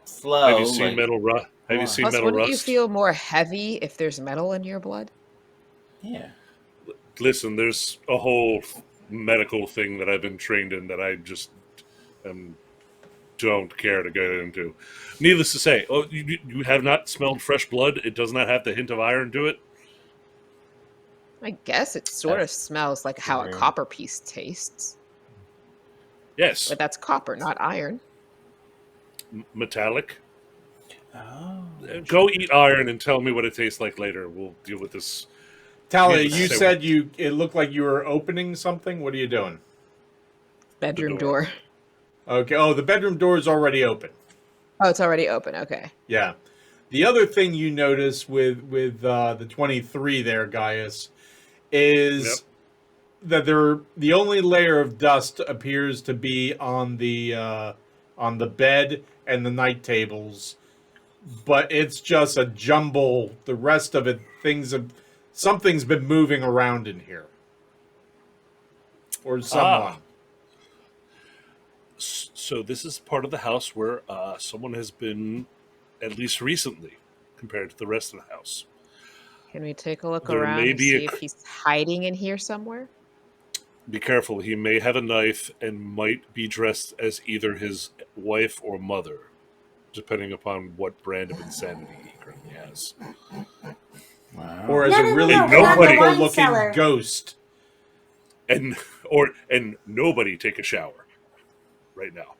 flow. Have you seen metal rust? Have you seen Plus, metal wouldn't rust? you feel more heavy if there's metal in your blood? Yeah. Listen, there's a whole medical thing that I've been trained in that I just don't care to get into. Needless to say, you have not smelled fresh blood. It does not have the hint of iron to it. I guess it sort of That's smells like how a weird. copper piece tastes. Yes, But that's copper, not iron. metallic. Oh. Go eat iron and tell me what it tastes like later. We'll deal with this. Talia, Yeah, you say said it looked like you were opening something. What are you doing? Bedroom door. door. Okay. Oh, the bedroom door is already open. Oh, it's already open. Okay. Yeah. The other thing you notice with the 23 there, Gaius, is that the only layer of dust appears to be on the bed and the night tables, but it's just a jumble. The rest of it, something's been moving around in here, or someone. So this is part of the house where someone has been, at least recently, compared to the rest of the house. Can we take a look There around may and be a see if he's hiding in here somewhere? Be careful. He may have a knife and might be dressed as either his wife or mother, depending upon what brand of insanity he currently has. Wow. Or as No, a no, no, really no, we're not the beautiful wine looking cellar. ghost. And nobody take a shower right now.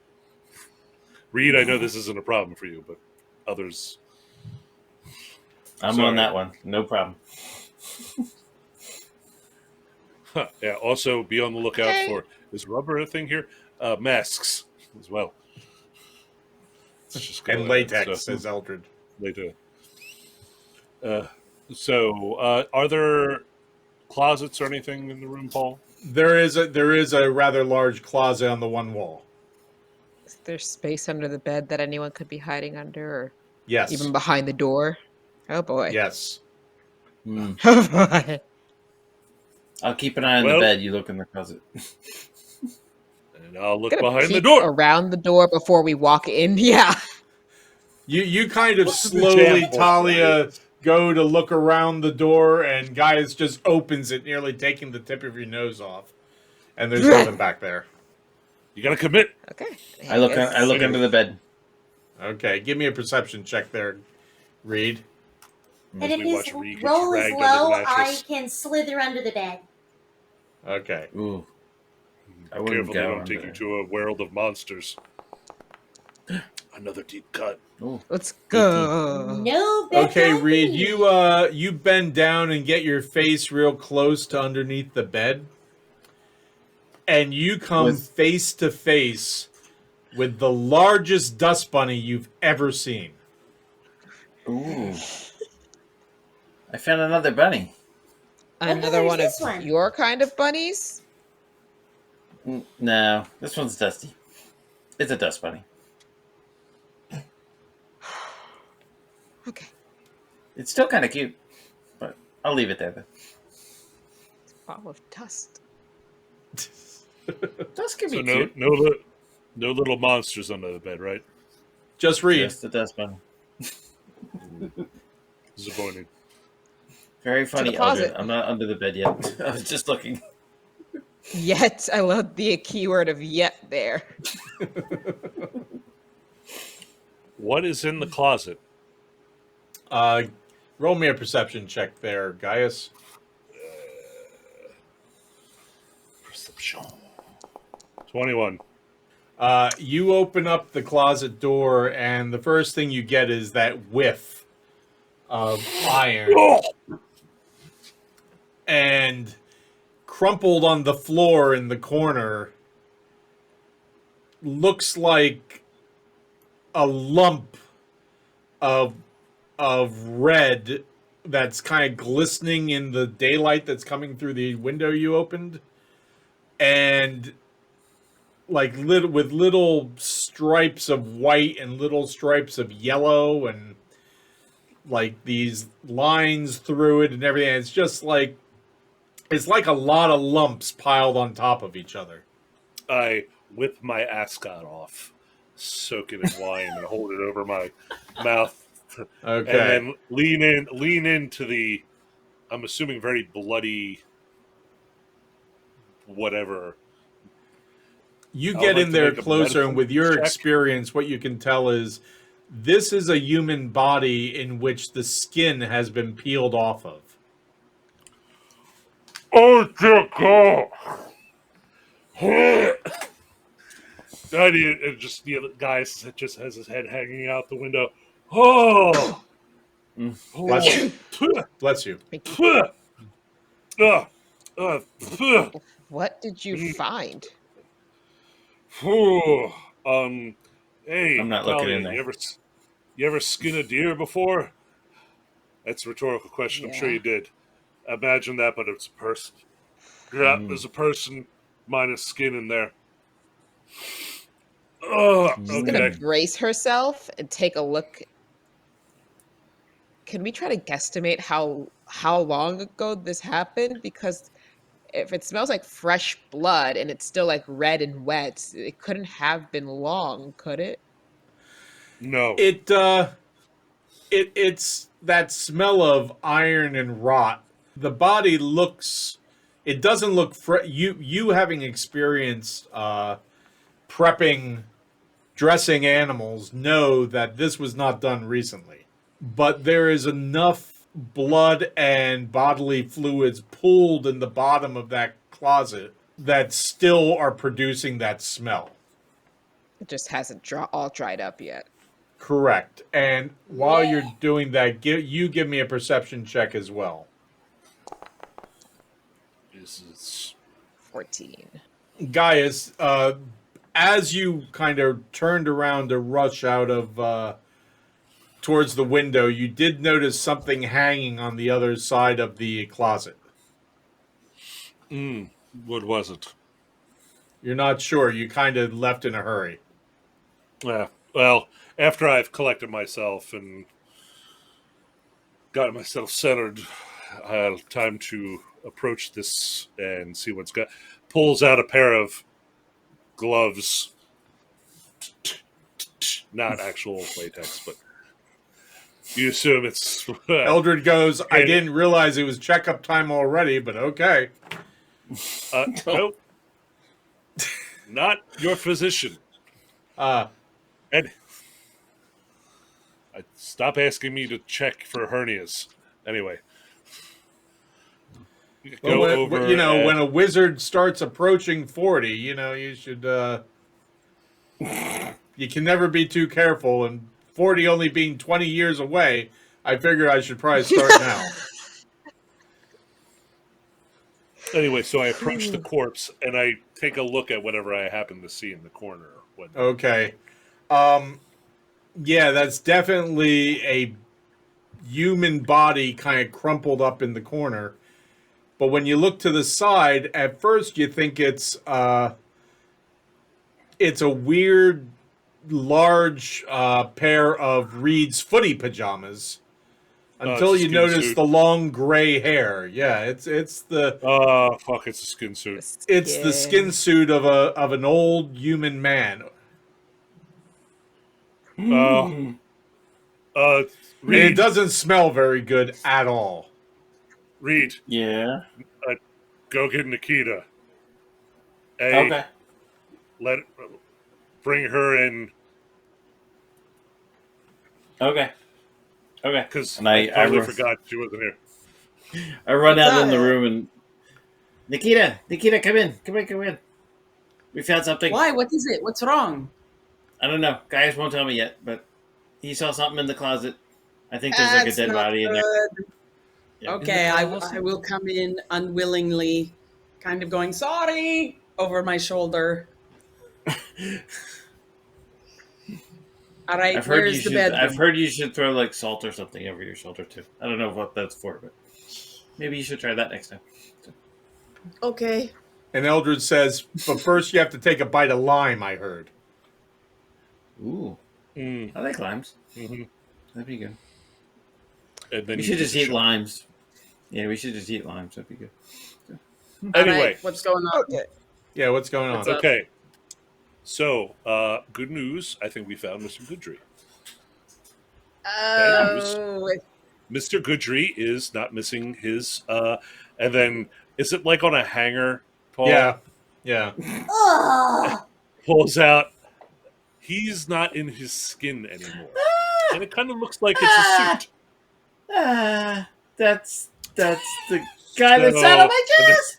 Reed, I know this isn't a problem for you, but others. I'm Sorry. on that one. No problem. Yeah. Also, be on the lookout for, is rubber a thing here? Masks as well. Let's just go And ahead. latex, So- says Eldred. They do. Are there closets or anything in the room, Paul? There is a rather large closet on the one wall. Is there space under the bed that anyone could be hiding under, or Yes. even behind the door? Oh boy. Yes. Hmm. Oh boy. I'll keep an eye on Well- the bed. You look in the closet. And I'll look Gonna behind the peek door. around the door before we walk in. Yeah. You kind of What's the slowly, jam for? Talia, go to look around the door, and Gaius just opens it, nearly taking the tip of your nose off. And there's nothing back there. You gotta commit. Okay. I look guess- under the bed. Okay, give me a perception check there, Reed. And if we his watch Reed get roll is dragged under low, the I mattress. can slither under the bed. Okay. Ooh. I Be wouldn't careful they go don't under take you there. to a world of monsters. Another deep cut. Ooh. Let's go. No bed. Okay, for Reed, me. you bend down and get your face real close to underneath the bed. And you come With- face to face with the largest dust bunny you've ever seen. Ooh. I found another bunny. Another there's one of this one. your kind of bunnies? No, this one's dusty. It's a dust bunny. Okay. It's still kind of cute, but I'll leave it there. Then. Ball of dust. Dust can So be cute. no little monsters under the bed, right? Just read. Just the dust bunny. Disappointing. Very funny, closet. Eldred. I'm not under the bed yet. I was just looking. Yet. I love the keyword of yet there. What is in the closet? Roll me a perception check there, Gaius. Perception. 21. You open up the closet door, and the first thing you get is that whiff of iron. And crumpled on the floor in the corner looks like a lump of red that's kind of glistening in the daylight that's coming through the window you opened, and like with little stripes of white and little stripes of yellow and like these lines through it and everything. It's just like it's like a lot of lumps piled on top of each other. I whip my ascot off, soak it in wine, and hold it over my mouth. Okay. And then lean into the, I'm assuming, very bloody whatever. You I'll get like in to there make a closer, and with your medicine check. experience, what you can tell is this is a human body in which the skin has been peeled off of. Oh, dear God. I need it. Just the guy just has his head hanging out the window. Oh, Bless you. Bless you. What did you find? Hey, I'm not looking Talia, in there. You ever skin a deer before? That's a rhetorical question. I'm sure Yeah. you did. Imagine that, but it's a person. Yeah, there's a person minus skin in there. Oh, She's gonna okay. brace herself and take a look. Can we try to guesstimate how long ago this happened? Because if it smells like fresh blood and it's still like red and wet, it couldn't have been long, could it? No. It's that smell of iron and rot. The body looks. It doesn't look you having experienced prepping, dressing animals know that this was not done recently. But there is enough blood and bodily fluids pooled in the bottom of that closet that still are producing that smell. It just hasn't all dried up yet. Correct. And while you're doing that, give me a perception check as well. This is 14. Gaius, as you kind of turned around to rush out of towards the window, you did notice something hanging on the other side of the closet. what was it? You're not sure. You kind of left in a hurry. Yeah. Well, after I've collected myself and gotten myself centered, I had time to approach this and see what's got. Pulls out a pair of gloves, not actual latex, but you assume it's. Eldred goes, I didn't realize it was checkup time already, but okay. Nope. Not your physician. And stop asking me to check for hernias. Anyway. Well, when a wizard starts approaching 40, you should, you can never be too careful, and 40 only being 20 years away, I figure I should probably start now. Anyway, so I approach the corpse, and I take a look at whatever I happen to see in the corner. Okay. Yeah, that's definitely a human body kind of crumpled up in the corner. But when you look to the side, at first you think it's a weird, large pair of Reed's footy pajamas Until it's a you skin notice suit. the long gray hair. Yeah, it's the Oh, fuck, it's a skin suit. it's the skin suit of an old human man. Uh, And it Reed, doesn't smell very good at all. Reed, Yeah. go get Nikita. Hey, Okay. bring her in, Okay. Okay. because And I totally run, forgot she wasn't here. I run What's out in the up? room and Nikita, come in. Come in. We found something. Why? What is it? What's wrong? I don't know. Guys won't tell me yet, but he saw something in the closet. I think there's like a That's dead not body in there. good. Yeah. Okay, I will come in unwillingly, kind of going, sorry, over my shoulder. All right, I've heard where's the bedroom? I've heard you should throw like salt or something over your shoulder too. I don't know what that's for, but maybe you should try that next time. Okay. And Eldred says, but first you have to take a bite of lime, I heard. Ooh, Mm, I like limes. mhm. That'd be good. And then We you should just a eat shot. limes. Yeah, we should just eat limes. That'd be good. All Anyway, right, what's going on? Okay. Yeah, what's going on? What's up? okay. So, good news. I think we found Mr. Goodry. Oh, Mr. Goodry is not missing his. And then, is it like on a hanger, Paul? Yeah. Ugh. Pulls out. He's not in his skin anymore. And it kind of looks like it's a suit. That's the guy that's out of my chest.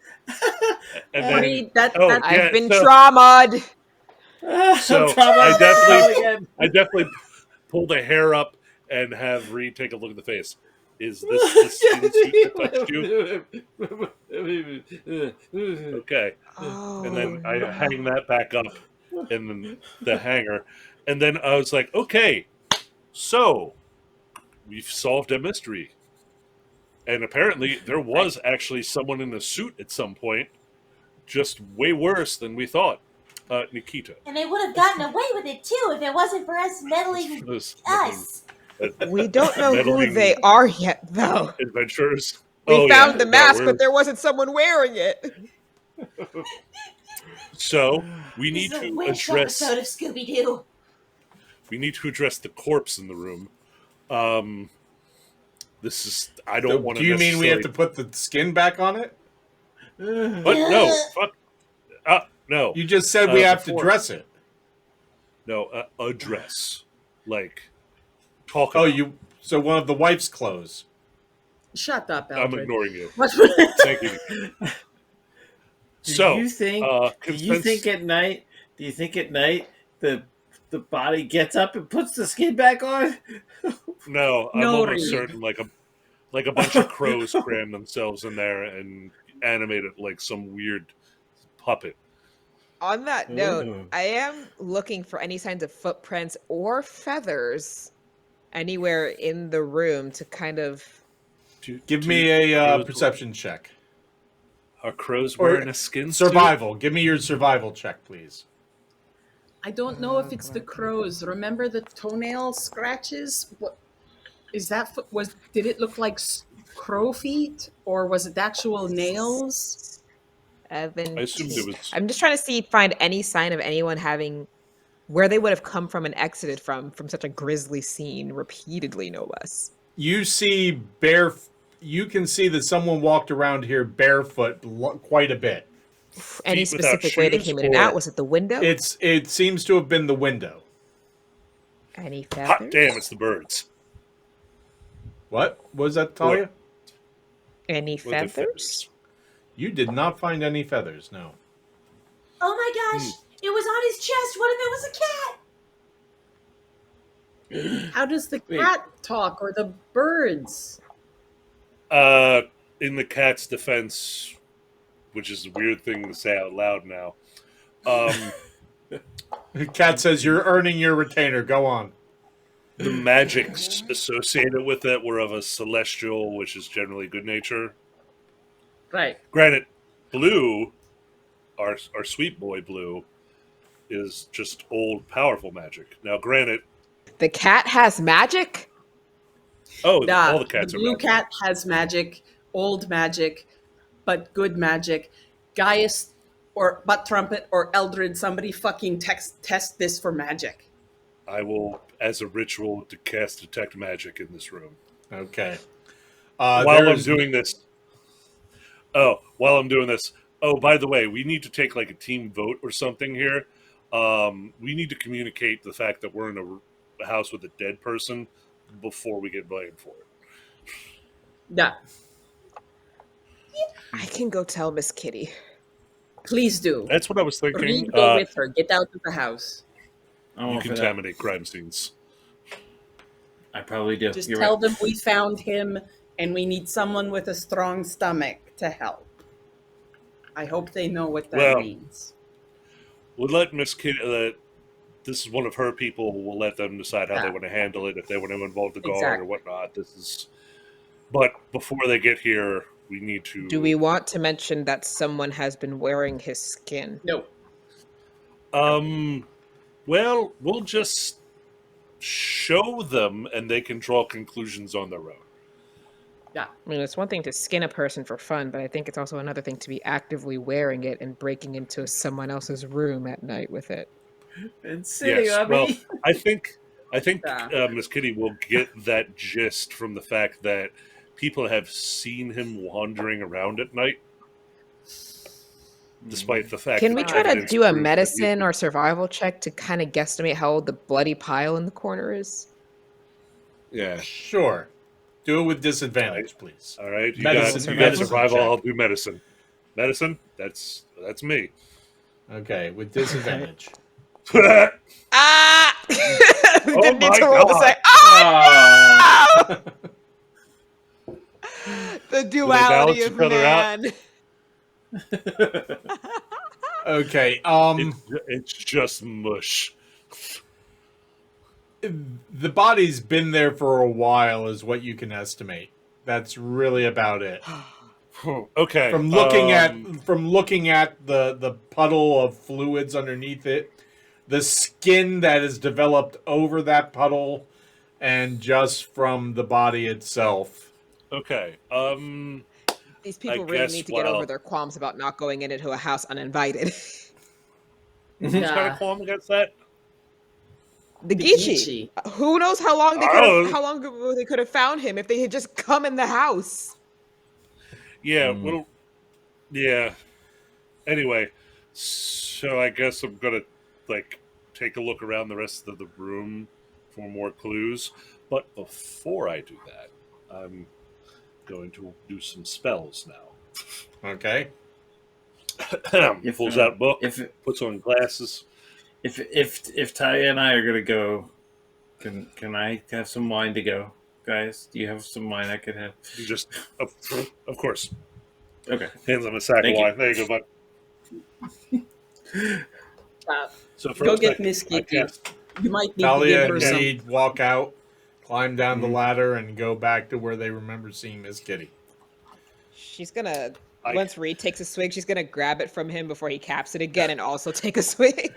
And then, Reed, that, oh, that, yeah, I've been so- traumatized. So, I definitely pull the hair up and have Reed take a look at the face. Is this the skin suit that touched you? Okay. Oh, And then I no. hang that back up in the hanger. And then I was like, okay, so we've solved a mystery. And apparently there was actually someone in a suit at some point, just way worse than we thought. Nikita. And they would have gotten away with it too if it wasn't for us meddling This us. We don't know who meddling they are yet, though. adventurers. We found the No, mask, we're- but there wasn't someone wearing it. So we need This is a to witch address episode of Scooby Doo. the corpse in the room. This is I don't So want do to. you mean we have to put the skin back on it? What? No, fuck. No, You just said we have to before. dress it. no. Address, like talk. Oh, about. so one of the wife's clothes. shut up, I'm Eldred. ignoring you. What- Thank you. So, do you think at night? Do you think at night the body gets up and puts the skin back on? no, I'm No, almost Reed. certain like a bunch of crows cram themselves in there and animate it like some weird puppet. On that note, Ooh. I am looking for any signs of footprints or feathers anywhere in the room to kind of. Give me a crows- perception check. Are crows Or wearing a skin suit? Survival. Give me your survival check, please. I don't know if it's the crows. Remember the toenail scratches? What is that? Did it look like crow feet, or was it the actual nails? Evan, I assumed it was. I'm just trying to find any sign of anyone having where they would have come from and exited from such a grisly scene repeatedly, no less. You see you can see that someone walked around here barefoot quite a bit. Any Feet without specific way they shoes, came in and or- out? Was it the window? It seems to have been the window. Any feathers? Hot damn! It's the birds. What was that, Talia? Any What are the feathers? You did not find any feathers, no. Oh my gosh, it was on his chest. What if it was a cat? How does the Wait. cat talk, or the birds? In the cat's defense, which is a weird thing to say out loud now. Cat says you're earning your retainer. Go on. The magics associated with it were of a celestial, which is generally good nature. Right. Granted, Blue, our sweet boy Blue, is just old, powerful magic. Now, granted, The cat has magic? Oh, all Nah, the cats the are blue magic. cat has magic, old magic, but good magic. Gaius or Butt Trumpet or Eldred, somebody fucking test this for magic. I will, as a ritual, to cast detect magic in this room. Okay. While I'm doing this, oh, by the way, we need to take like a team vote or something here. We need to communicate the fact that we're in a house with a dead person before we get blamed for it. Yeah, I can go tell Miss Kitty. please do. That's what I was thinking. Reed, go with her. Get out of the house. I'm You all for that. contaminate crime scenes. I probably do. Just You're tell right. them we found him and we need someone with a strong stomach to help. I hope they know what that Well, means. We'll let Miss Kitty. This is one of her people. We'll let them decide how they Yeah. want to handle it. If they want to involve the guard or Exactly. whatnot. But before they get here, we need to. Do we want to mention that someone has been wearing his skin? No. Well, we'll just show them, and they can draw conclusions on their own. Yeah. I mean, it's one thing to skin a person for fun, but I think it's also another thing to be actively wearing it and breaking into someone else's room at night with it. It's sitting Yes. on Well, me. I think Yeah. Miss Kitty will get that gist from the fact that people have seen him wandering around at night, despite the fact. Can we that try to evidence do a proves that medicine or survival check to kind of guesstimate how old the bloody pile in the corner is? Yeah. Sure. Do it with disadvantage, please. All right. You Medicine- got medicine survival. check. I'll do medicine. Medicine. That's me. Okay, with disadvantage. Ah! Didn't need my to roll to God. say, Oh. oh! The balance duality each of other out? man. Okay. It's just mush. The body's been there for a while, is what you can estimate. That's really about it. Okay. From looking at the puddle of fluids underneath it, the skin that is developed over that puddle, and just from the body itself. Okay. These people I really guess need to get over while- their qualms about not going into a house uninvited. Who's got a Yeah. qualm against that? The The Geechee. Geechee. Who knows how long Oh. how long ago they could have found him if they had just come in the house. Yeah. Well. Yeah. Anyway, so I guess I'm gonna take a look around the rest of the room for more clues. But before I do that, I'm going to do some spells now. Okay. He pulls out a book, If puts on glasses. if Talia and I are gonna go, can I have some wine to go, guys? Do you have some wine I could have? You just, of course, Okay. hands on a sack Thank of you. wine. There you go, bud. So Go first get I- Miss I Kitty. cast- You might need to Talia give her and some. Reed walk out, climb down the Mhm. ladder, and go back to where they remember seeing Miss Kitty. She's gonna I- once Reed takes a swig, she's gonna grab it from him before he caps it again and also take a swig.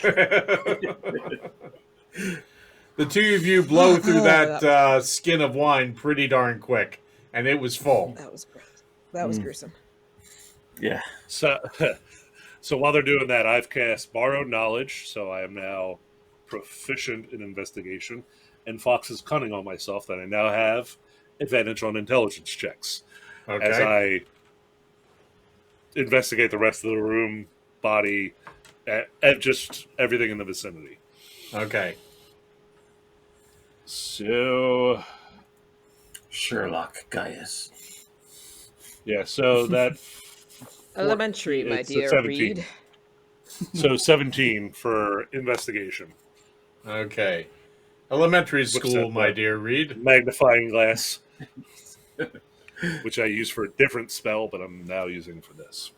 The two of you blow through that skin of wine pretty darn quick, and it was full. That was gross. That was gruesome. Yeah. So, so while they're doing that, I've cast Borrowed Knowledge, so I am now proficient in investigation, and Fox's Cunning on myself, that I now have advantage on intelligence checks as Okay. I investigate the rest of the room, body, at just everything in the vicinity. Okay. So, Sherlock Gaius. yeah, so that Elementary, my it's a dear 17. Reed. so 17 for investigation. Okay. Elementary Looks school, at my the- dear Reed. Magnifying glass, which I use for a different spell, but I'm now using for this.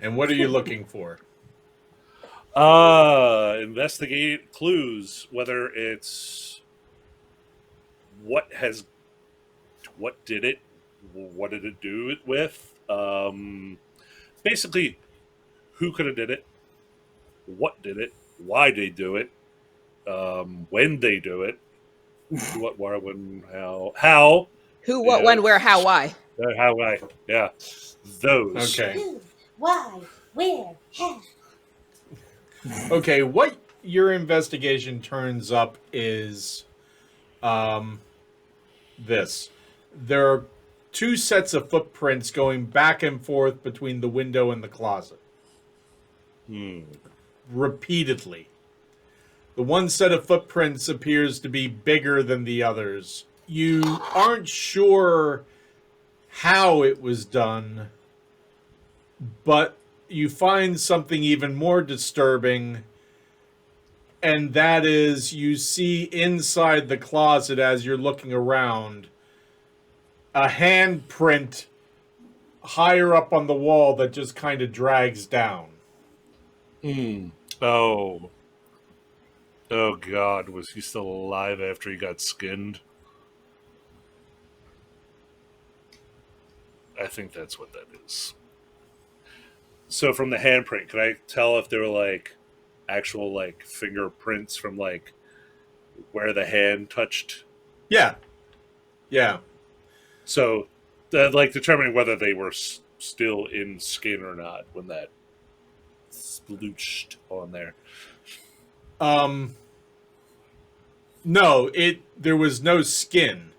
And what are you looking for? Investigate clues, whether it's what did it, what did it do it with, basically who could have did it, what did it, why they do it, when they do it, what, where, when, how, Who, what, Yeah. when, where, how, why? how I, yeah, those. Okay. Who, why, where, how. Okay, what your investigation turns up is this. There are two sets of footprints going back and forth between the window and the closet. Repeatedly. The one set of footprints appears to be bigger than the others. You aren't sure how it was done, but you find something even more disturbing, and that is you see inside the closet as you're looking around a handprint higher up on the wall that just kind of drags down. Oh. Oh, God. Was he still alive after he got skinned? I think that's what that is. So from the handprint, can I tell if there were, like, actual, like, fingerprints from, like, where the hand touched? Yeah. Yeah. So, like, determining whether they were still in skin or not when that splooched on there. No, there was no skin,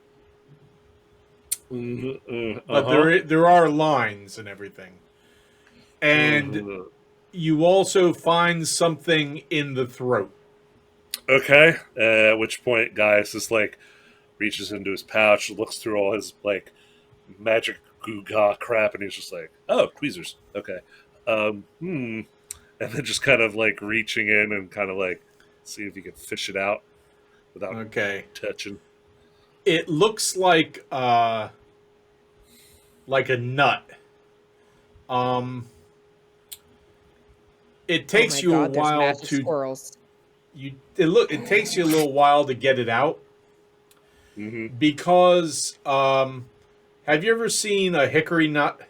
but there are lines and everything. And you also find something in the throat. Okay. At which point, Gaius just, like, reaches into his pouch, looks through all his, like, magic goo-gaw crap, and he's just like, oh, tweezers. Okay. And then just kind of, like, reaching in and kind of, like, see if you can fish it out without touching. It looks like a nut. It takes you a while to squirrels. It takes you a little while to get it out. Because have you ever seen a hickory nut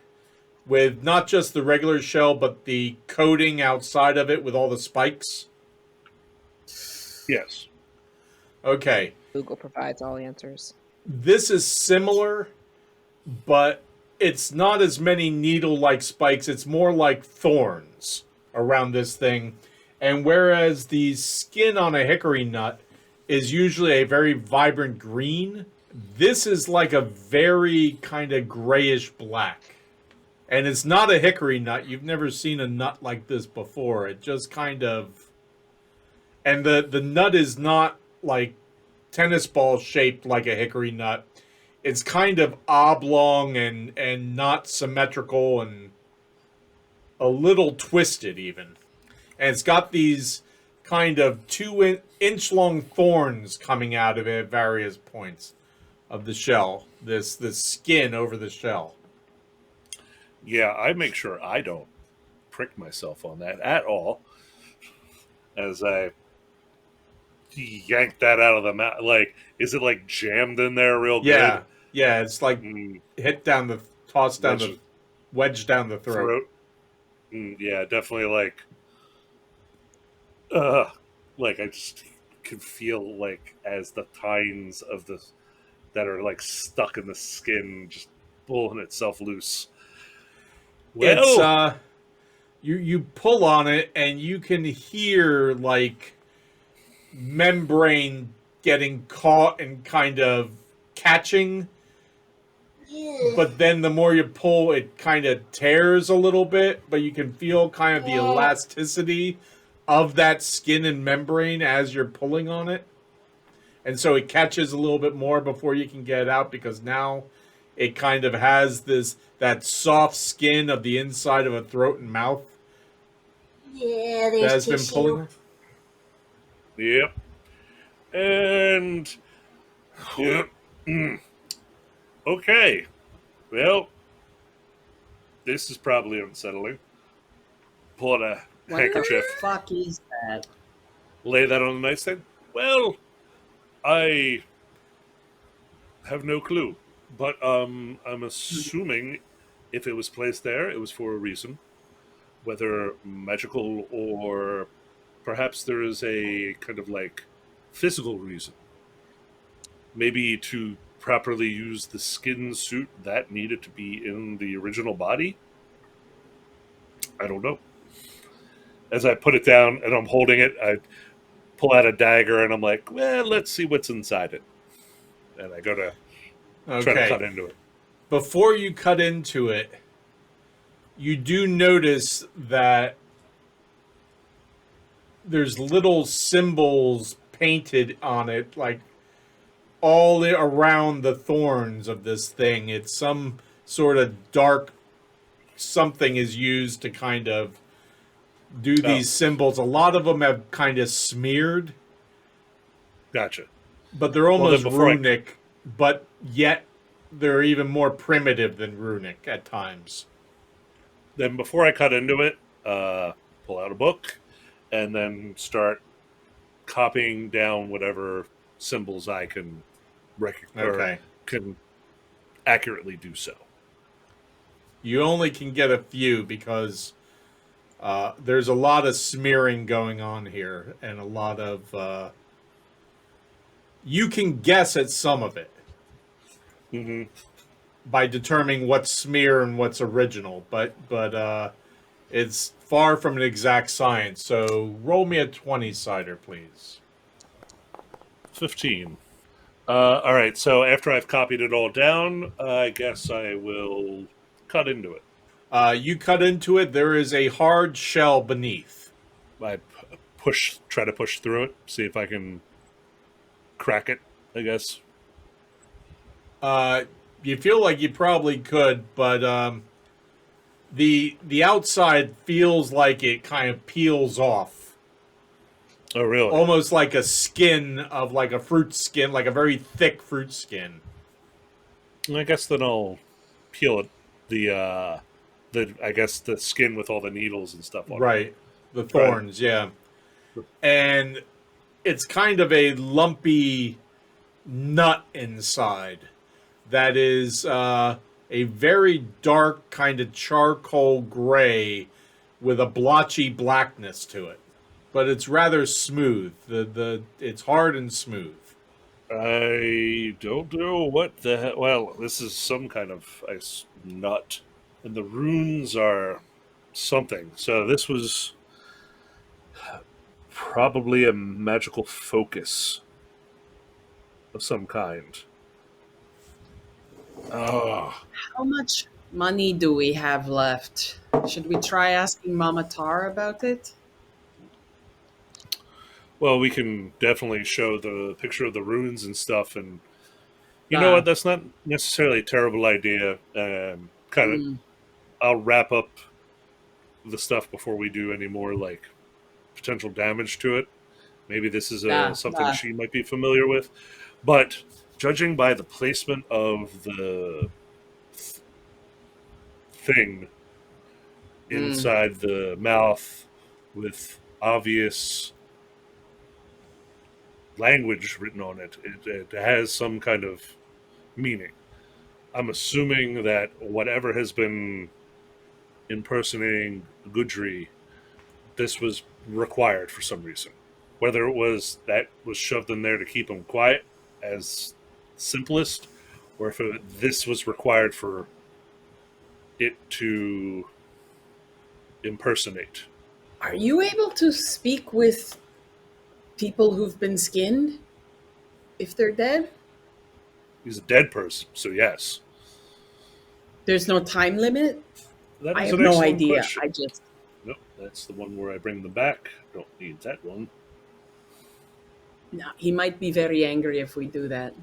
with not just the regular shell but the coating outside of it with all the spikes? Yes. Okay. Google provides all answers. This is similar, but it's not as many needle-like spikes. It's more like thorns around this thing. And whereas the skin on a hickory nut is usually a very vibrant green, this is like a very kind of grayish black. And it's not a hickory nut. You've never seen a nut like this before. It just kind of... And the nut is not like tennis ball shaped like a hickory nut. It's kind of oblong and not symmetrical and a little twisted even. And it's got these kind of 2-inch long thorns coming out of it at various points of the shell. This skin over the shell. Yeah, I make sure I don't prick myself on that at all as I yank that out of the mouth. Like, is it like jammed in there real good? Yeah, it's like wedged down the throat. Yeah, definitely like I just can feel like as the tines of the that are like stuck in the skin just pulling itself loose. Well, it's you pull on it and you can hear like membrane getting caught and kind of catching. But then the more you pull, it kind of tears a little bit, but you can feel kind of the elasticity of that skin and membrane as you're pulling on it. And so it catches a little bit more before you can get it out, because now it kind of has that soft skin of the inside of a throat and mouth. Yeah, there's that has been pulling. Yep. And yep. Okay. Well, this is probably unsettling. Pull out a handkerchief. What the fuck is that? Lay that on the nightstand. Well, I have no clue, but I'm assuming if it was placed there, it was for a reason, whether magical or perhaps there is a kind of like physical reason. Maybe to properly use the skin suit that needed to be in the original body. I don't know. As I put it down and I'm holding it, I pull out a dagger and I'm like, well, let's see what's inside it. And I go to try to cut Okay. into it. Before you cut into it, you do notice that there's little symbols painted on it, like all around the thorns of this thing. It's some sort of dark something is used to kind of do these symbols. A lot of them have kind of smeared, Gotcha. but they're Well, then almost before I- runic, but yet they're even more primitive than runic at times. Then before I cut into it, pull out a book and then start copying down whatever symbols I can recognize Okay. or can accurately do so. You only can get a few because there's a lot of smearing going on here, and a lot of. You can guess at some of it Mm-hmm. by determining what's smear and what's original, but it's far from an exact science. So roll me a 20-sider, please. 15. All right, so after I've copied it all down, I guess I will cut into it. You cut into it. There is a hard shell beneath. I try to push through it, see if I can crack it, I guess. You feel like you probably could, but the outside feels like it kind of peels off, Oh, really? almost like a skin of like a fruit skin, like a very thick fruit skin. I guess then I'll peel it. I guess the skin with all the needles and stuff on it. Right, the thorns, yeah, and it's kind of a lumpy nut inside that is a very dark kind of charcoal gray with a blotchy blackness to it, but it's rather smooth. It's hard and smooth. I don't know what the hell. Well, this is some kind of ice nut, and the runes are something. So this was probably a magical focus of some kind. Oh, How much money do we have left? Should we try asking Mama Tar about it? well, we can definitely show the picture of the runes and stuff, and you know what? That's not necessarily a terrible idea. Kind of, I'll wrap up the stuff before we do any more like potential damage to it. Maybe this is something she might be familiar with, but judging by the placement of the thing inside the mouth with obvious language written on it, it has some kind of meaning. I'm assuming that whatever has been impersonating Gudri, this was required for some reason. Whether it was that was shoved in there to keep him quiet as simplest, or if this was required for it to impersonate. Are you able to speak with people who've been skinned if they're dead? He's a dead person, so yes. There's no time limit? That I is have an no excellent idea. question. Nope, that's the one where I bring them back. Don't need that one. No, he might be very angry if we do that.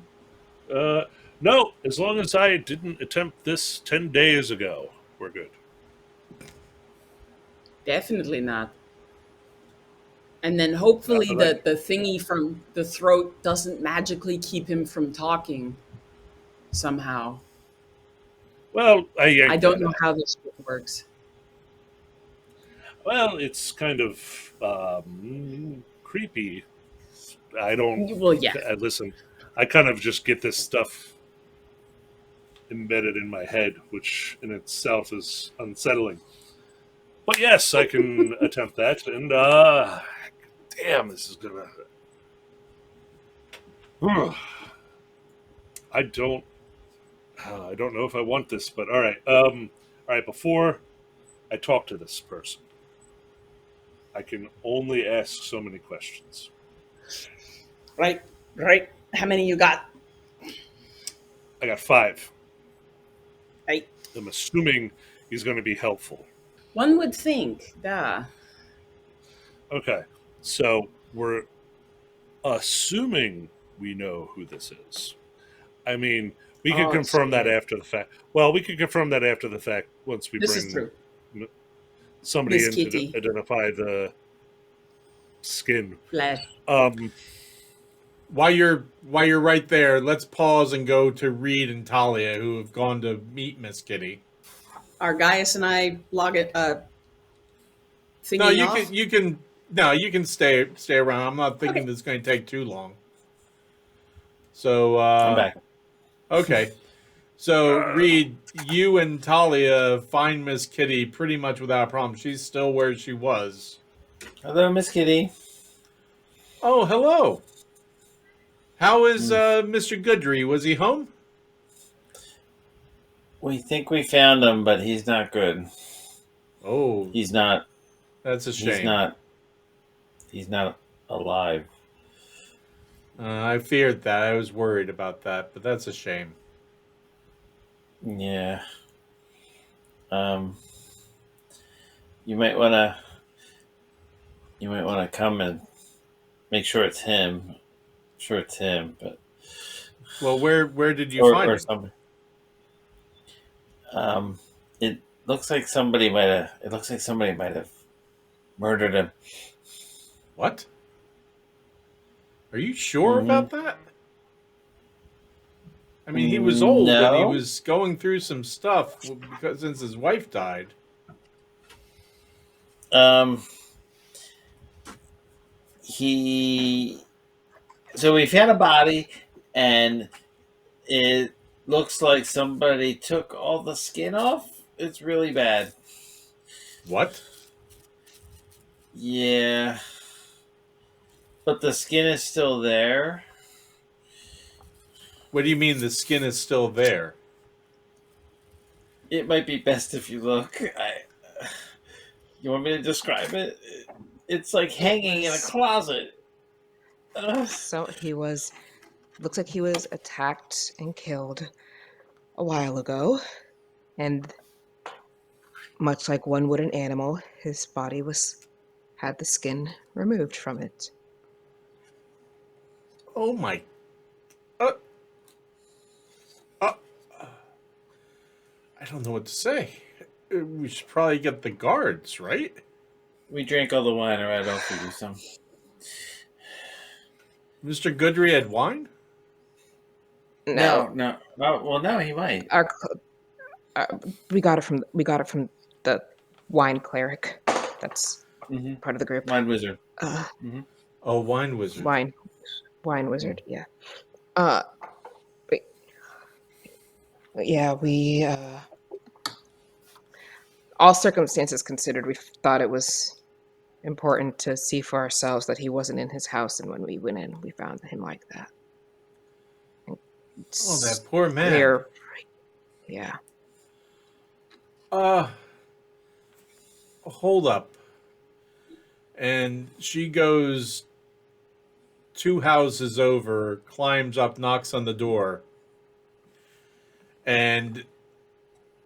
No, as long as I didn't attempt this 10 days ago, we're good. Definitely not. And then hopefully the thingy from the throat doesn't magically keep him from talking somehow. Well, I don't know how this works. Well, it's kind of creepy. I don't. Well, yeah. Listen, I kind of just get this stuff embedded in my head, which in itself is unsettling. But yes, I can attempt that. And damn, this is gonna. I don't know if I want this, but all right. All right. Before I talk to this person, I can only ask so many questions. Right, right. How many you got? I got 5. Right. I'm assuming he's going to be helpful. One would think, duh. Okay, so we're assuming we know who this is. I mean, we could Oh, confirm that shit. after the fact. Well, we could confirm that after the fact once we This is bring true. somebody Miss in to Kitty. identify the skin. Glad. While you're right there, let's pause and go to Reed and Talia, who have gone to meet Miss Kitty. Are Gaius and I log it thinking No, off? you can stay around. I'm not thinking Okay. this is going to take too long. So I'm back. Okay. So Reed, you and Talia find Miss Kitty pretty much without a problem. She's still where she was. Hello, Miss Kitty. Oh, hello. How is Mr. Goodry? Was he home? We think we found him, but he's not good. Oh, He's not. that's a shame. He's not alive. I feared that. I was worried about that, but that's a shame. Yeah. You might wanna come and make sure it's him. I'm sure it's him, but Well, where did you find or him? something. It looks like somebody might have. It looks like somebody might have murdered him. What? Are you sure Mhm. about that? I mean, he was old and he No. was going through some stuff because since his wife died. So we found a body, and it looks like somebody took all the skin off. It's really bad. What? Yeah. But the skin is still there. What do you mean the skin is still there? It might be best if you look. You want me to describe it? It's like hanging in a closet. Ugh. So looks like he was attacked and killed a while ago. And much like one would an animal, his body had the skin removed from it. Oh my. Uh, uh, I don't know what to say. We should probably get the guards, right? We drank all the wine, or I'd offer you some. Mr. Goodry had wine? No. Oh, well, no, he might. We got it from the wine cleric. That's Mm-hmm. part of the group. Wine wizard. Oh, wine wizard. Wine wizard. Yeah. We all circumstances considered, we thought it was important to see for ourselves that he wasn't in his house, and when we went in, we found him like that. Oh, that poor man. Yeah. Hold up. And she goes 2 houses over, climbs up, knocks on the door. And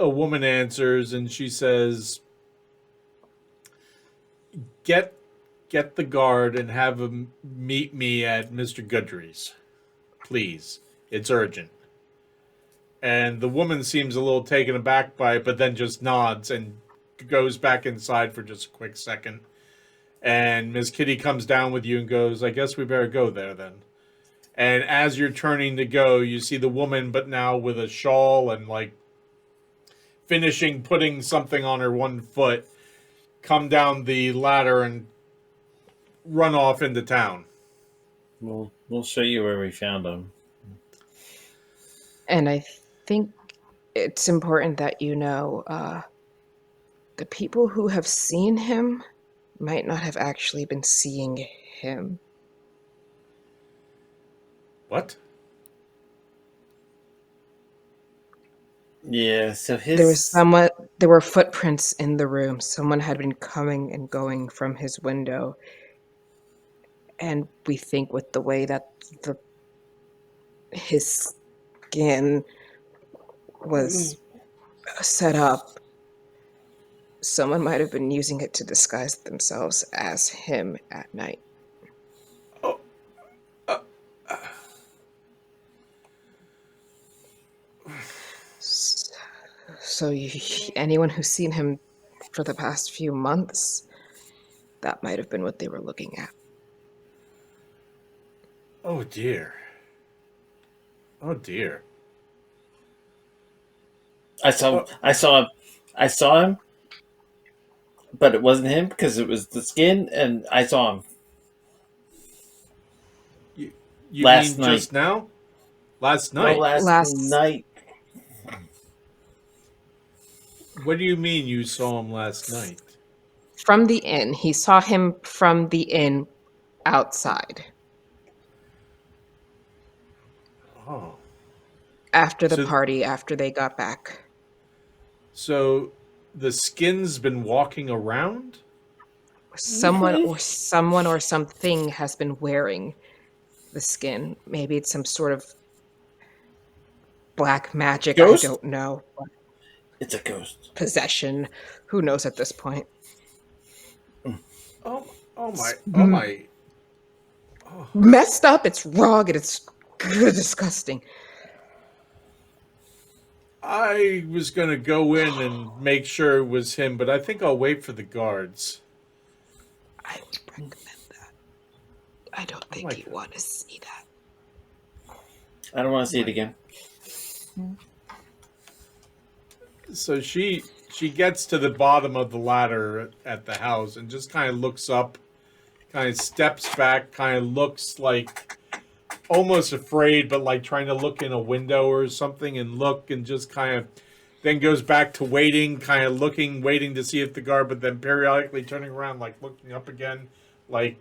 a woman answers and she says, Get the guard and have him meet me at Mr. Goodry's. Please. It's urgent. And the woman seems a little taken aback by it, but then just nods and goes back inside for just a quick second. And Miss Kitty comes down with you and goes, I guess we better go there then. And as you're turning to go, you see the woman, but now with a shawl and like finishing putting something on her one foot, come down the ladder and run off into town. We'll show you where we found him. And I think it's important that you know the people who have seen him might not have actually been seeing him. What? Yeah, so his There were footprints in the room. Someone had been coming and going from his window. And we think with the way that his skin was set up, someone might have been using it to disguise themselves as him at night. Oh, So anyone who's seen him for the past few months, that might have been what they were looking at. oh dear. Oh dear. I saw him, but it wasn't him because it was the skin, and I saw him. You Last mean just now? Last night? No, last night. What do you mean you saw him last night? From the inn. He saw him from the inn outside. Oh. After the So- party, after they got back. So the skin's been walking around? Someone or something has been wearing the skin. Maybe it's some sort of black magic. Ghost? I don't know. It's a ghost. Possession. Who knows at this point? Oh my. Oh. Messed up. It's wrong and it's disgusting. I was going to go in and make sure it was him, but I think I'll wait for the guards. I would recommend that. I don't think my you God. want to see that. I don't want to see it again. So she gets to the bottom of the ladder at the house and just kind of looks up, kind of steps back, kind of looks like almost afraid, but like trying to look in a window or something and look, and just kind of then goes back to waiting, kind of looking, waiting to see if the guard, but then periodically turning around, like looking up again, like,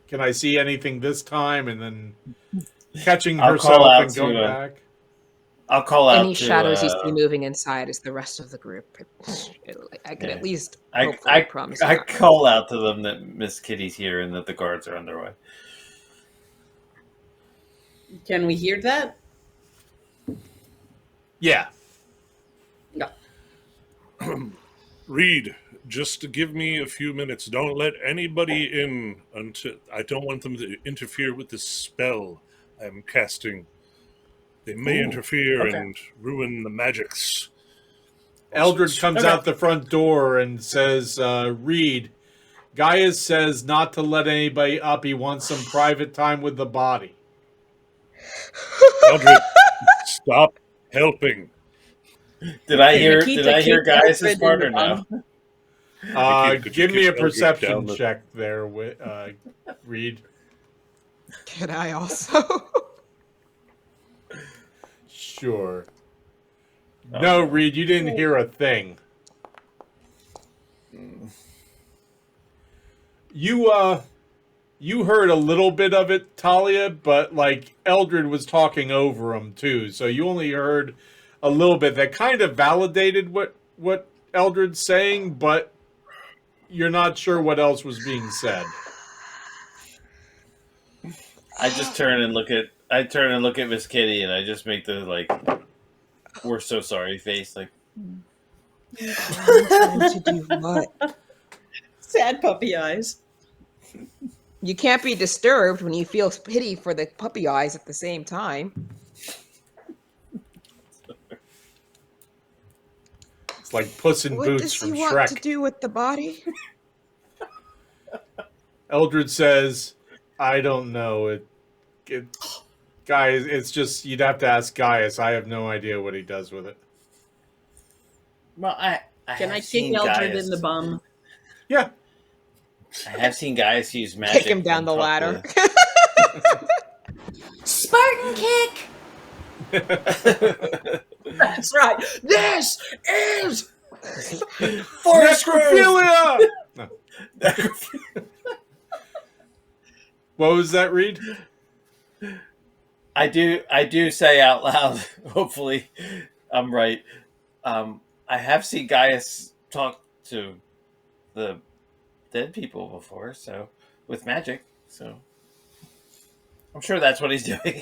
can I see anything this time? And then catching I'll herself call out and going to, back. I'll call out Any to, shadows you see moving inside is the rest of the group. I could Yeah. at least I hopefully promise you I that. call out to them that Miss Kitty's here and that the guards are on their way. Can we hear that? Yeah. No. Reed, just give me a few minutes. Don't let anybody in until I don't want them to interfere with the spell I'm casting. They may interfere okay. and ruin the magics. Eldred comes Okay. out the front door and says, Reed, Gaius says not to let anybody up. He wants some private time with the body. Eldred, stop helping. Did I Hey, hear? Nikita, Did I hear keep Gaius' Alfred part in or the no? bum. Could you Give me keep a Eldred perception down the- check there, Reed. Can I also? Sure. Oh. No, Reed, you didn't hear a thing. You heard a little bit of it, Talia, but like Eldred was talking over him too, so you only heard a little bit. That kind of validated what Eldred's saying, but you're not sure what else was being said. I just turn and look at Miss Kitty, and I just make the like, we're so sorry face. Like, Trying to do what? Sad puppy eyes. You can't be disturbed when you feel pity for the puppy eyes at the same time. It's like Puss in What Boots does from he want Shrek. to do with the body? Eldred says, "I don't know. Guys, it's just you'd have to ask Gaius. I have no idea what he does with it." well, I Can have I kick seen Eldred Gaius. in the bum? Yeah. I have seen Gaius use magic. Kick him down and the talk ladder. Spartan kick! That's right. This is Forest Grove! Necrophilia! No. What was that, Reed? I do say out loud. Hopefully, I'm right. I have seen Gaius talk to the dead people before, so with magic. So I'm sure that's what he's doing.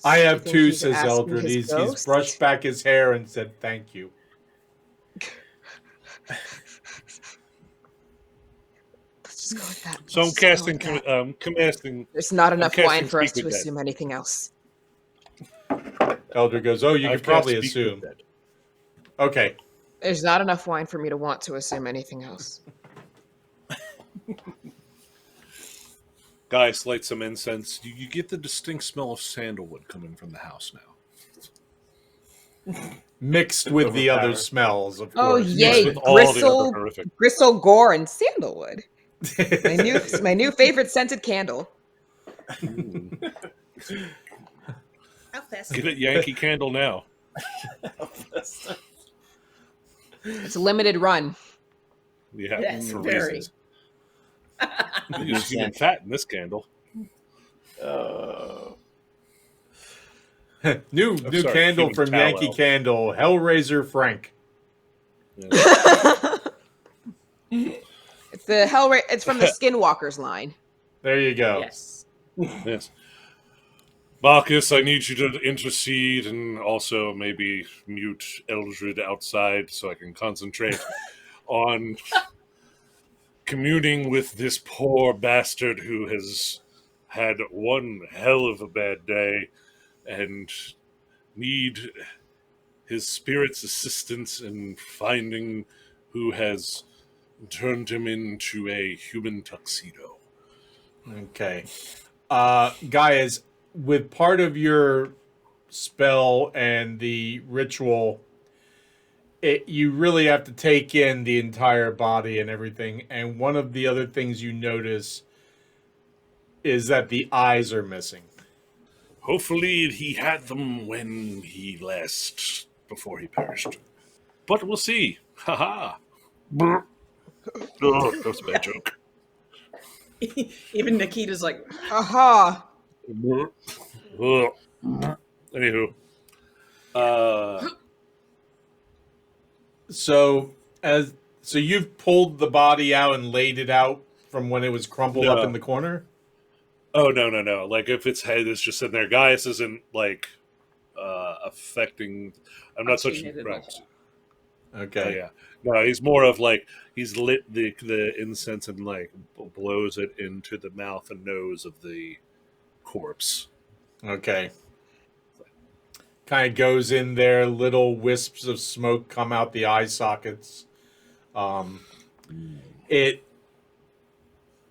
I Do you have think two, he's says asking Eldred. his He's ghost? brushed back his hair and said thank you. Let's just go with that. So I'm Let's just go casting, with that. casting. There's not I'm enough wine casting for us Speak to with Dead. assume anything else. Eldred goes, oh, you I've could probably cast Speak with assume. Dead. Okay. There's not enough wine for me to want to assume anything else. Gaius lights some incense. You get the distinct smell of sandalwood coming from the house now. Mixed with the other Overpowered. smells, of Oh, course. yay. With all the other Gristle, horrific. gristle, gore, and sandalwood. My new favorite scented candle. Mm. How fast? Get it, Yankee Candle now. It's a limited run. Yeah, Yes, for very. reasons. You use human fat in this candle. new sorry, candle human from tallow. Yankee Candle, Hellraiser Frank. Yeah. It's the Hellra- It's from the Skinwalkers line. There you go. Yes. Yes. Marcus, I need you to intercede and also maybe mute Eldred outside so I can concentrate on communing with this poor bastard who has had one hell of a bad day and need his spirit's assistance in finding who has turned him into a human tuxedo. Okay. Guys, with part of your spell and the ritual, you really have to take in the entire body and everything. And one of the other things you notice is that the eyes are missing. Hopefully he had them when he last, before he perished. But we'll see. Ha ha. Oh, that was a bad joke. Even Nikita's like, Aha. Ugh. Anywho. So you've pulled the body out and laid it out from when it was crumpled up No. in the corner? Oh, no. Like, if its head is just sitting there, Gaius isn't, like, affecting... I'm not Touching touching... it at Right. all. Okay. Oh, yeah. No, he's more of, like, he's lit the incense and, like, blows it into the mouth and nose of the corpse. Okay. Kind of goes in there, little wisps of smoke come out the eye sockets.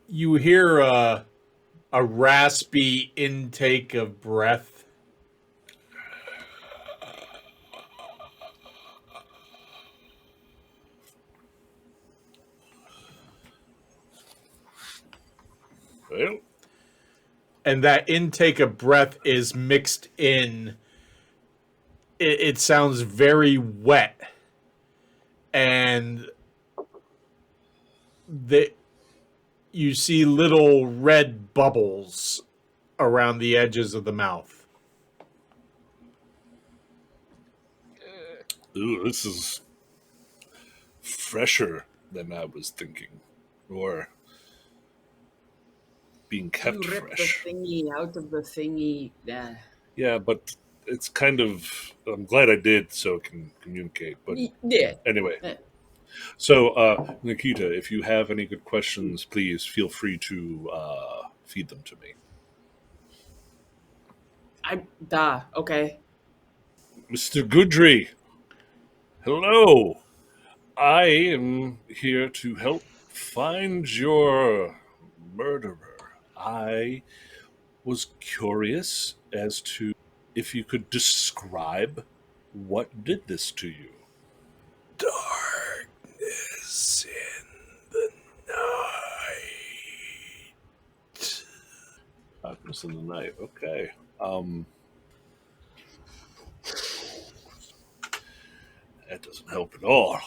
You hear a raspy intake of breath. Well, And that intake of breath is mixed in. It sounds very wet. And you see little red bubbles around the edges of the mouth. ooh, this is fresher than I was thinking. Or being kept you rip fresh. the thingy out of the thingy. Yeah, but it's kind of... I'm glad I did so it can communicate. But Yeah. anyway. Yeah. So, Nikita, if you have any good questions, please feel free to feed them to me. Okay. Mr. Goodry, hello. I am here to help find your murderer. I was curious as to if you could describe what did this to you. Darkness in the night. Darkness in the night. Okay. That doesn't help at all.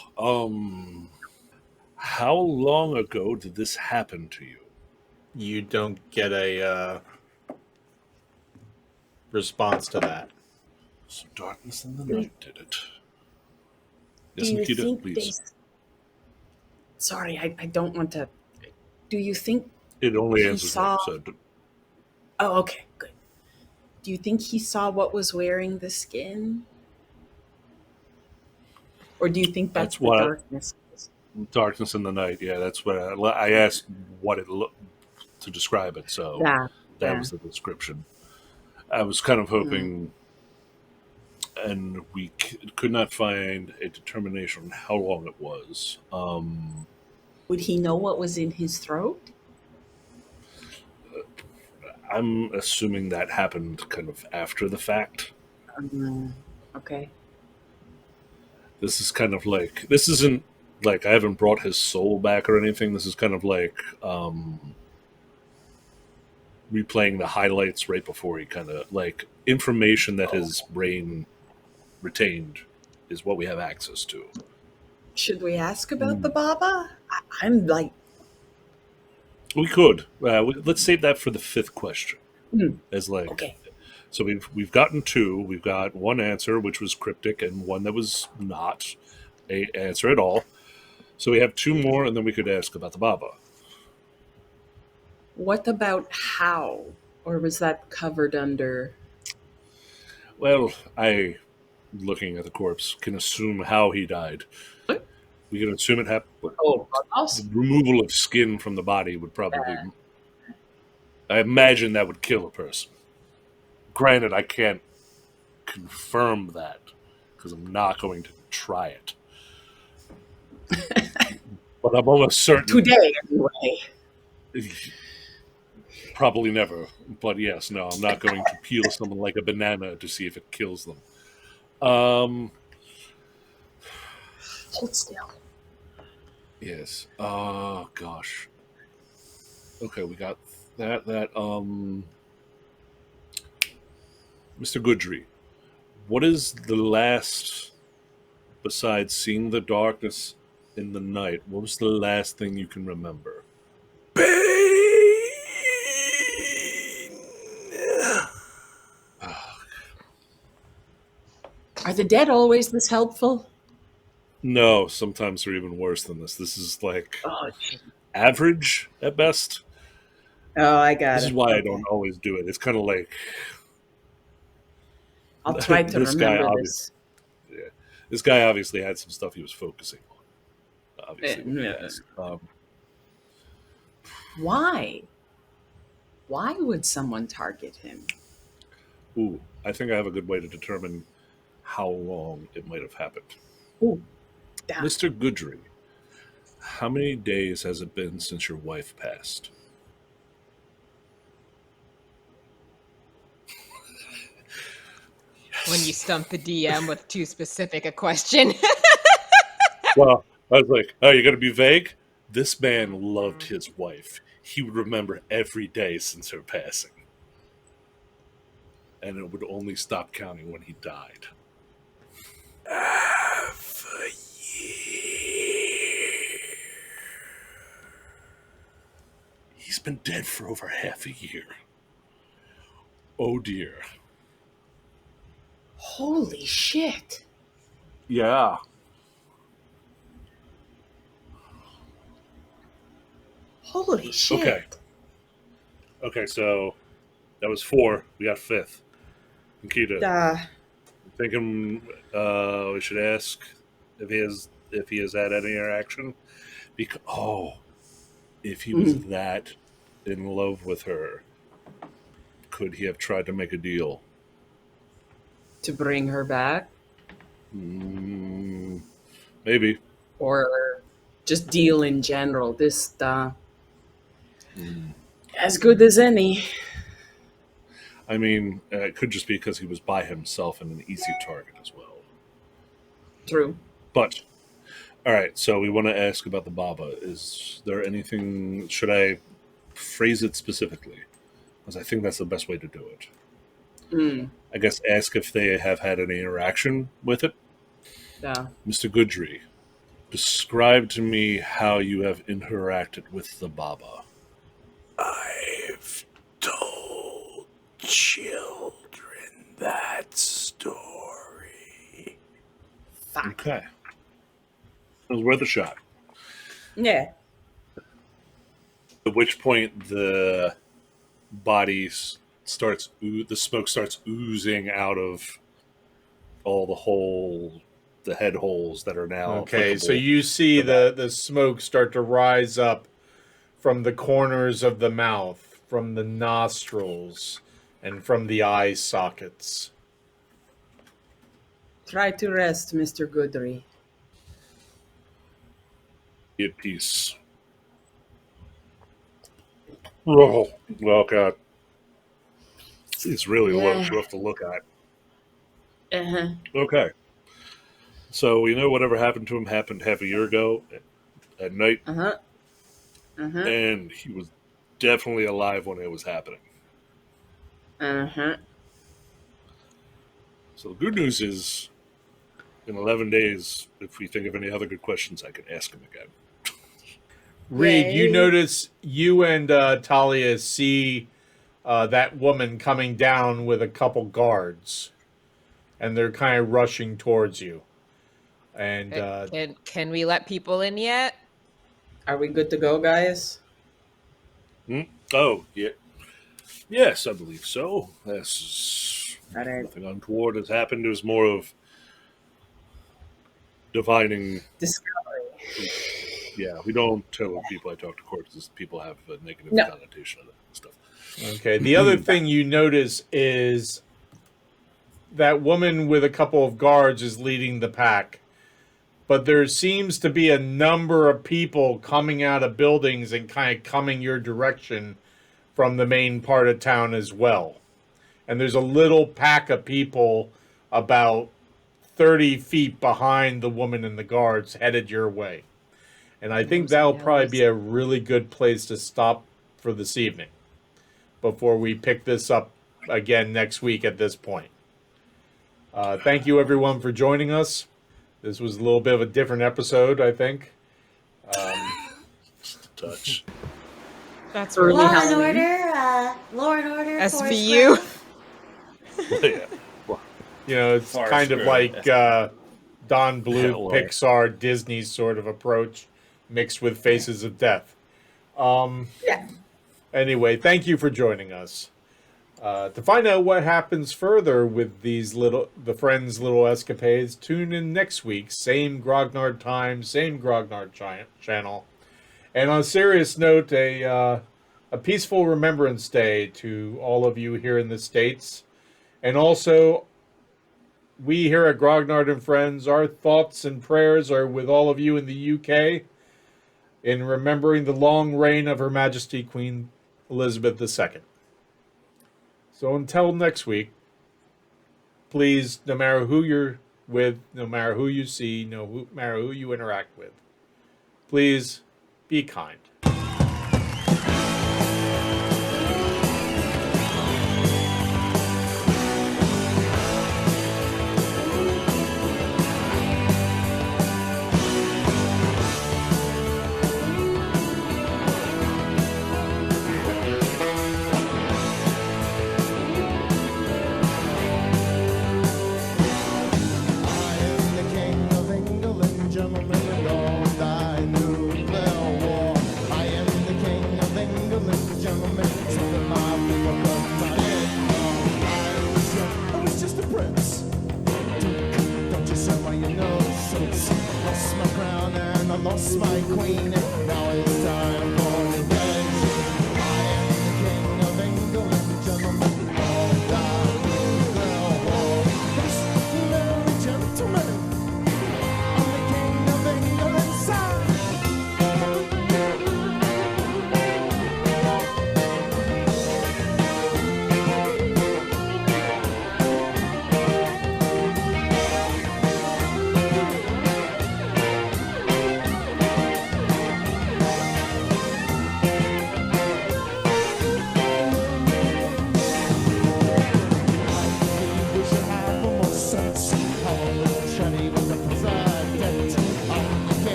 How long ago did this happen to you? You don't get a response to that. So darkness in the Do you- night did it. Do Yes, you Nikita, think please. Sorry, I don't want to. Do you think It only he answers saw- me, so Oh, okay, good. Do you think he saw what was wearing the skin? Or do you think that's That's the what- darkness? darkness in the night. Yeah, that's what I asked what it looked to describe it. So Yeah. that yeah. was the description. I was kind of hoping, and we could not find a determination on how long it was. Would he know what was in his throat? I'm assuming that happened kind of after the fact. Okay. This is kind of like, this isn't like I haven't brought his soul back or anything. This is kind of like replaying the highlights right before he kind of like information that his brain retained is what we have access to. Should we ask about the Baba? I'm like, We could. Let's save that for the fifth question. As like, okay. so we've gotten two. We've got one answer which was cryptic and one that was not a answer at all. So we have two more, and then we could ask about the Baba. What about how? Or was that covered under? Well, I, looking at the corpse, can assume how he died. What? We can assume it happened. Oh, The removal of skin from the body would probably. I imagine that would kill a person. Granted, I can't confirm that because I'm not going to try it. But I'm almost certain. today anyway. Probably never. But yes, no, I'm not going to peel someone like a banana to see if it kills them. Hold still. Yes. Oh gosh. Okay, we got that. Mr. Goodry, what is the last, besides seeing the darkness in the night, what was the last thing you can remember? Are the dead always this helpful? No, sometimes they're even worse than this. This is like Oh, gee. average at best. Oh, I got This it. is why I Okay. don't always do it. It's kind of like I'll try to This guy remember this. this guy obviously had some stuff he was focusing on. Obviously, Yeah. yes. Why? Why would someone target him? Ooh, I think I have a good way to determine how long it might have happened. Ooh, damn. Mr. Goodry, how many days has it been since your wife passed? When you stump the DM with too specific a question. Well, I was like, oh, you're going to be vague? This man loved his wife. He would remember every day since her passing. And it would only stop counting when he died. Half a year. He's been dead for over half a year. Oh dear. Holy shit. Yeah. Holy shit. Okay. Okay, so that was 4. We got 5th. Nikita, thinking we should ask if he has had any interaction. Because if he was that in love with her, could he have tried to make a deal? To bring her back? Maybe. Or just deal in general? This, as good as any. I mean, it could just be because he was by himself and an easy target as well. True. But, all right, so we want to ask about the Baba. Is there anything, should I phrase it specifically? Because I think that's the best way to do it. I guess ask if they have had any interaction with it. Yeah. Mr. Goodry, describe to me how you have interacted with the Baba. I've told children Fuck. Okay. It was worth a shot. Yeah. At which point the bodies starts, the smoke starts oozing out of all the head holes that are now Okay, so applicable. you see the smoke start to rise up from the corners of the mouth, from the nostrils, and from the eye sockets. Try to rest, Mr. Goodry. Be at peace. Oh, well, God. It's really rough to look at. Uh-huh. Okay. So we know whatever happened to him happened half a year ago at night, Uh-huh. Uh-huh. and he was definitely alive when it was happening. Uh-huh. So the good news is, in 11 days, if we think of any other good questions, I can ask him again. Reed, you Yay. notice you and Talia see that woman coming down with a couple guards, and they're kind of rushing towards you. And Can we let people in yet? Are we good to go, guys? Oh, yeah. Yes, I believe so. All right. Nothing untoward has happened. It was more of divining. Discovery. Yeah, we don't tell people I talk to corpses. People have a negative No. connotation of that stuff. okay, the other thing you notice is that woman with a couple of guards is leading the pack. But there seems to be a number of people coming out of buildings and kind of coming your direction from the main part of town as well. And there's a little pack of people about 30 feet behind the woman and the guards headed your way. And I think that'll probably be a really good place to stop for this evening before we pick this up again next week at this point. Thank you, everyone, for joining us. This was a little bit of a different episode, I think. Touch. That's Early really Law and Halloween. Order, Forest SVU. Grove. Yeah. You know, it's Forest kind of Grove, like Don Bluth, Hello. Pixar, Disney sort of approach mixed with Faces of Death. Yeah. Anyway, thank you for joining us. To find out what happens further with the Friends' little escapades, tune in next week. Same Grognard time, same Grognard channel. And on a serious note, a peaceful Remembrance Day to all of you here in the States. And also, we here at Grognard and Friends, our thoughts and prayers are with all of you in the UK in remembering the long reign of Her Majesty Queen Elizabeth II. So until next week, please, no matter who you're with, no matter who you see, no matter who you interact with, please be kind.